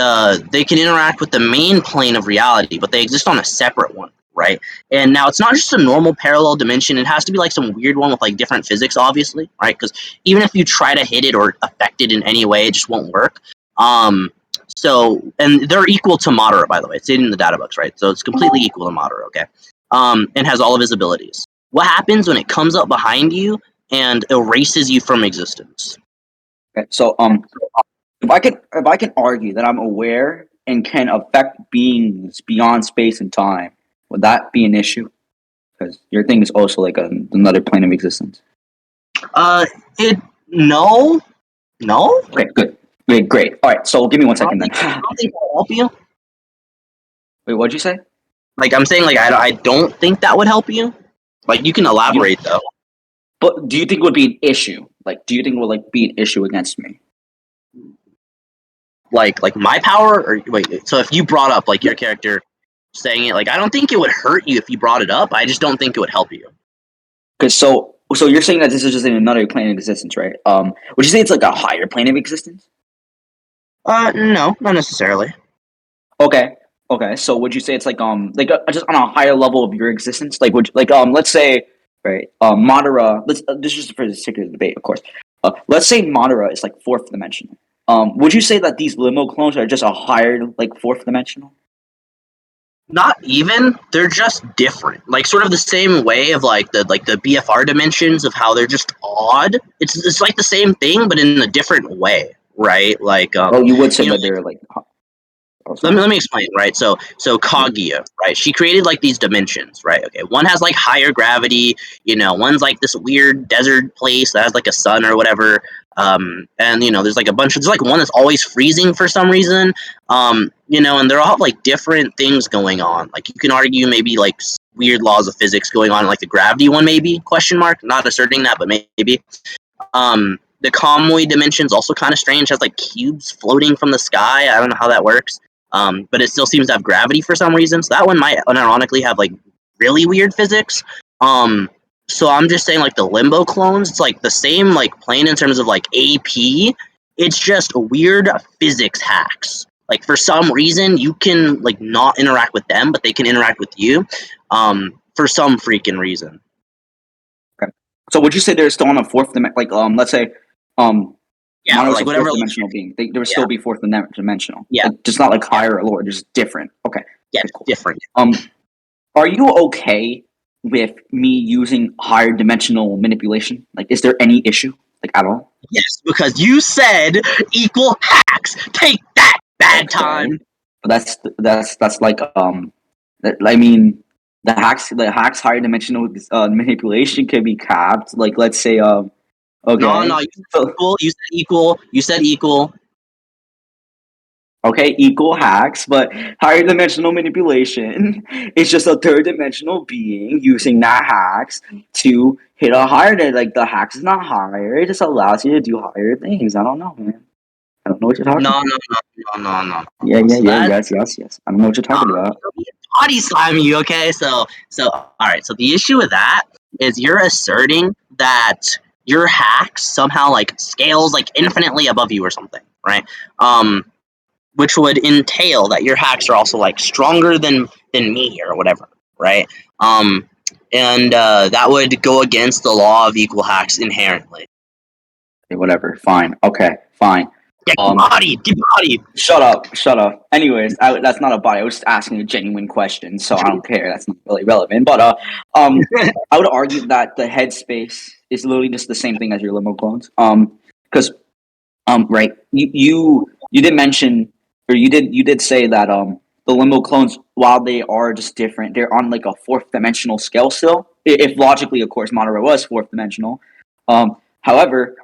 they can interact with the main plane of reality, but they exist on a separate one, right? And now it's not just a normal parallel dimension. It has to be like some weird one with like different physics, obviously, right? Because even if you try to hit it or affect it in any way, it just won't work. And they're equal to moderate, by the way. It's in the data books, right? So it's completely equal to moderate, okay? And has all of his abilities. What happens when it comes up behind you and erases you from existence? Okay, so if I can argue that I'm aware and can affect beings beyond space and time, would that be an issue? Because your thing is also like another plane of existence. No. Okay, good. Great. All right, so give me 1 second then. I don't think that would help you. Wait, what'd you say? Like, I'm saying, like, I don't think that would help you. Like, you can elaborate, though. But do you think it would be an issue? Like, do you think it would like be an issue against me? Like my power? Or wait, so if you brought up, like, your character saying it, like, I don't think it would hurt you if you brought it up. I just don't think it would help you. Because so you're saying that this is just in another plane of existence, right? Would you say it's like a higher plane of existence? No, not necessarily. Okay. So would you say it's like just on a higher level of your existence? Like let's say right Madara. This is just for the sake of the debate, of course. Let's say Madara is like fourth dimensional. Would you say that these limo clones are just a higher like fourth dimensional? Not even. They're just different. Like, sort of the same way of like the BFR dimensions of how they're just odd. It's like the same thing, but in a different way, right? Like, You would say that they're like. Let me explain, right? So Kaguya, right? She created like these dimensions, right? Okay, one has like higher gravity, one's like this weird desert place that has like a sun or whatever. And there's like there's like one that's always freezing for some reason. And they're all have like different things going on. Like, you can argue maybe like weird laws of physics going on, like the gravity one, maybe, question mark, not asserting that, but maybe. The Kamui dimension's also kind of strange, has like cubes floating from the sky. I don't know how that works. But it still seems to have gravity for some reason. So that one might unironically have like really weird physics. So I'm just saying, like, the Limbo clones, it's like the same like plane in terms of like AP. It's just weird physics hacks. Like, for some reason you can like not interact with them, but they can interact with you. For some freaking reason. Okay. So would you say they're still on a fourth dimension? Like let's say Yeah, Mono's like a whatever. fourth dimensional being. They would still be fourth dimensional. Yeah. Like, just not like higher or lower, just different. Okay. Yeah, Okay, cool. different. Are you okay with me using higher dimensional manipulation? Like, is there any issue, like, at all? Yes, because you said equal hacks. Take that, Badtime. But that's like I mean, the hacks higher dimensional manipulation can be capped. Like, let's say okay. No, you said equal. You said equal. You said equal. Okay, equal hacks, but higher dimensional manipulation is just a third dimensional being using that hacks to hit a higher. Like, the hacks is not higher; it just allows you to do higher things. I don't know, man. I don't know what you're talking about. No. Yeah, So yes. I don't know what you're talking about. Body slam you, okay? So all right. So the issue with that is you're asserting that your hacks somehow like scales like infinitely above you or something, right? Which would entail that your hacks are also like stronger than me or whatever, right? And that would go against the law of equal hacks inherently. Okay, whatever. Fine. Okay. Fine. Get bodied. Shut up. Anyways, that's not a body. I was just asking a genuine question, so I don't care. That's not really relevant. But I would argue that the headspace is literally just the same thing as your limo clones. Because right, you did mention, or you did say that the limo clones, while they are just different, they're on like a fourth dimensional scale still. If logically, of course, Monterey was fourth dimensional. However,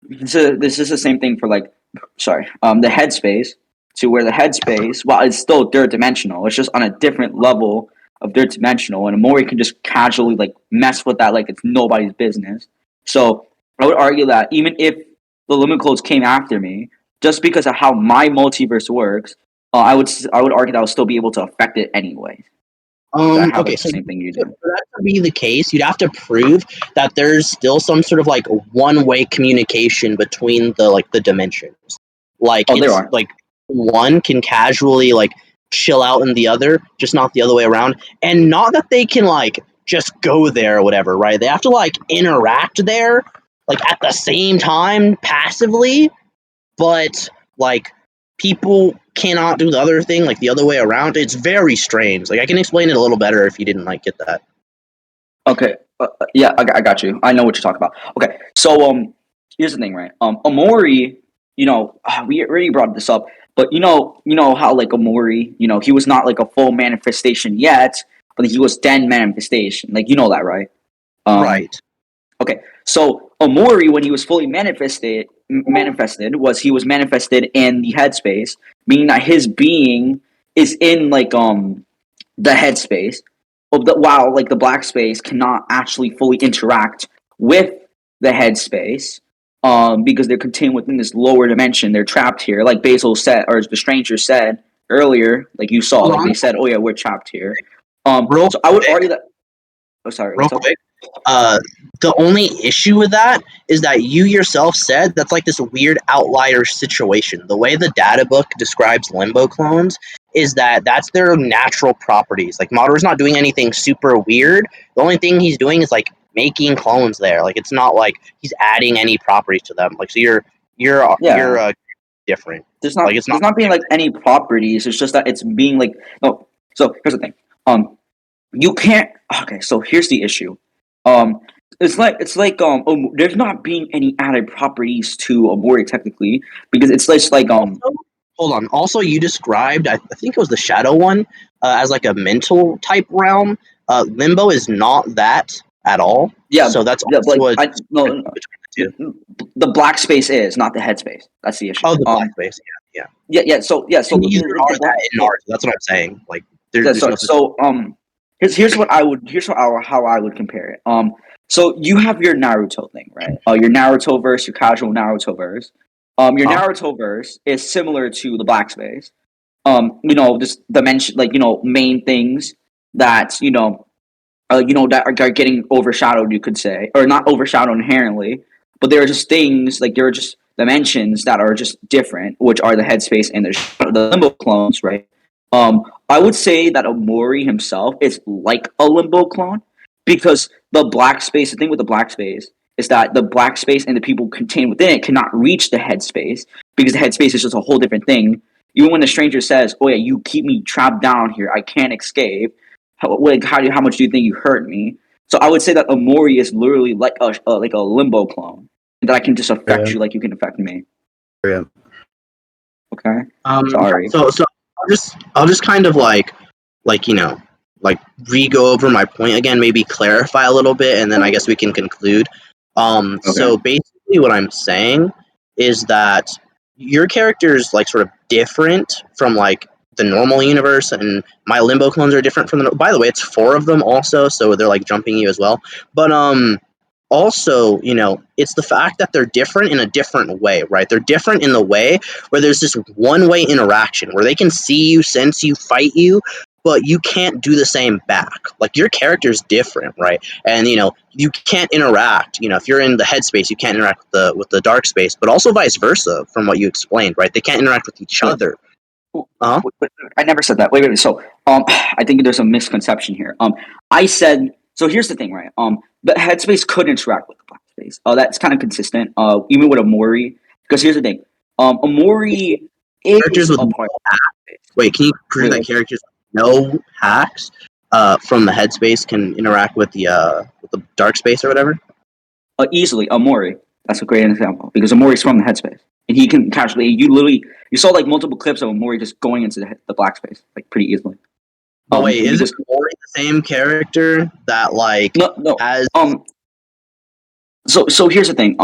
this is the same thing for like, the headspace, to where the headspace, while it's still third dimensional, it's just on a different level of third dimensional, and Amori can just casually like mess with that like it's nobody's business. So I would argue that even if the Limit Clones came after me, just because of how my multiverse works, I would argue that I would still be able to affect it anyway. Okay, so the same thing you do. for that to be the case, you'd have to prove that there's still some sort of like one-way communication between the dimensions. Like, there are. Like, one can casually like chill out in the other, just not the other way around. And not that they can like just go there or whatever, right? They have to like interact there, like at the same time passively, but like people cannot do the other thing, like the other way around. It's very strange. Like I can explain it a little better if you didn't like get that. Okay. Yeah, I got you. I know what you're talking about. Okay. So here's the thing, right? Amori, we already brought this up, but you know how like Amori, he was not like a full manifestation yet, but he was then manifestation. Like you know that, right? Right. Okay. So Amori, when he was fully manifested was he was manifested in the headspace, meaning that his being is in like the headspace, while like the black space cannot actually fully interact with the headspace, because they're contained within this lower dimension. They're trapped here, like Basil said, or the stranger said earlier. Like you saw, like they said, "Oh yeah, we're trapped here." So I would argue that. Oh, sorry. Real What's up? quick, the only issue with that is that you yourself said that's like this weird outlier situation. The way the data book describes limbo clones is that that's their natural properties. Like Madara's not doing anything super weird. The only thing he's doing is like making clones there. Like it's not like he's adding any properties to them. Like so you're different. There's not Like it's there's not not being like any properties. It's just that it's being like no. So here's the thing. You can't. Okay, so here's the issue. Um, there's not being any added properties to Amori technically because it's just like also, hold on. Also, you described I think it was the shadow one as like a mental type realm. Limbo is not that at all. yeah So that's yeah also like a I no, difference no, between the two. the black space is not the headspace. That's the issue. Oh, the black space. Yeah, So And neither the are black. that in ours. That's what I'm saying. Like Yeah, there's so no such thing. how I would compare it. So you have your Naruto thing, right? Your Naruto verse, your casual Naruto verse. Your Huh? Naruto verse is similar to the black space. Just dimension, like main things that that are getting overshadowed, you could say, or not overshadowed inherently, but there are just things like there are just dimensions that are just different, which are the headspace and the limbo clones, right? I would say that Omori himself is like a limbo clone because the black space. The thing with the black space is that the black space and the people contained within it cannot reach the headspace because the headspace is just a whole different thing. Even when the stranger says, "Oh yeah, you keep me trapped down here. I can't escape." How much do you think you hurt me? So I would say that Amori is literally like a limbo clone that I can just affect Yeah. you like you can affect me. Yeah. Okay, Um. sorry. So I'll just kind of like like re-go over my point again, maybe clarify a little bit, and then I guess we can conclude. Okay, So basically, what I'm saying is that your character is like sort of different from like the normal universe, and my limbo clones are different from the. By the way, it's 4 of them also, so they're like jumping you as well. But also, it's the fact that they're different in a different way, right? They're different in the way where there's this one-way interaction where they can see you, sense you, fight you, but you can't do the same back. Like your character's different, right? And you can't interact. If you're in the headspace, you can't interact with the dark space, but also vice versa from what you explained, right? They can't interact with each wait, other. wait, Uh-huh. I never said that. Wait. So I think there's a misconception here. I said so. Here's the thing, right? The headspace could interact with the black space. That's kind of consistent. Even with Amori, because here's the thing. Amori Characters is with a part. Wait, can you prove Wait, that wait. characters with no hacks from the headspace can interact with the dark space or whatever? Easily Amori. That's a great example because Amori's from the headspace, and he can casually. You saw like multiple clips of Amori just going into the black space like pretty easily. But wait, is it Because Mori the same character that like no. has? So here's the thing.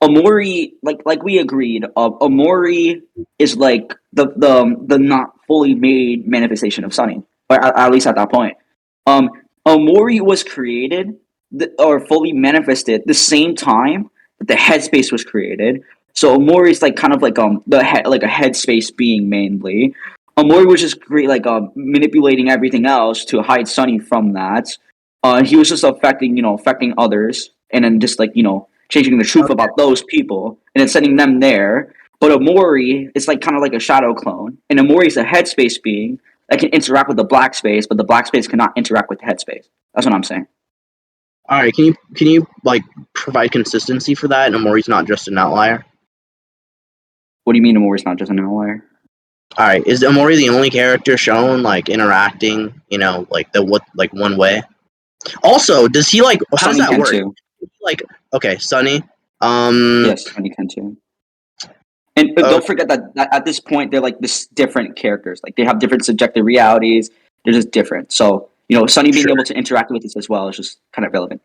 Amori, like we agreed. Amori is like the not fully made manifestation of Sunny, or at least at that point. Um, Amori was created or fully manifested the same time that the headspace was created. So Amori is like kind of like like a headspace being mainly. Amori was just like manipulating everything else to hide Sunny from that. He was just affecting others, and then just like changing the truth Okay. about those people, and then sending them there. But Amori is like kind of like a shadow clone, and Amori is a headspace being that can interact with the black space, but the black space cannot interact with the headspace. That's what I'm saying. All right, can you like provide consistency for that? And Mori's not just an outlier. What do you mean Amori's not just an outlier? All right, is Omori the only character shown like interacting? Like one way. Also, does he like? How does Sunny that can work? too. Like, okay, Sunny. Yes, Sunny can too. And don't forget that at this point they're like this different characters. Like they have different subjective realities. They're just different. So Sunny being Sure. able to interact with this as well is just kind of relevant.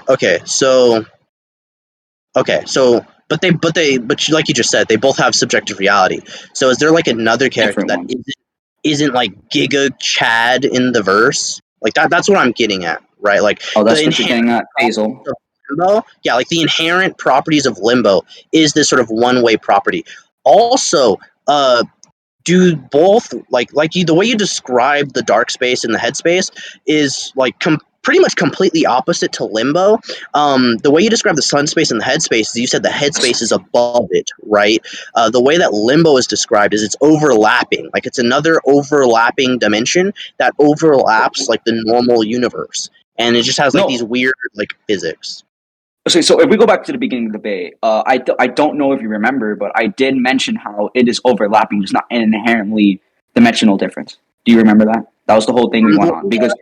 Okay, so. But like you just said, they both have subjective reality. So is there like another character Different that ones. isn't like Giga Chad in the verse? Like that's what I'm getting at, right? Like Oh, the that's what you're inherent getting at, properties Basil. of Limbo, yeah, like the inherent properties of Limbo is this sort of one-way property. Also, do both the way you describe the dark space and the headspace is like pretty much completely opposite to Limbo. The way you describe the sun space and the headspace is you said the headspace is above it, right? The way that Limbo is described is it's overlapping, like it's another overlapping dimension that overlaps like the normal universe, and it just has like these No. weird like physics. Okay, so if we go back to the beginning of the debate, I don't know if you remember, but I did mention how it is overlapping, just not an inherently dimensional difference. Do you remember that? That was the whole thing we went on because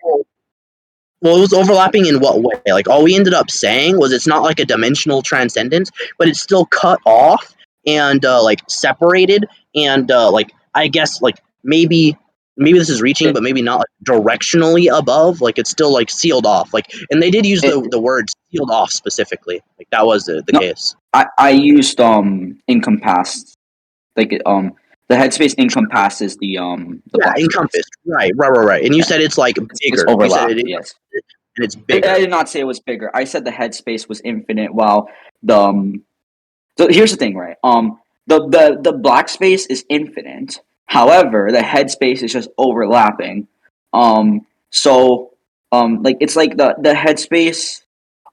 Well, it was overlapping in what way? Like, all we ended up saying was it's not like a dimensional transcendence, but it's still cut off and like separated, and like I guess like maybe this is reaching, it, but maybe not like directionally above. Like it's still like sealed off. Like, and they did use it the word sealed off specifically. Like that was the no, case. I used encompassed, like the headspace encompasses the Yeah, black space. encompassed. Right. And you Yeah, said it's like it's bigger. You said overlapped. it Yes, and it's I bigger. did not say it was bigger. I said the headspace was infinite, while the so here's the thing, right? The black space is infinite. However, the headspace is just overlapping. So like it's like the headspace.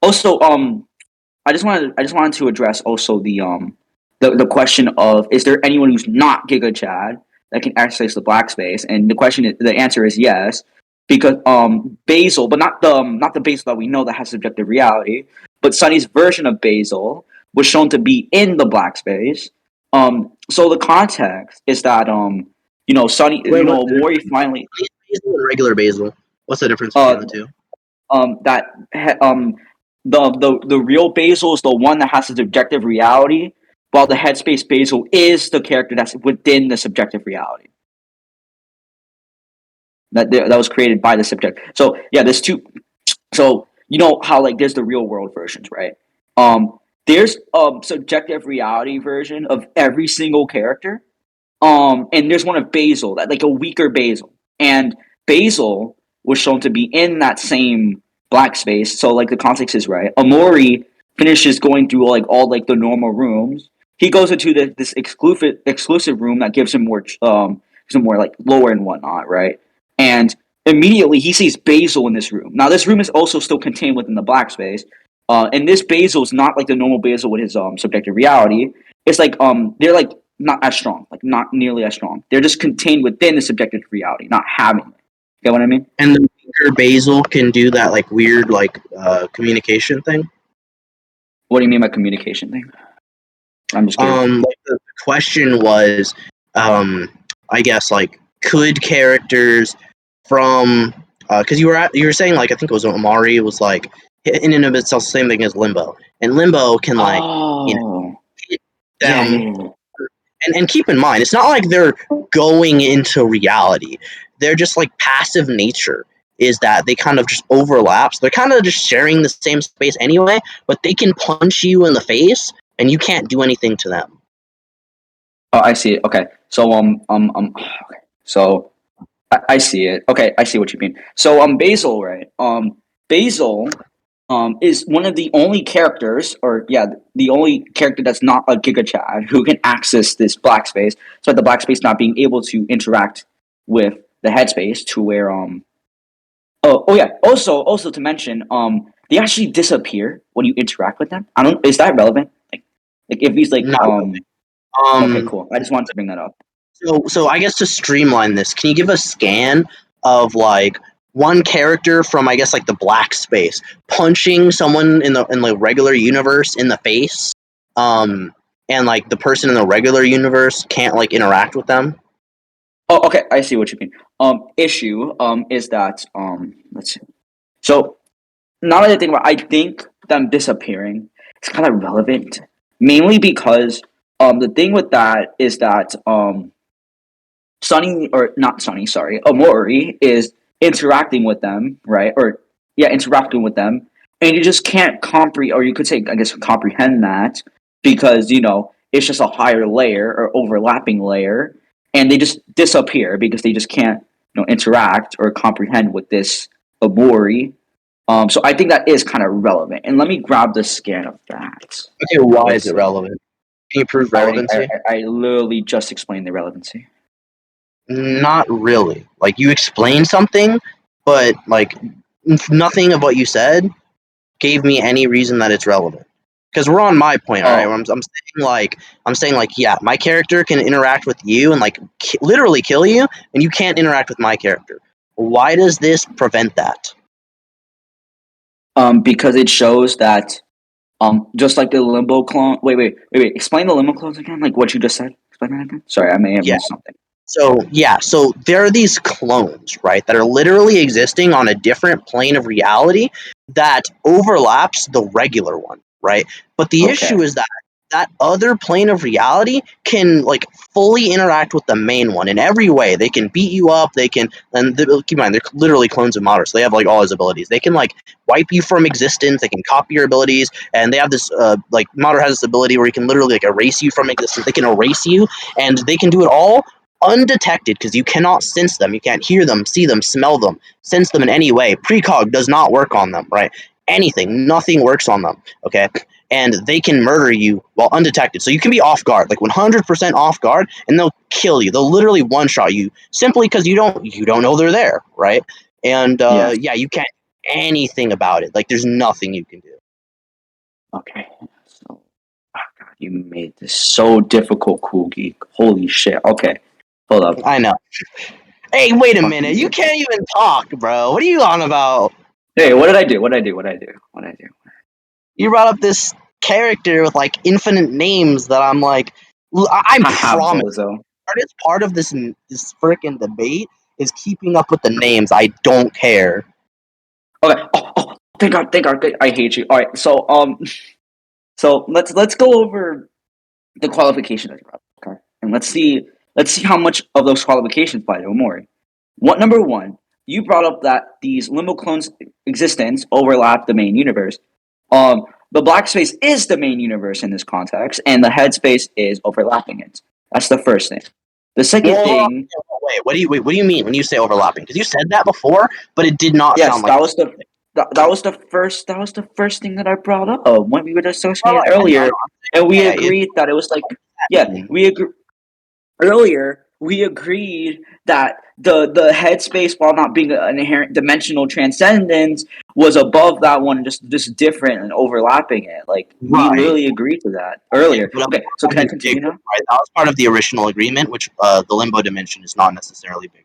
Also, I just wanted to address also the question of, is there anyone who's not Giga Chad that can access the black space? And the answer is yes, because Basil, but not the Basil that we know that has subjective reality, but Sunny's version of Basil was shown to be in the black space. So the context is that Sunny, Wait, what's the Mori difference? finally Basil and regular basil. What's the difference between uh the two? that the real Basil is the one that has the subjective reality, while the headspace Basil is the character that's within the subjective reality that was created by the subject. So yeah, there's two. So how like there's the real world versions, right? There's subjective reality version of every single character. And there's one of Basil, that like a weaker Basil, and Basil was shown to be in that same black space. So like the context is right. Amori finishes going through like all like the normal rooms. He goes into this exclusive room that gives him more like lower and whatnot, right? And immediately he sees Basil in this room. Now this room is also still contained within the black space. And this Basil is not like the normal Basil with his subjective reality. It's like they're like not as strong, like not nearly as strong. They're just contained within the subjective reality, not having it. Get what I mean? And the weaker basil can do that like weird like communication thing. What do you mean by communication thing? I'm just curious. Like the question was, I guess like could characters from because you were saying like I think it was Omari was like in and of itself the same thing as Limbo, and Limbo can like Oh, hit yeah, them. yeah, yeah. And keep in mind, it's not like they're going into reality. They're just like passive nature is that they kind of just overlap. So they're kind of just sharing the same space anyway, but they can punch you in the face and you can't do anything to them. Oh, I see it. Okay, so okay. So I see it. Okay, I see what you mean. So Basil, right? Basil is one of the only characters, or yeah, the only character that's not a Giga Chad who can access this black space. So the black space not being able to interact with the headspace to where oh yeah. Also to mention they actually disappear when you interact with them. I don't. Is that relevant? Like if he's like Not really. okay, Um, cool. I just wanted to bring that up. so I guess to streamline this, can you give a scan of like one character from I guess like the black space punching someone in the regular universe in the face, and like the person in the regular universe can't like interact with them. Oh, okay, I see what you mean. Issue is that let's see. So now that I think about, I think them disappearing is kind of relevant, mainly because the thing with that is that Sunny, or not Sunny, sorry, Omori is interacting with them, right? Or yeah, interacting with them, and you just can't comprehend, or you could say, I guess, comprehend that because it's just a higher layer or overlapping layer, and they just disappear because they just can't interact or comprehend with this Omori. So I think that is kind of relevant, and let me grab the scan of that. Okay, why Let's is it see. relevant? Can you prove I already, relevancy? I literally just explained the relevancy. Not really. Like you explained something, but like nothing of what you said gave me any reason that it's relevant. Because we're on my point, all right. Oh, I'm saying like, yeah, my character can interact with you and like literally kill you, and you can't interact with my character. Why does this prevent that? because it shows that just like the limbo clone. Wait. Explain the limbo clones again. Like what you just said. Explain that again. Sorry, I may have Yeah. missed something. So there are these clones, right, that are literally existing on a different plane of reality that overlaps the regular one, right? But the Okay. issue is that that other plane of reality can like fully interact with the main one in every way. They can beat you up. They can, and keep in mind they're literally clones of Mater, so they have like all his abilities. They can like wipe you from existence. They can copy your abilities, and they have this like Mater has this ability where he can literally like erase you from existence. They can erase you, and they can do it all undetected because you cannot sense them, you can't hear them, see them, smell them, sense them in any way. Precog does not work on them, right? Anything, nothing works on them, okay? And they can murder you while undetected. So you can be off guard, like 100% off guard, and they'll kill you. They'll literally one shot you simply because you don't know they're there, right? And Yes. yeah, you can't do anything about it. Like there's nothing you can do. Okay. So, God, you made this so difficult, Cool Geek. Holy shit. Okay. Hold up. I know. Hey, wait a minute. Fucking You weird. can't even talk, bro. What are you on about? Hey, what did I do? What did I do? What did I do? What did I do? You brought up this character with like infinite names that I'm like, I Haha, promise. bozo. Hardest part of this freaking debate is keeping up with the names. I don't care. Okay. Oh, thank God. Thank God. I hate you. All right. So let's go over the qualifications that you brought up, okay? And let's see how much of those qualifications apply to Omori. Number one, you brought up that these limbo clones' existence overlap the main universe. The black space is the main universe in this context, and the headspace is overlapping it. That's the first thing. The second thing, Wait, what do you mean when you say overlapping? Because you said that before, but it did not yes, sound like that was the first thing that I brought up when we were discussing it I know. earlier, and we Yeah, agreed that it was like, yeah, we agree. Earlier, we agreed that the headspace, while not being an inherent dimensional transcendence, was above that one, just different and overlapping it. Like we right. literally agreed to that Yeah, earlier. but Okay, so can I continue bigger, now? right? That was part of the original agreement, which the limbo dimension is not necessarily bigger.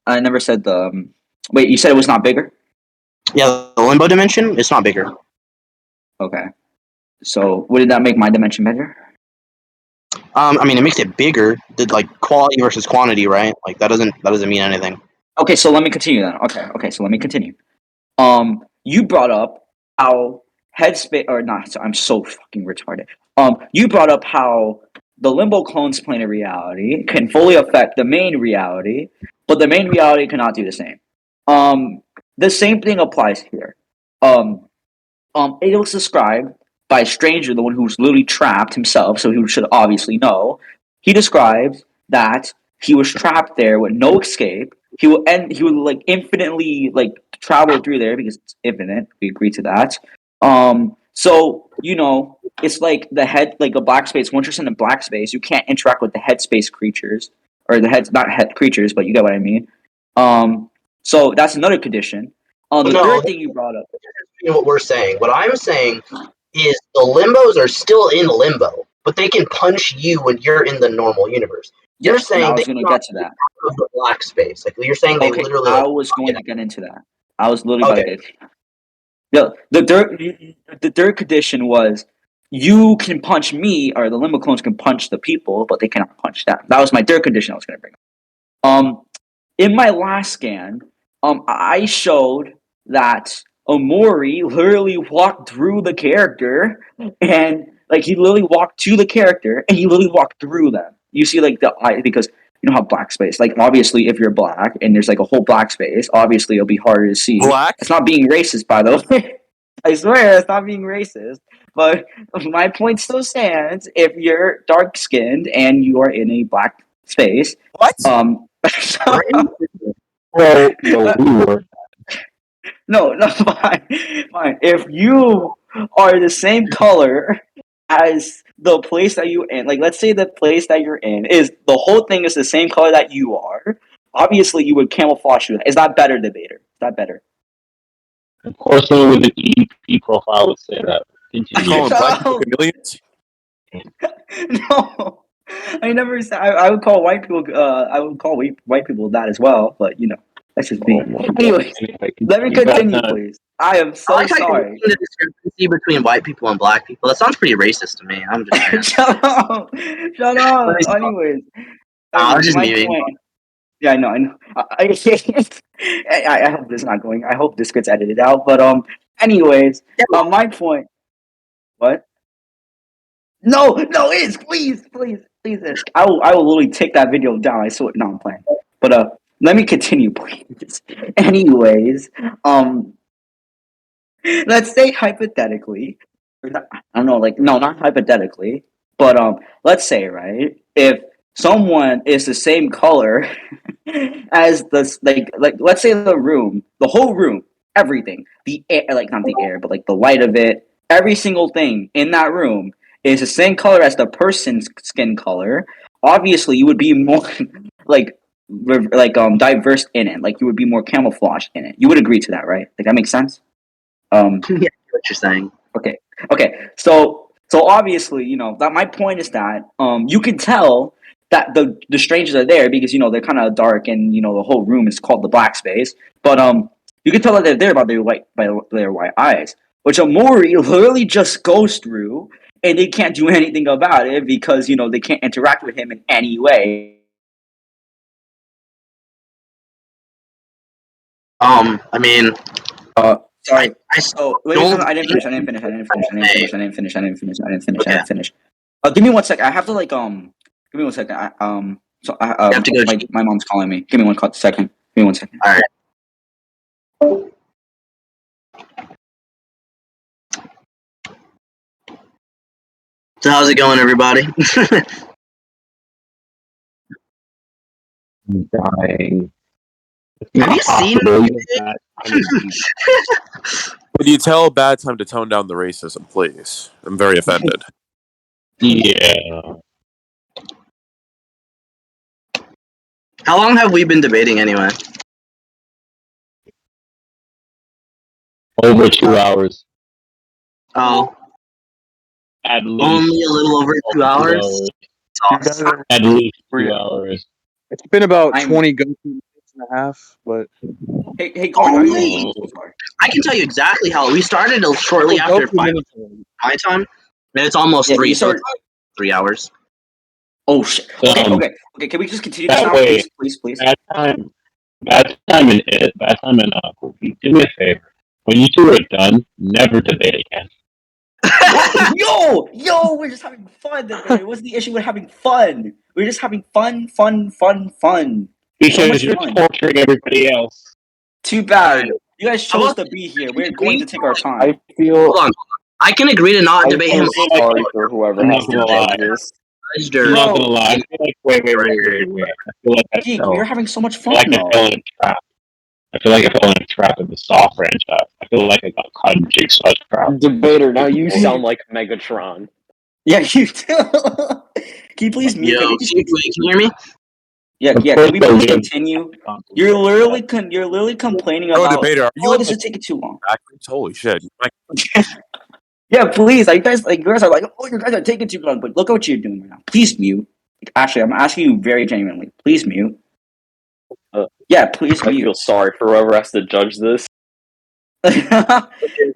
I never said the. Wait, you said it was not bigger. Yeah, the limbo dimension it's not bigger. Okay, so would that make my dimension bigger? I mean, it makes it bigger. The like quality versus quantity, right? Like that doesn't mean anything. Okay, so let me continue then. Okay, so let me continue. You brought up how headspace, or not, so I'm so fucking retarded. You brought up how the limbo clone's plane of reality can fully affect the main reality, but the main reality cannot do the same. Um, the same thing applies here. Um, it was described by a stranger, the one who's literally trapped himself, so he should obviously know. He describes that he was trapped there with no escape. He would like infinitely like travel through there because it's infinite. We agree to that. So it's like the head, like a black space. Once you're in a black space, you can't interact with the headspace creatures or the heads, not head creatures, but you get what I mean. So that's another condition. The No, third thing you brought up. you know what we're saying. What I'm saying is the limbos are still in limbo, but they can punch you when you're in the normal universe. You're Yes, and I saying they was going to cannot get to that. out of the black space. Like you're saying they Okay, literally I like was going get to out. get into that. I was literally about to Okay. get. The third condition was you can punch me, or the limo clones can punch the people, but they cannot punch them. That was my third condition I was going to bring up. In my last scan, I showed that Omori literally walked through the character, and like he literally walked to the character, and he literally walked through them. You see, like the eye, because you know how black space. Like obviously, if you're black and there's like a whole black space, obviously it'll be harder to see. Black? It's not being racist, by the way. I swear, it's not being racist. But my point still stands. If you're dark skinned and you are in a black space, What? Well, no, we were. no, fine, fine. If you are the same color as the place that you're in, like let's say the place that you're in is the whole thing is the same color that you are, obviously you would camouflage you. Is that better, debater? Is that better? Of course, someone with an EP profile would say that. Continue. Calling Shut black people up. chameleons? No, I never said. I would call white people. I would call white people that as well. But you know, that's just me. Oh my God. Anyway, Anyway, let me continue. continue, Badtime. please. I am I so like how you're sorry. making the discrepancy between white people and black people. That sounds pretty racist to me. I'm just saying. Shut up. Shut up. Let me stop. Anyways, I was just my memeing. point. Yeah, I know. I know. I hope this is not going. I hope this gets edited out. But anyways, my point. What? No, no, it is. Please, is. I will literally take that video down. I swear. No, I'm playing. But let me continue, please. Anyways, let's say hypothetically, I don't know, like no, not hypothetically, but let's say right if someone is the same color as the like let's say the whole room, everything, the air, like not the air, but like the light of it, every single thing in that room is the same color as the person's skin color. Obviously, you would be more like diverse in it. Like you would be more camouflaged in it. You would agree to that, right? Like that makes sense. Yeah, what you're saying. Okay. Okay. So obviously, you know, that my point is that you can tell that the strangers are there because you know they're kind of dark and you know the whole room is called the black space. But you can tell that they're there by their white eyes, which Amori literally just goes through and they can't do anything about it because you know they can't interact with him in any way. I mean, Sorry. I So wait, don't I didn't think. finish. I didn't finish. I didn't finish. I didn't finish. I didn't finish. I didn't finish. I didn't finish. I Okay, didn't finish. Give me 1 second. I have to like Give me 1 second. So you have to go. my mom's calling me. Give me 1 second. Give me 1 second. All right. So how's it going, everybody? I'm dying. Have you seen? that? Would you tell Badtime to tone down the racism, please? I'm very offended. Yeah. How long have we been debating anyway? Over 2 hours. Oh, At least. only a little over 2 hours. You guys are, At least Were 2 you- hours. it's been about I'm- 20 minutes and a half, but Hey, Corey, how are Only- you? So sorry. I can tell you exactly how we started shortly Oh, after Goku minutes. my time, and it's almost Yeah, 3, you so started. it's like 3 hours. Oh shit. Okay, Um, okay, okay. Can we just continue this that now, way- please? Badtime and Cookie, do me a favor. When you two are done, never debate again. Yo, we're just having fun. What's the issue with having fun? We're just having fun. Because much you're fun. torturing everybody else. Too bad. You guys chose to be here. We're going to take our time. I feel Hold on. I can agree to not I debate feel him. sorry for whoever I'm has not to gonna lie. judge this. I'm not gonna lie. I feel like wait. I feel like I Geek, fell. we're having so much I feel like fun I though. fell in a trap. I feel like I fell in a trap in the Saw franchise. I feel like I got caught in Jigsaw's trap. Debater, now you sound like Megatron. Yeah, you do. Can you please mute? Yo, Can we wait, just can you hear me? Yeah. Of Can course we I please did. continue? You're literally complaining Oh, about. debater, are you Oh, in this the is taking too long. backwards? Holy shit! Yeah, please. You guys are like, oh, you guys are taking too long. But look at what you're doing right now. Please mute. Actually, I'm asking you very genuinely. Please mute. Yeah, please I mute. feel sorry for whoever has to judge this.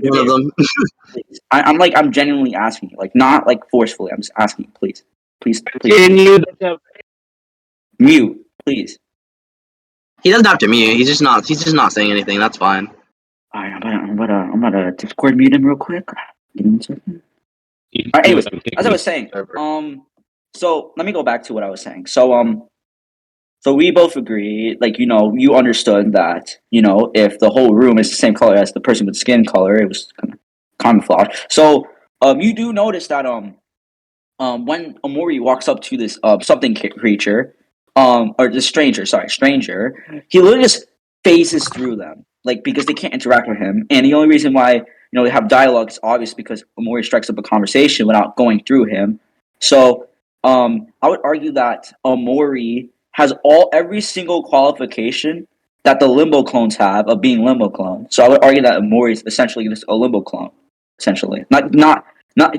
One of them. Please. I'm genuinely asking you, like not like forcefully. I'm just asking you, please, please, please, Can please. you? Mute, please. He doesn't have to mute. He's just not saying anything. That's fine. All right, I'm gonna Discord mute him real quick. Give me 1 second. All right, anyways, as I was saying, so let me go back to what I was saying. So we both agree, like, you understood that, if the whole room is the same color as the person with skin color, it was kind of camouflage. So, you do notice that, when Omori walks up to this something creature, or the stranger, he literally just phases through them, like because they can't interact with him, and the only reason why they have dialogue is obvious because Omori strikes up a conversation without going through him. So, I would argue that Omori has every single qualification that the Limbo clones have of being Limbo clone. So I would argue that Omori is essentially just a Limbo clone, essentially, not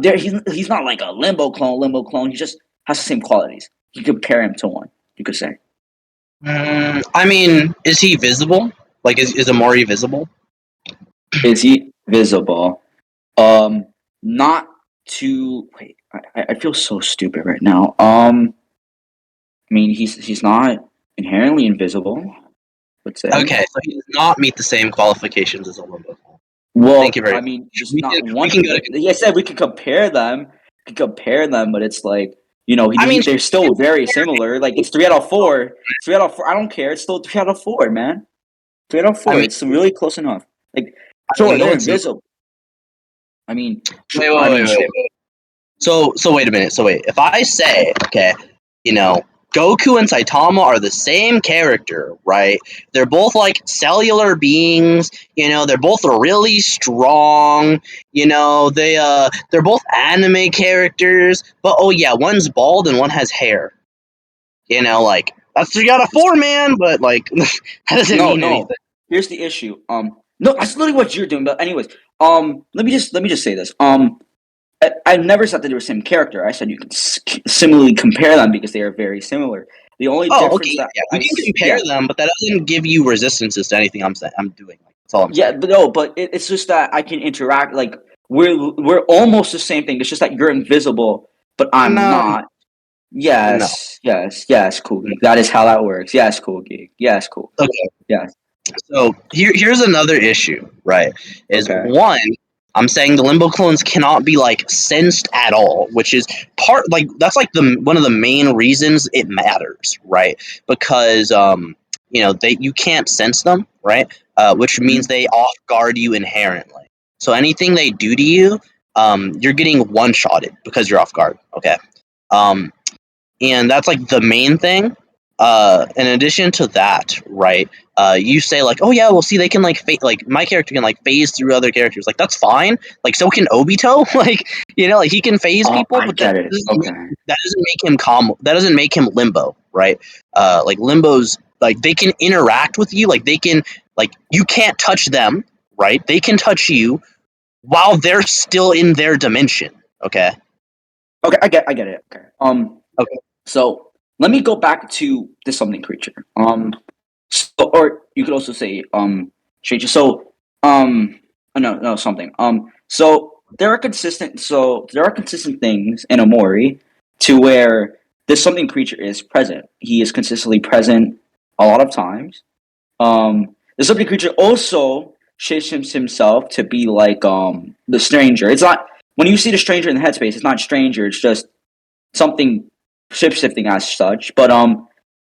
there. He's not like a limbo clone. He just has the same qualities. You could compare him to one. You could say. I mean, is he visible? Like, is Amori visible? Is he visible? Not to wait. I feel so stupid right now. I mean, he's not inherently invisible. Let's say. Okay, so he does not meet the same qualifications as a Limbo. Well, Thank you very I mean, just We not can- one. we can go Like I said, we could compare them. But it's like I mean, they're still very similar. Like it's 3 out of 4. 3 out of 4. I don't care. It's still 3 out of 4, man. 3 out of 4. I mean, It's really close enough. Like, I mean, sure, no they're one's. invisible. I mean, Wait, wait, I mean, wait, wait, wait. So wait a minute. So wait, if I say, okay, Goku and Saitama are the same character, right? They're both like cellular beings. They're both really strong. They're both anime characters. But oh yeah, one's bald and one has hair. Like that's 3 out of 4, man. But like that doesn't mean no. anything. Here's the issue. No, that's literally what you're doing. But anyways, let me just say this. I never said that they were the same character. I said you can similarly compare them because they are very similar. The only Oh, okay, difference that yeah, we can compare them, but that doesn't give you resistances to anything I'm saying. I'm doing. That's all I'm saying. yeah, but no, but it's just that I can interact. Like we're almost the same thing. It's just that you're invisible, but I'm No, not. no. Yes, cool geek. That is how that works. Yes, cool geek. Yes, cool. Okay. Yes. So here's another issue, right? Is Okay. one, I'm saying the limbo clones cannot be like sensed at all, which is that's like the one of the main reasons it matters, right? Because you can't sense them, right? Which means they off guard you inherently. So anything they do to you, you're getting one shotted because you're off guard. Okay. Um, and that's like the main thing. In addition to that, right? You say like, oh yeah, well see, they can like like my character can like phase through other characters. Like that's fine. Like so can Obito. Like like he can phase people, I but get it. Okay. that doesn't make him calm. That doesn't make him limbo, right? Like limbos, like they can interact with you. Like they can, like you can't touch them, right? They can touch you while they're still in their dimension. Okay. Okay, I get it. Okay. Okay. So let me go back to this something creature. Or you could also say stranger. So no something. So there are consistent things in Omori to where this something creature is present. He is consistently present a lot of times. The something creature also shapes himself to be like the stranger. It's not when you see the stranger in the headspace, it's not stranger, it's just something ship shifting as such. But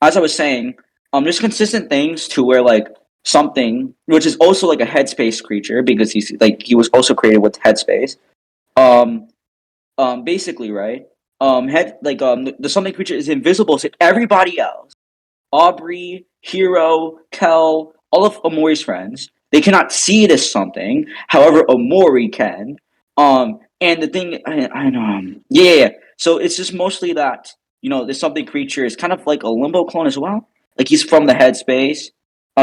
as I was saying, there's consistent things to where like something which is also like a headspace creature because he was also created with headspace. Um, basically, right? The something creature is invisible to everybody else. Aubrey, Hero, Kel, all of Omori's friends. They cannot see it as something. However, Omori can. And the thing, I know, yeah. So it's just mostly that this something creature is kind of like a limbo clone as well. Like he's from the headspace.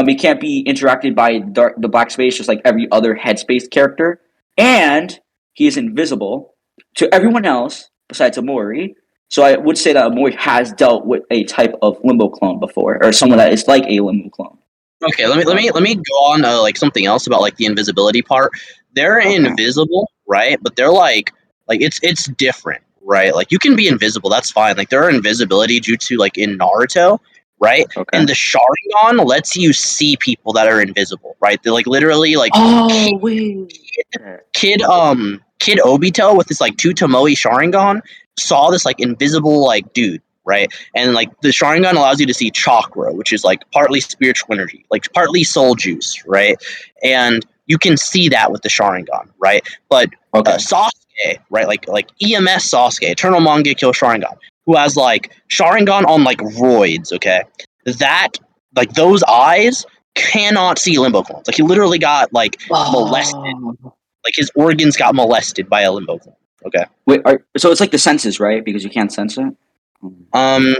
He can't be interacted by the black space just like every other headspace character, and he is invisible to everyone else besides Omori. So I would say that Amori has dealt with a type of limbo clone before, or someone that is like a limbo clone. Okay, let me go on like something else about like the invisibility part. They're Okay. invisible, right? But they're like it's different, right? Like you can be invisible, that's fine. Like there are invisibility jutsu like in Naruto, right? Okay. And the Sharingan lets you see people that are invisible, right? They're like literally like Oh wait. Okay. Kid Obito with this like two Tomoe Sharingan saw this like invisible like dude, right? And like the Sharingan allows you to see chakra, which is like partly spiritual energy, like partly soul juice, right? And you can see that with the Sharingan, right? But Okay. Sasuke, right? Like EMS Sasuke, Eternal Mangekyo Sharingan, who has like Sharingan on like roids, okay? That like those eyes cannot see limbo clones. Like he literally got like molested. Oh. Like his organs got molested by a limbo clone. Okay. Wait. So it's like the senses, right? Because you can't sense it.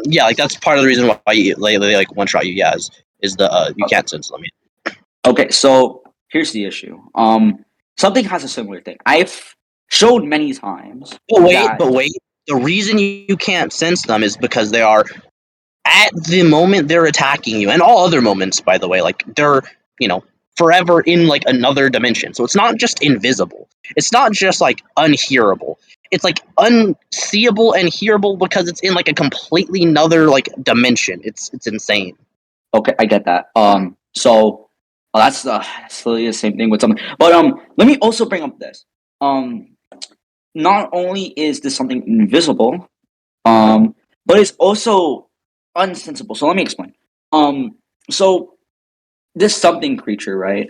Yeah, like that's part of the reason why they like one shot you. Yeah, is the you Okay. can't sense them. Okay. So here's the issue. Something has a similar thing. I've showed many times that. But wait. The reason you can't sense them is because they are at the moment they're attacking you, and all other moments, by the way. Like they're you know forever in like another dimension. So it's not just invisible. It's not just like unhearable. It's like unseeable and hearable because it's in like a completely another like dimension. It's insane. Okay, I get that. So that's literally the same thing with something. But let me also bring up this. Um, not only is this something invisible, but it's also unsensible. So let me explain. So this something creature, right?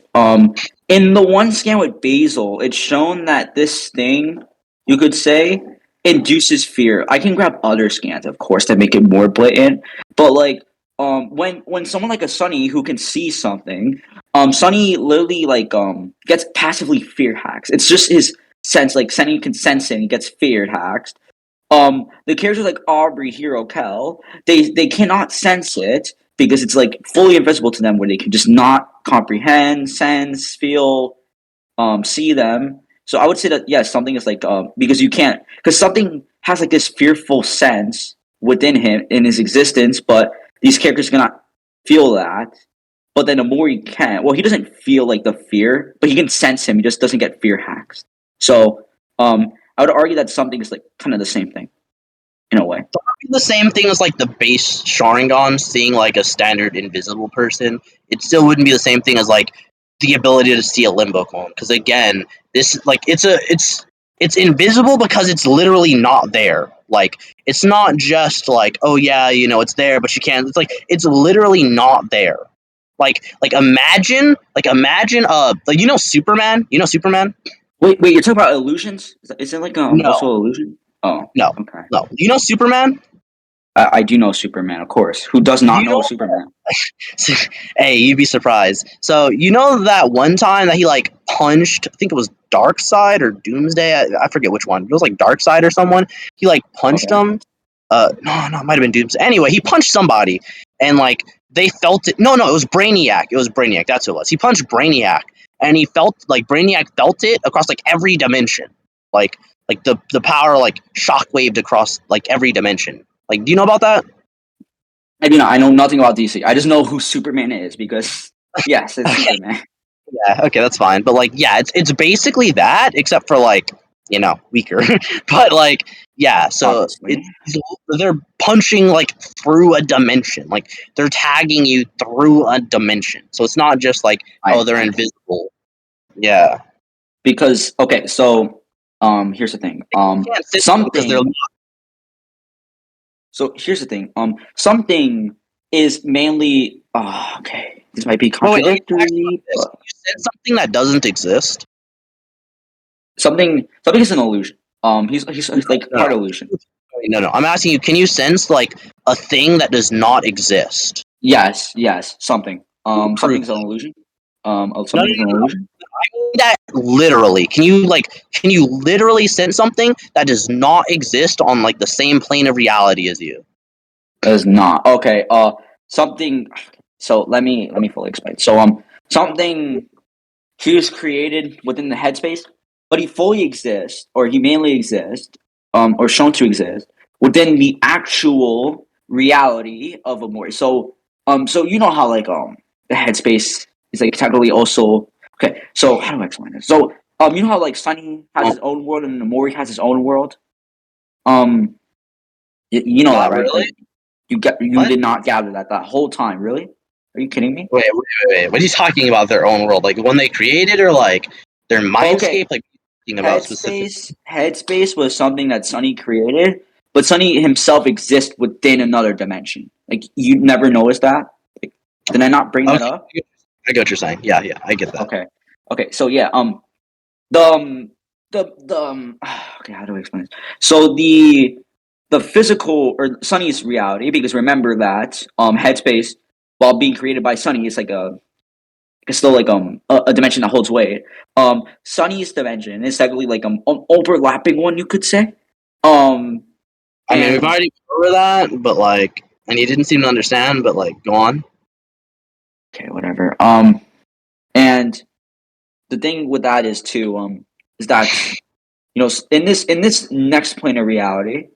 In the one scan with Basil, it's shown that this thing, you could say, induces fear. I can grab other scans, of course, that make it more blatant. But like, when someone like a Sunny who can see something, Sunny literally like gets passively fear hacks. It's just his sense, like Sunny can sense it and he gets fear hacks. The characters like Aubrey, Hero, Kel, they cannot sense it because it's like fully invisible to them, where they can just not comprehend, sense, feel, see them. So I would say that yes, something is like because you can't, because something has like this fearful sense within him in his existence, but these characters cannot feel that. But then the more he can, well, he doesn't feel like the fear, but he can sense him. He just doesn't get fear hacks. So I would argue that something is like kind of the same thing in a way. The same thing as like the base Sharingan seeing like a standard invisible person. It still wouldn't be the same thing as like the ability to see a limbo clone. Because again, this like it's invisible because it's literally not there. Like it's not just like oh yeah it's there but you can't. It's like it's literally not there. Like imagine like Superman. You know Superman? Wait, you're talking about illusions? Is it like also No, illusion? Oh, no, okay. no. You know Superman? I do know Superman, of course. Who does Do not you know know Superman? Hey, you'd be surprised. So you know that one time that he like punched, I think it was Darkseid or Doomsday. I forget which one. It was like Darkseid or someone. He like punched Okay. him. No, it might have been Doomsday. Anyway, he punched somebody, and like they felt it. No, it was Brainiac. It was Brainiac. That's who it was. He punched Brainiac, and he felt like Brainiac felt it across like every dimension. Like the power like shockwaved across like every dimension. Like, do you know about that? I know nothing about DC. I just know who Superman is because yes, it's Superman. Yeah, okay, that's fine. But like, yeah, it's basically that, except for like, weaker. But like, yeah, so Obviously. they're punching like through a dimension, like they're tagging you through a dimension. So it's not just like, I oh, they're invisible. Yeah, because okay, so here's the thing. can't sit because they're Something so here's the thing. Something is mainly okay. This might be Wait, let me ask you about contradictory, this. but You said something that doesn't exist. something is an illusion. He's like No, part illusion. no. I'm asking you, can you sense like a thing that does not exist? Yes, something. Prove Something's an illusion. no, Something's an illusion. that literally. Can you literally sense something that does not exist on like the same plane of reality as you? That is not okay. Something. So let me fully explain. So something he was created within the headspace, but he fully exists, or he mainly exists, or shown to exist within the actual reality of a Mori. So so you know how like the headspace is like technically also okay. So how do I explain this? So you know how like Sunny has his own world and Mori has his own world. Um, you know that, Not right? really. Like you What? did not gather that whole time. Really? Are you kidding me? Wait. What are you talking about? Their own world, like the one they created, or like their Okay, mindscape? Like talking about specific. Headspace was something that Sunny created, but Sunny himself exists within another dimension. Like you never noticed that? Like, did I not bring that Okay, up? I get what you're saying. Yeah, I get that. Okay. Okay. So yeah. The the okay. How do I explain this? So the physical or Sunny's reality, because remember that Headspace, while being created by Sunny, is like it's still like a dimension that holds weight. Sunny's dimension is technically like an overlapping one, you could say. Um, I mean, we've and already covered that, but like, and you didn't seem to understand. But like, go on. okay, whatever. And the thing with that is too is that in this next plane of reality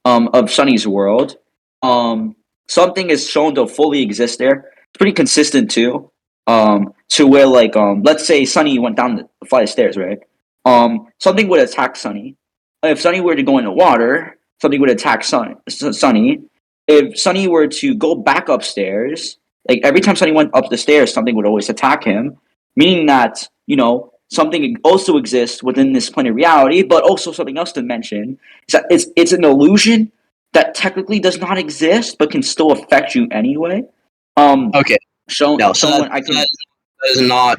of Sunny's world, something is shown to fully exist there. It's pretty consistent too. To where like let's say Sunny went down the flight of stairs, right? Something would attack Sunny. If Sunny were to go in the water, something would attack Sunny. If Sunny were to go back upstairs, like every time Sunny went up the stairs, something would always attack him, meaning that something also exists within this plane of reality, but also something else to mention is that it's an illusion that technically does not exist but can still affect you anyway. Okay, no, so Shown when I can. that is not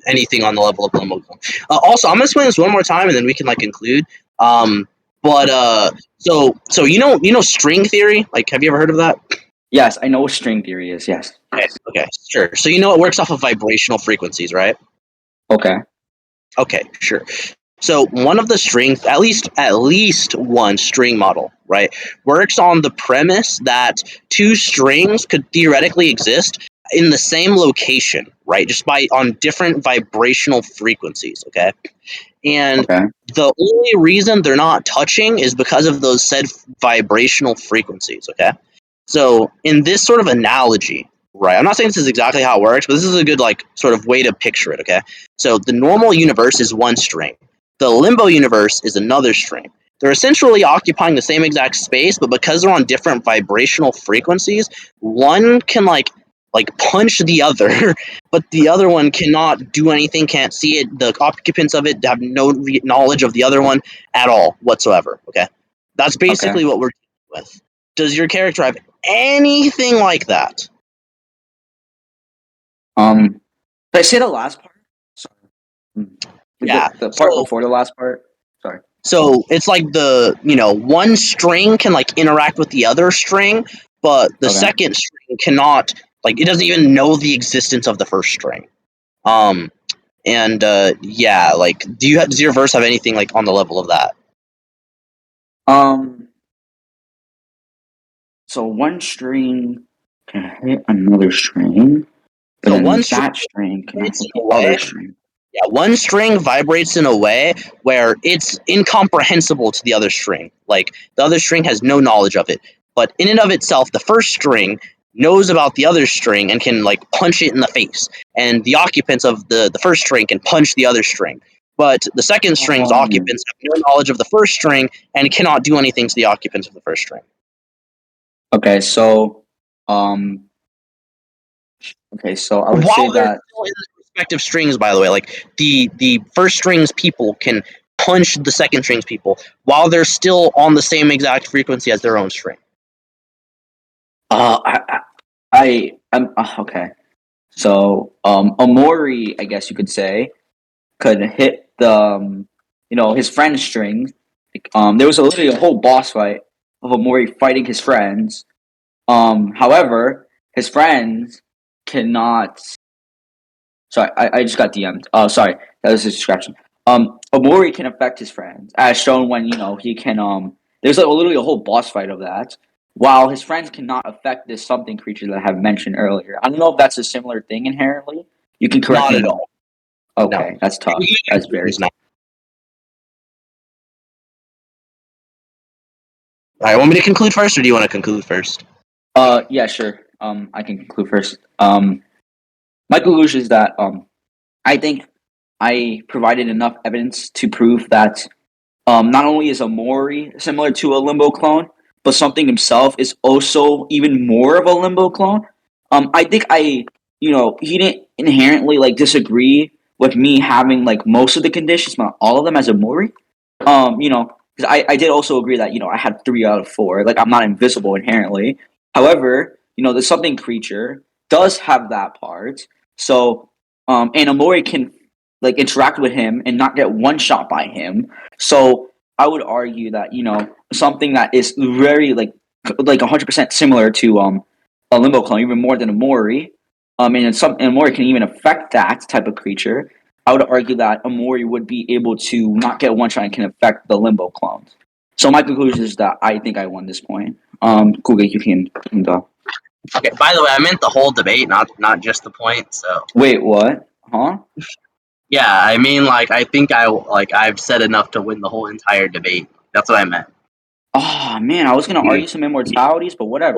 anything on the level of Limbo. Also, I'm gonna explain this one more time, and then we can like conclude. Um, but so you know string theory. Like, have you ever heard of that? Yes, I know what string theory is. Yes. Okay, sure. So you know it works off of vibrational frequencies, right? Okay. Okay, sure. So one of the strings, at least one string model, right, works on the premise that two strings could theoretically exist in the same location, right, just by on different vibrational frequencies. Okay, and Okay. the only reason they're not touching is because of those said vibrational frequencies. Okay, so in this sort of analogy, right? I'm not saying this is exactly how it works, but this is a good like sort of way to picture it, okay? So the normal universe is one string. The limbo universe is another string. They're essentially occupying the same exact space, but because they're on different vibrational frequencies, one can like punch the other, but the other one cannot do anything, can't see it. The occupants of it have no knowledge of the other one at all whatsoever. Okay, that's Okay. basically what we're dealing with. Does your character have anything like that? Did I say the last part? Sorry. Like Yeah. the part So before the last part. Sorry. so it's like one string can like interact with the other string, but the Okay. second string cannot, like, it doesn't even know the existence of the first string. Um and yeah, like does your verse have anything like on the level of that? Um. So one string can hit another string, but So then one string that string cannot vibrates hit in the a way other string. Yeah, one string vibrates in a way where it's incomprehensible to the other string. Like, the other string has no knowledge of it. But in and of itself, the first string knows about the other string and can like punch it in the face. And the occupants of the first string can punch the other string. But the second string's Um. occupants have no knowledge of the first string and cannot do anything to the occupants of the first string. Okay. So. Um. Okay. So I would say While they're that. still in the respective strings, by the way, like the first strings people can punch the second strings people while they're still on the same exact frequency as their own string. Uh. I'm okay. So Amori, I guess you could say, could hit the his friend's string. There was literally a whole boss fight of Amori fighting his friends. However, his friends cannot. Sorry, I just got DM'd. Oh, sorry, that was a distraction. Amori can affect his friends, as shown when he can. There's like literally a whole boss fight of that. While his friends cannot affect this something creature that I have mentioned earlier. I don't know if that's a similar thing inherently. You can correct Not me at if I'm. all. No. Okay, that's tough. That's very tough. All right, want me to conclude first, or do you want to conclude first? Yeah, sure. I can conclude first. My conclusion is that I think I provided enough evidence to prove that not only is Amori similar to a Limbo clone, but something himself is also even more of a Limbo clone. I think he didn't inherently like disagree with me having like most of the conditions, not all of them, as Amori. Because I did also agree that I had 3 out of 4. Like I'm not invisible inherently. However, the something creature does have that part. So, and Amori can like interact with him and not get one shot by him. So I would argue that something that is very like 100% similar to a Limbo clone, even more than a Mori. And Mori can even affect that type of creature. I would argue that a Mori would be able to not get one shot and can affect the Limbo clones. So my conclusion is that I think I won this point. Kuga, you can go. Okay. By the way, I meant the whole debate, not just the point. So Wait, what? Huh? yeah, I mean, like I think I've said enough to win the whole entire debate. That's what I meant. Oh man, I was gonna argue some immortalities, but whatever.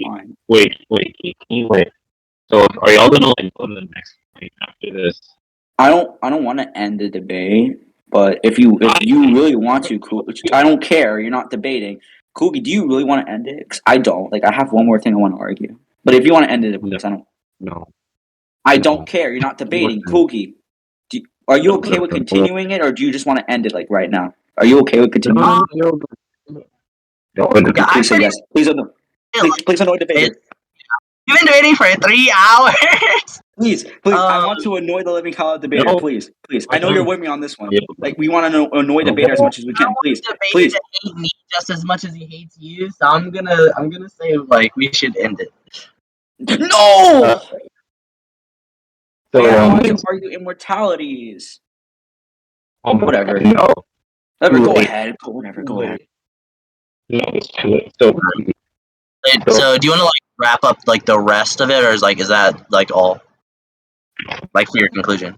Fine. Wait. Can you wait? So are y'all gonna like go to the next point after this? I don't want to end the debate, but if you really want to, cool. I don't care. You're not debating. Kugi, do you really want to end it? 'Cause I don't. Like I have one more thing I want to argue. But if you want to end it, because I don't. No. I don't care. You're not debating. Kugi, are you okay with continuing it, or do you just want to end it like right now? Are you okay with continuing? Please say yes. Please annoy the debater. You've been debating for 3 hours. Please. I want to annoy the living hell out of the debater. Please. I know you're with me on this one. Like we want to annoy the debater as much as we can. Please. I want the debater to hate me just as much as he hates you. So I'm gonna say like we should end it. No. So I want to argue immortalities. Whatever. No. Whatever. Go ahead. Go ahead. No, it's too late. So So do you want to like wrap up like the rest of it, or is that like all? Like for your conclusion.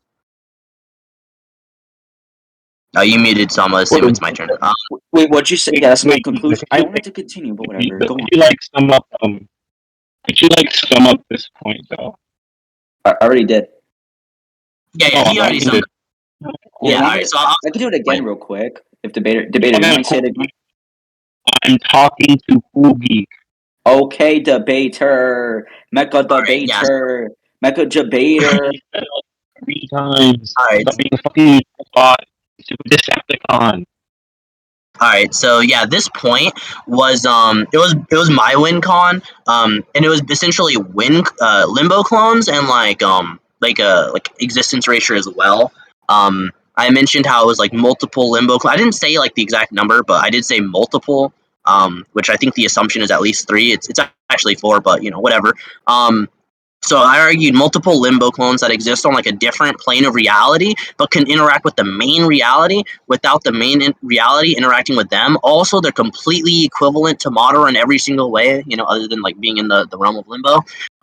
Oh, you muted, so I'm gonna assume it's my turn. Wait, what'd you say? Yeah, that's my conclusion. I wanted to continue, but whatever. Go on. Could you like sum up? Could you like sum up this point though? I already did. Yeah, he already summed up. Yeah, alright, so I can do it again real quick. If debater, you want to say it again? I'm talking to Cool Geek. Okay, debater, mecha debater, mecha debater. 3 times. Alright. Stop being a fucking bot. Decepticon. Alright, so yeah, this point was it was my win con, and it was essentially limbo clones and like existence erasure as well. I mentioned how it was like multiple limbo I didn't say like the exact number, but I did say multiple, which I think the assumption is at least 3. It's actually 4, but whatever. So I argued multiple limbo clones that exist on like a different plane of reality, but can interact with the main reality without the main reality interacting with them. Also, they're completely equivalent to Madara in every single way, other than like being in the realm of limbo.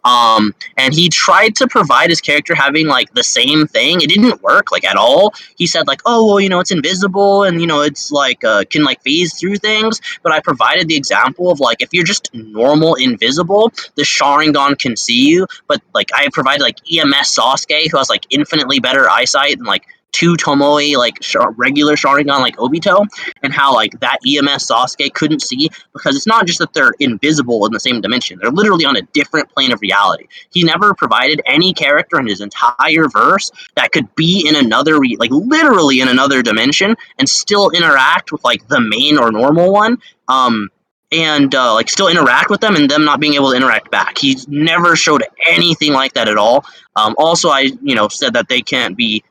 And he tried to provide his character having like the same thing. It didn't work like at all. He said like, oh well, it's invisible and it's like can like phase through things. But I provided the example of like if you're just normal invisible, the Sharingan can see you. But like I provided like EMS Sasuke, who has like infinitely better eyesight than like 2 Tomoe like regular Sharingan like Obito, and how like that EMS Sasuke couldn't see because it's not just that they're invisible in the same dimension; they're literally on a different plane of reality. He never provided any character in his entire verse that could be in another like literally in another dimension and still interact with like the main or normal one. And like still interact with them and them not being able to interact back. He never showed anything like that at all. Also, I said that they can't be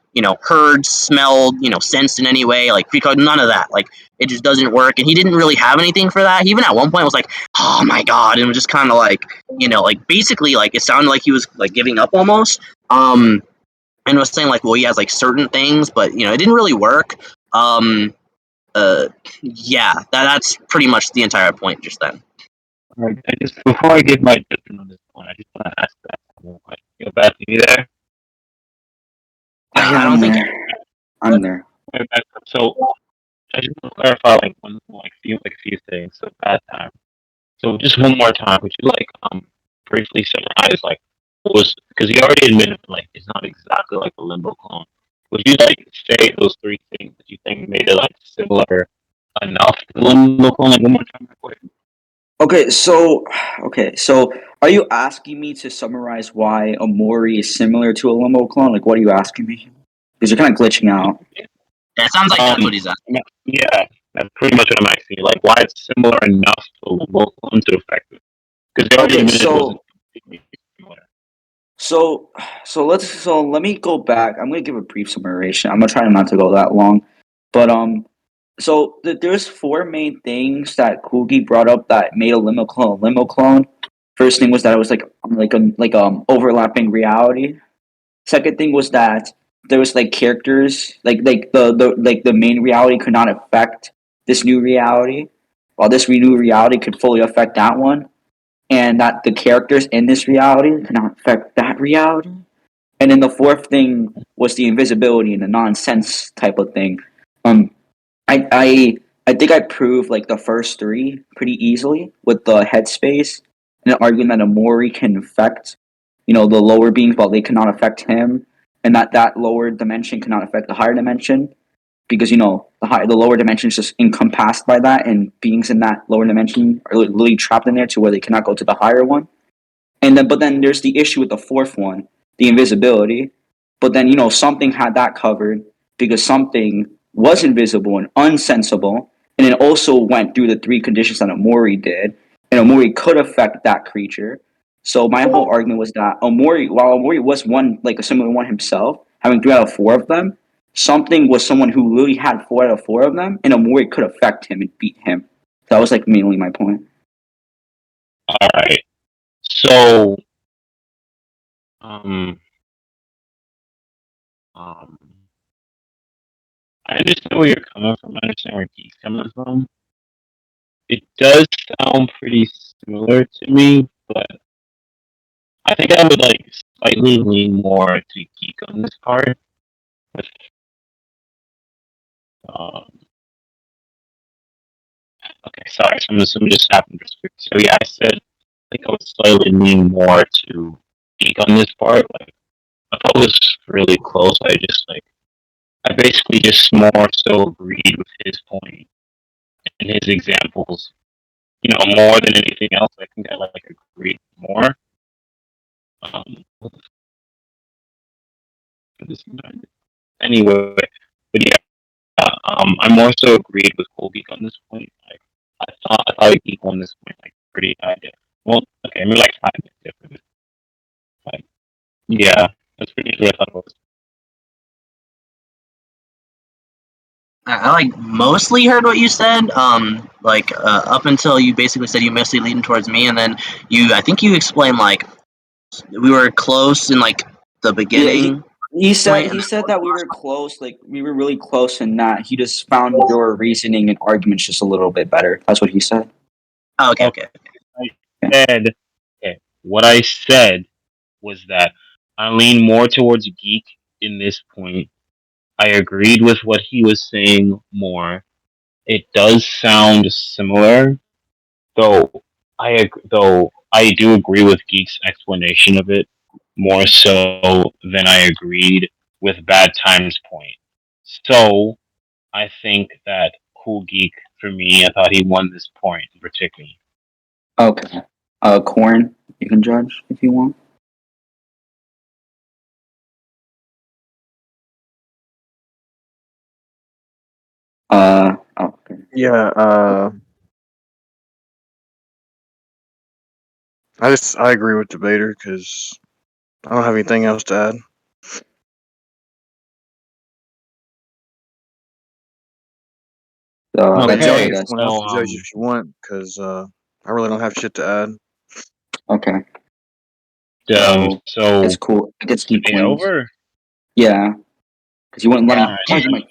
heard, smelled, sensed in any way, like because none of that. Like it just doesn't work. And he didn't really have anything for that. He even at one point was like, "Oh my god," and was just kind of like like basically like it sounded like he was like giving up almost. And was saying like, well, he has like certain things, but it didn't really work. Yeah, that's pretty much the entire point just then. Alright, before I give my judgment on this point, I just want to ask that one question. You're back to me there? I don't think I'm there. So I just want to clarify like few things. So Badtime. So just one more time, would you like briefly summarize like was because he already admitted like it's not exactly like a Limbo clone. Would you like say those three things that you think made it like similar enough to Limbo clone? Like one more time, real quick. Okay, so are you asking me to summarize why Omori is similar to a Limbo clone? Like, what are you asking me? Because you're kind of glitching out. It sounds like that's what he's asking. Yeah, that's pretty much what I'm asking. Like, why it's similar enough to a Limbo clone to affect it? Because they already Okay, admitted it wasn't so completely similar. so so let me go back. I'm gonna give a brief summation. I'm gonna try not to go that long, but there's four main things that Kugi brought up that made a limo clone. First thing was that it was overlapping reality. Second thing was that there was like characters the main reality could not affect this new reality, while this new reality could fully affect that one, and that the characters in this reality could not affect that reality. And then the fourth thing was the invisibility and the nonsense type of thing. Um, I think I proved like the first three pretty easily with the headspace and arguing that Amori can affect, the lower beings while they cannot affect him, and that lower dimension cannot affect the higher dimension because the lower dimension is just encompassed by that, and beings in that lower dimension are literally trapped in there to where they cannot go to the higher one. But then there's the issue with the fourth one, the invisibility. But then something had that covered because something was invisible and unsensible, and it also went through the three conditions that Amori did, and Amori could affect that creature. So my whole argument was that Amori, while Amori was one like a similar one himself, having 3 out of 4 of them, something was someone who literally had 4 out of 4 of them, and Amori could affect him and beat him. That was like mainly my point. All right. So, um, um, I understand where you're coming from. I understand where Geek's coming from. It does sound pretty similar to me, but I think I would like slightly lean more to Geek on this part. With, um, okay, sorry, some just happened. So yeah, I said I think I would slightly lean more to Geek on this part. Like I thought it was really close. I basically just more so agreed with his point and his examples. More than anything else, I think I like agreed more. Um, anyway, but yeah, I more so agreed with Cole Geek on this point. Like, I thought Geek on this point like pretty idea. Well, okay, maybe like 5 minutes different. Like, yeah, that's pretty much what I thought it was. I like mostly heard what you said. Up until you basically said you mostly leaning towards me, and then I think you explained like we were close in like the Yeah, beginning. he said that we were close, like we were really close, and that he just found your reasoning and arguments just a little bit better. That's what he said. Oh, okay, Okay, okay. I Yeah. said, okay, what I said was that I lean more towards Geek in this point. I agreed with what he was saying more. It does sound similar, though. Though I do agree with Geek's explanation of it more so than I agreed with Bad Time's point. So I think that Cool Geek for me, I thought he won this point in particular. Okay. Corn, you can judge if you want. Okay. Yeah, I agree with Debater because I don't have anything else to add. That's it, I Okay, guess. Someone else so to judge if you want, because I really don't have shit to add. Okay. So so it's cool. I get to keep debate points. over. Yeah, because you wouldn't let me Alright, argue my